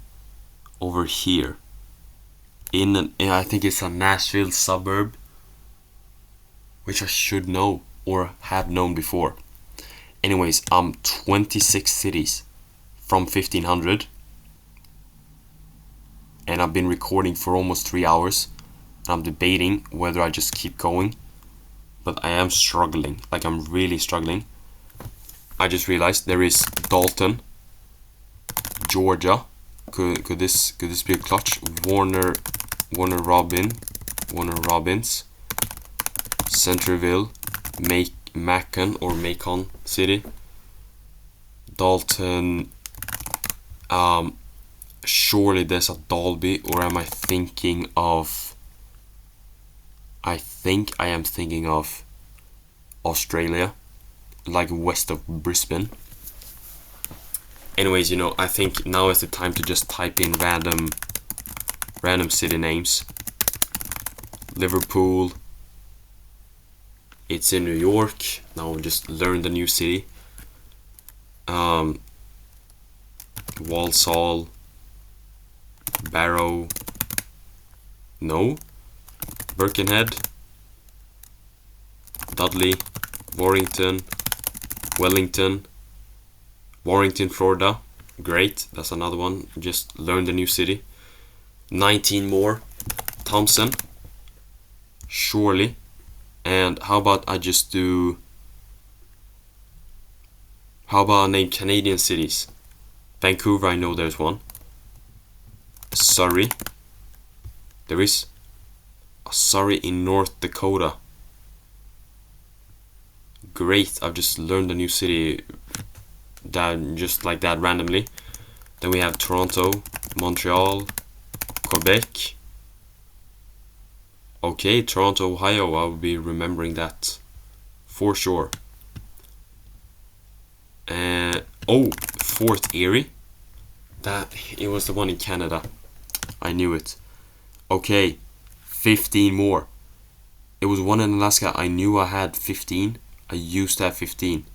over here. I think it's a Nashville suburb, which I should know or have known before. Anyways, 26 cities from 1500, and I've been recording for almost 3 hours. And I'm debating whether I just keep going, but I am struggling. Like, I'm really struggling. I just realized there is Dalton, Georgia. Could this be a clutch? Warner Robins, Centerville, Macon City, Dalton. Surely there's a Dalby, or am I thinking of... I think I am thinking of Australia, like west of Brisbane. Anyways, I think now is the time to just type in random city names. Liverpool. It's in New York. Now we just learn the new city. Walsall. Barrow. No. Birkenhead. Dudley. Warrington. Wellington. Warrington, Florida. Great, that's another one. Just learned a new city. 19 more. Thompson. Surely. And how about I just do... How about I name Canadian cities? Vancouver, I know there's one. Surrey. There is a Surrey in North Dakota. Great, I've just learned a new city just like that randomly. Then we have Toronto, Montreal, Quebec. Okay, Toronto, Ohio, I will be remembering that for sure. Fort Erie. It was the one in Canada. I knew it. Okay, 15 more. It was one in Alaska. I knew I had 15. I used to have 15.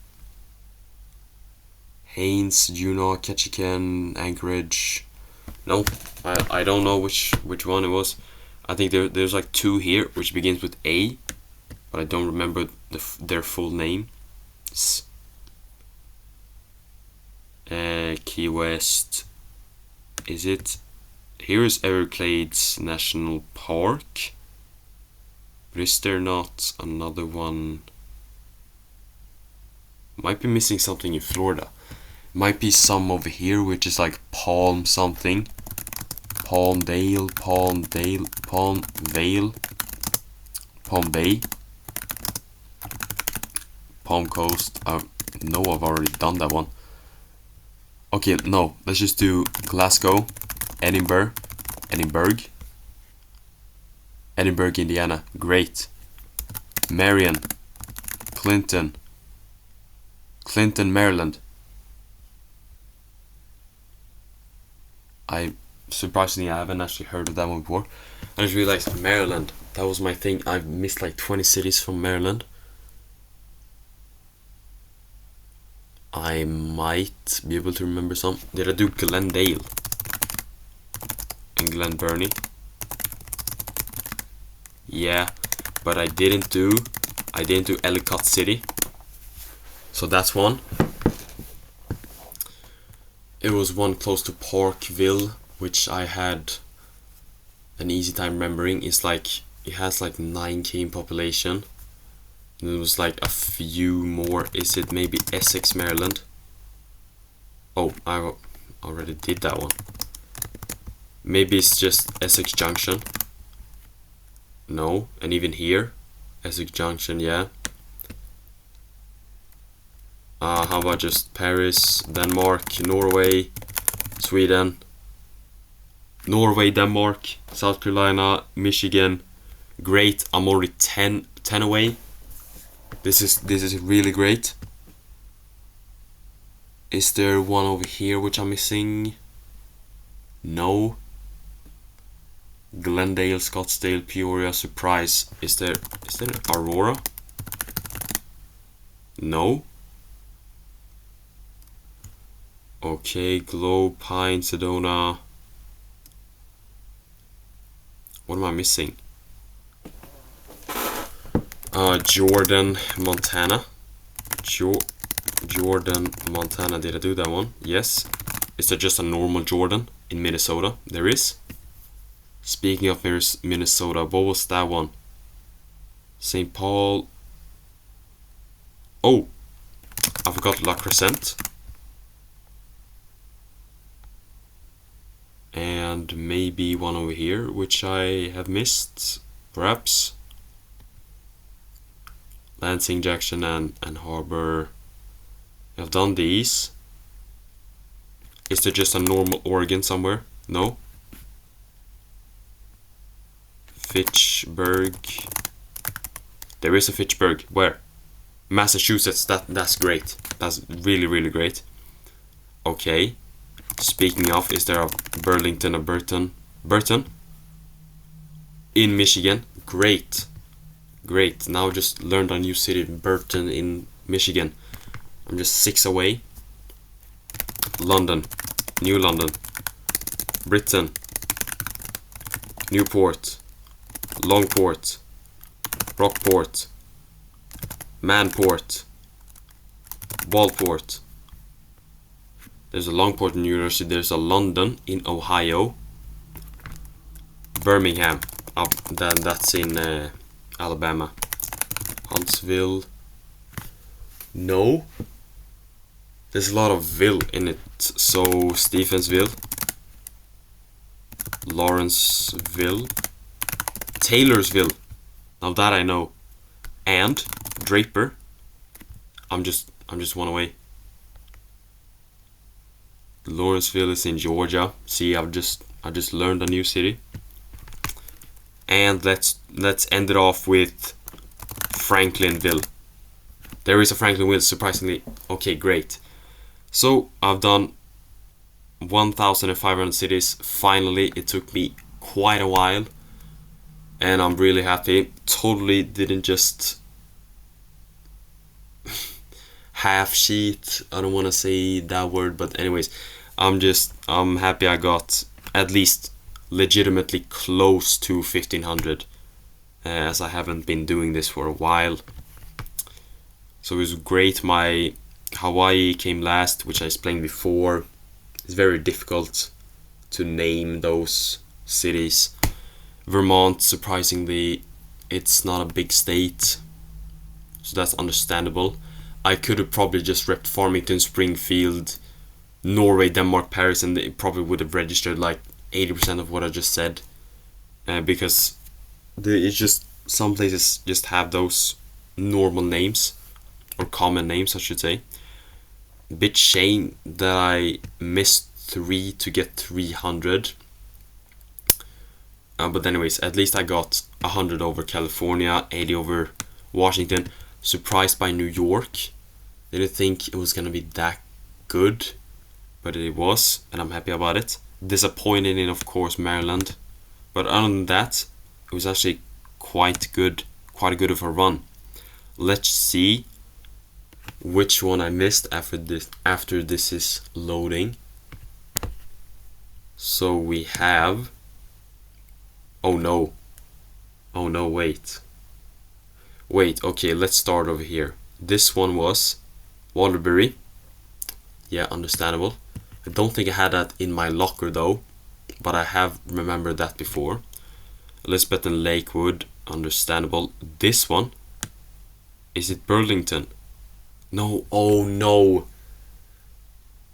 Haines, Juneau, Ketchikan, Anchorage. No, I don't know which one it was. I think there's like 2 here, which begins with A, but I don't remember their full name. Key West. Is it? Here is Everglades National Park. But is there not another one? Might be missing something in Florida. Might be some over here, which is like Palm something. Palmdale, Palmvale, Palm Bay, Palm Coast. No, I've already done that one. Okay, no, let's just do Glasgow, Edinburgh, Indiana. Great. Marion, Clinton, Maryland. Surprisingly, I haven't actually heard of that one before. I just realized Maryland. That was my thing. I've missed like 20 cities from Maryland. I might be able to remember some. Did I do Glendale? And Glen Burnie? Yeah, but I didn't do Ellicott City. So that's one. It was one close to Parkville, which I had an easy time remembering. It has like 9k in population. And there was like a few more. Is it maybe Essex, Maryland? Oh, I already did that one. Maybe it's just Essex Junction. No, and even here, Essex Junction, yeah. How about just Paris, Denmark, Norway, Sweden, Norway, Denmark, South Carolina, Michigan. Great, I'm already 10 away. This is really great. Is there one over here which I'm missing? No. Glendale, Scottsdale, Peoria, Surprise. Is there Aurora? No. Okay, Globe, Pine, Sedona. What am I missing? Jordan, Montana. Jordan, Montana. Did I do that one? Yes. Is there just a normal Jordan in Minnesota? There is. Speaking of Minnesota, what was that one? St. Paul. Oh, I forgot La Crescent. And maybe one over here, which I have missed, perhaps. Lansing, Jackson, and Harbor. I've done these. Is there just a normal Oregon somewhere? No. Fitchburg. There is a Fitchburg. Where? Massachusetts. That's great. That's really, really great. Okay. Speaking of, is there a Burlington or Burton? Burton? In Michigan. Great. Great. Now just learned a new city, Burton in Michigan. I'm just 6 away. London. New London. Britain. Newport. Longport. Rockport. Manport. Walport. There's a Longport in New Jersey. There's a London in Ohio. Birmingham. That's in Alabama. Huntsville. No. There's a lot of ville in it. So Stephensville. Lawrenceville. Taylorsville. Now that I know. And Draper. I'm just 1 away. Lawrenceville is in Georgia. See, I just learned a new city. And let's end it off with Franklinville. There is a Franklinville, surprisingly. Okay, great. So I've done 1,500 cities. Finally, it took me quite a while, and I'm really happy. Totally didn't just half sheet. I don't want to say that word, but anyways, I'm happy I got at least legitimately close to 1,500, as I haven't been doing this for a while. So it was great. My Hawaii came last, which I explained before. It's very difficult to name those cities. Vermont, surprisingly, it's not a big state, so that's understandable. I could have probably just repped Farmington, Springfield, Norway, Denmark, Paris, and it probably would have registered like 80% of what I just said, because it's just some places just have those normal names, or common names I should say. Bit shame that I missed 3 to get 300, but anyways, at least I got 100 over California, 80 over Washington. Surprised by New York. Didn't think it was gonna be that good, but it was, and I'm happy about it. Disappointed in, of course, Maryland, but other than that, it was actually quite good of a run. Let's see which one I missed after this is loading. So we have, oh no, wait, okay, let's start over here. This one was Waterbury. Yeah, understandable. I don't think I had that in my locker though, but I have remembered that before. Elizabeth and Lakewood, understandable. This one, is it Burlington? No, oh no.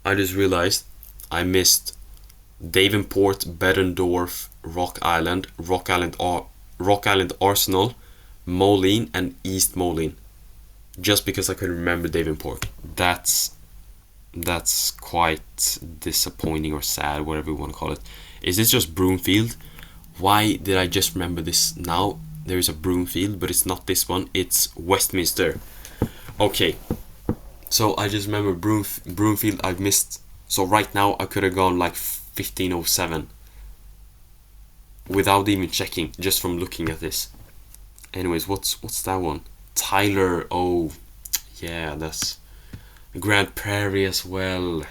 I just realized I missed Davenport, Bettendorf, Rock Island Arsenal, Moline, and East Moline. Just because I couldn't remember Davenport. That's quite disappointing or sad, whatever you want to call it. Is this just Broomfield? Why did I just remember this now? There is a Broomfield, but it's not this one. It's Westminster. Okay. So I just remember Broomfield I've missed. So right now I could have gone like 1507. Without even checking, just from looking at this. Anyways, what's that one? Tyler. Oh, yeah, that's Grand Prairie as well.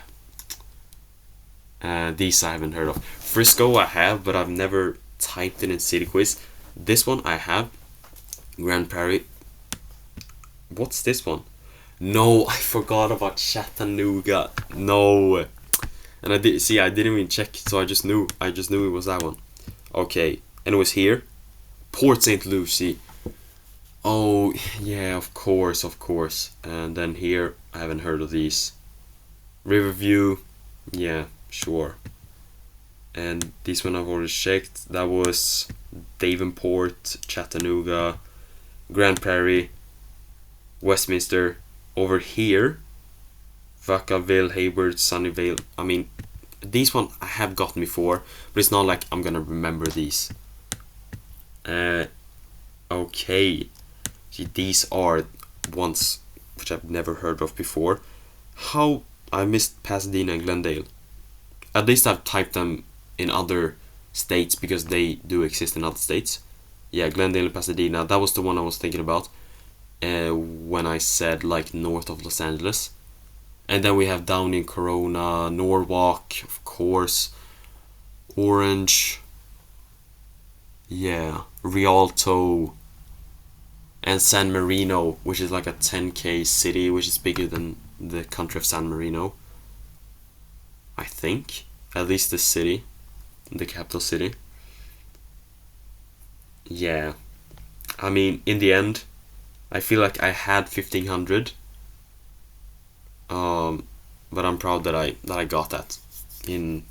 These I haven't heard of. Frisco I have, but I've never typed it in City Quiz. This one I have. Grand Prairie. What's this one? No, I forgot about Chattanooga. No. And I didn't even check, so I just knew it was that one. Okay, and it was here. Port St. Lucie. Oh, yeah, of course. And then here, I haven't heard of these. Riverview, yeah, sure. And this one I've already checked. That was Davenport, Chattanooga, Grand Prairie, Westminster. Over here, Vacaville, Hayward, Sunnyvale. I mean, these one I have gotten before, but it's not like I'm gonna remember these. Okay. See, these are ones which I've never heard of before. How I missed Pasadena and Glendale. At least I've typed them in other states because they do exist in other states. Yeah, Glendale and Pasadena. That was the one I was thinking about when I said like north of Los Angeles. And then we have down in Corona, Norwalk, of course, Orange, yeah, Rialto, and San Marino, which is like a 10k city, which is bigger than the country of San Marino. I think, at least the city, the capital city. Yeah, I mean, in the end, I feel like I had 1500. But I'm proud that I got that in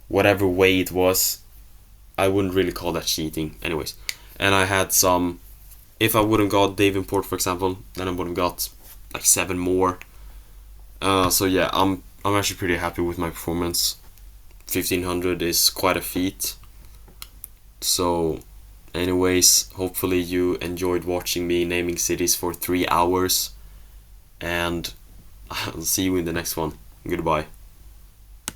whatever way it was. I wouldn't really call that cheating, anyways. And I had some. If I wouldn't got Davenport, for example, then I would have got like 7 more. So yeah, I'm actually pretty happy with my performance. 1500 is quite a feat. So, anyways, hopefully you enjoyed watching me naming cities for 3 hours. And I'll see you in the next one. Goodbye.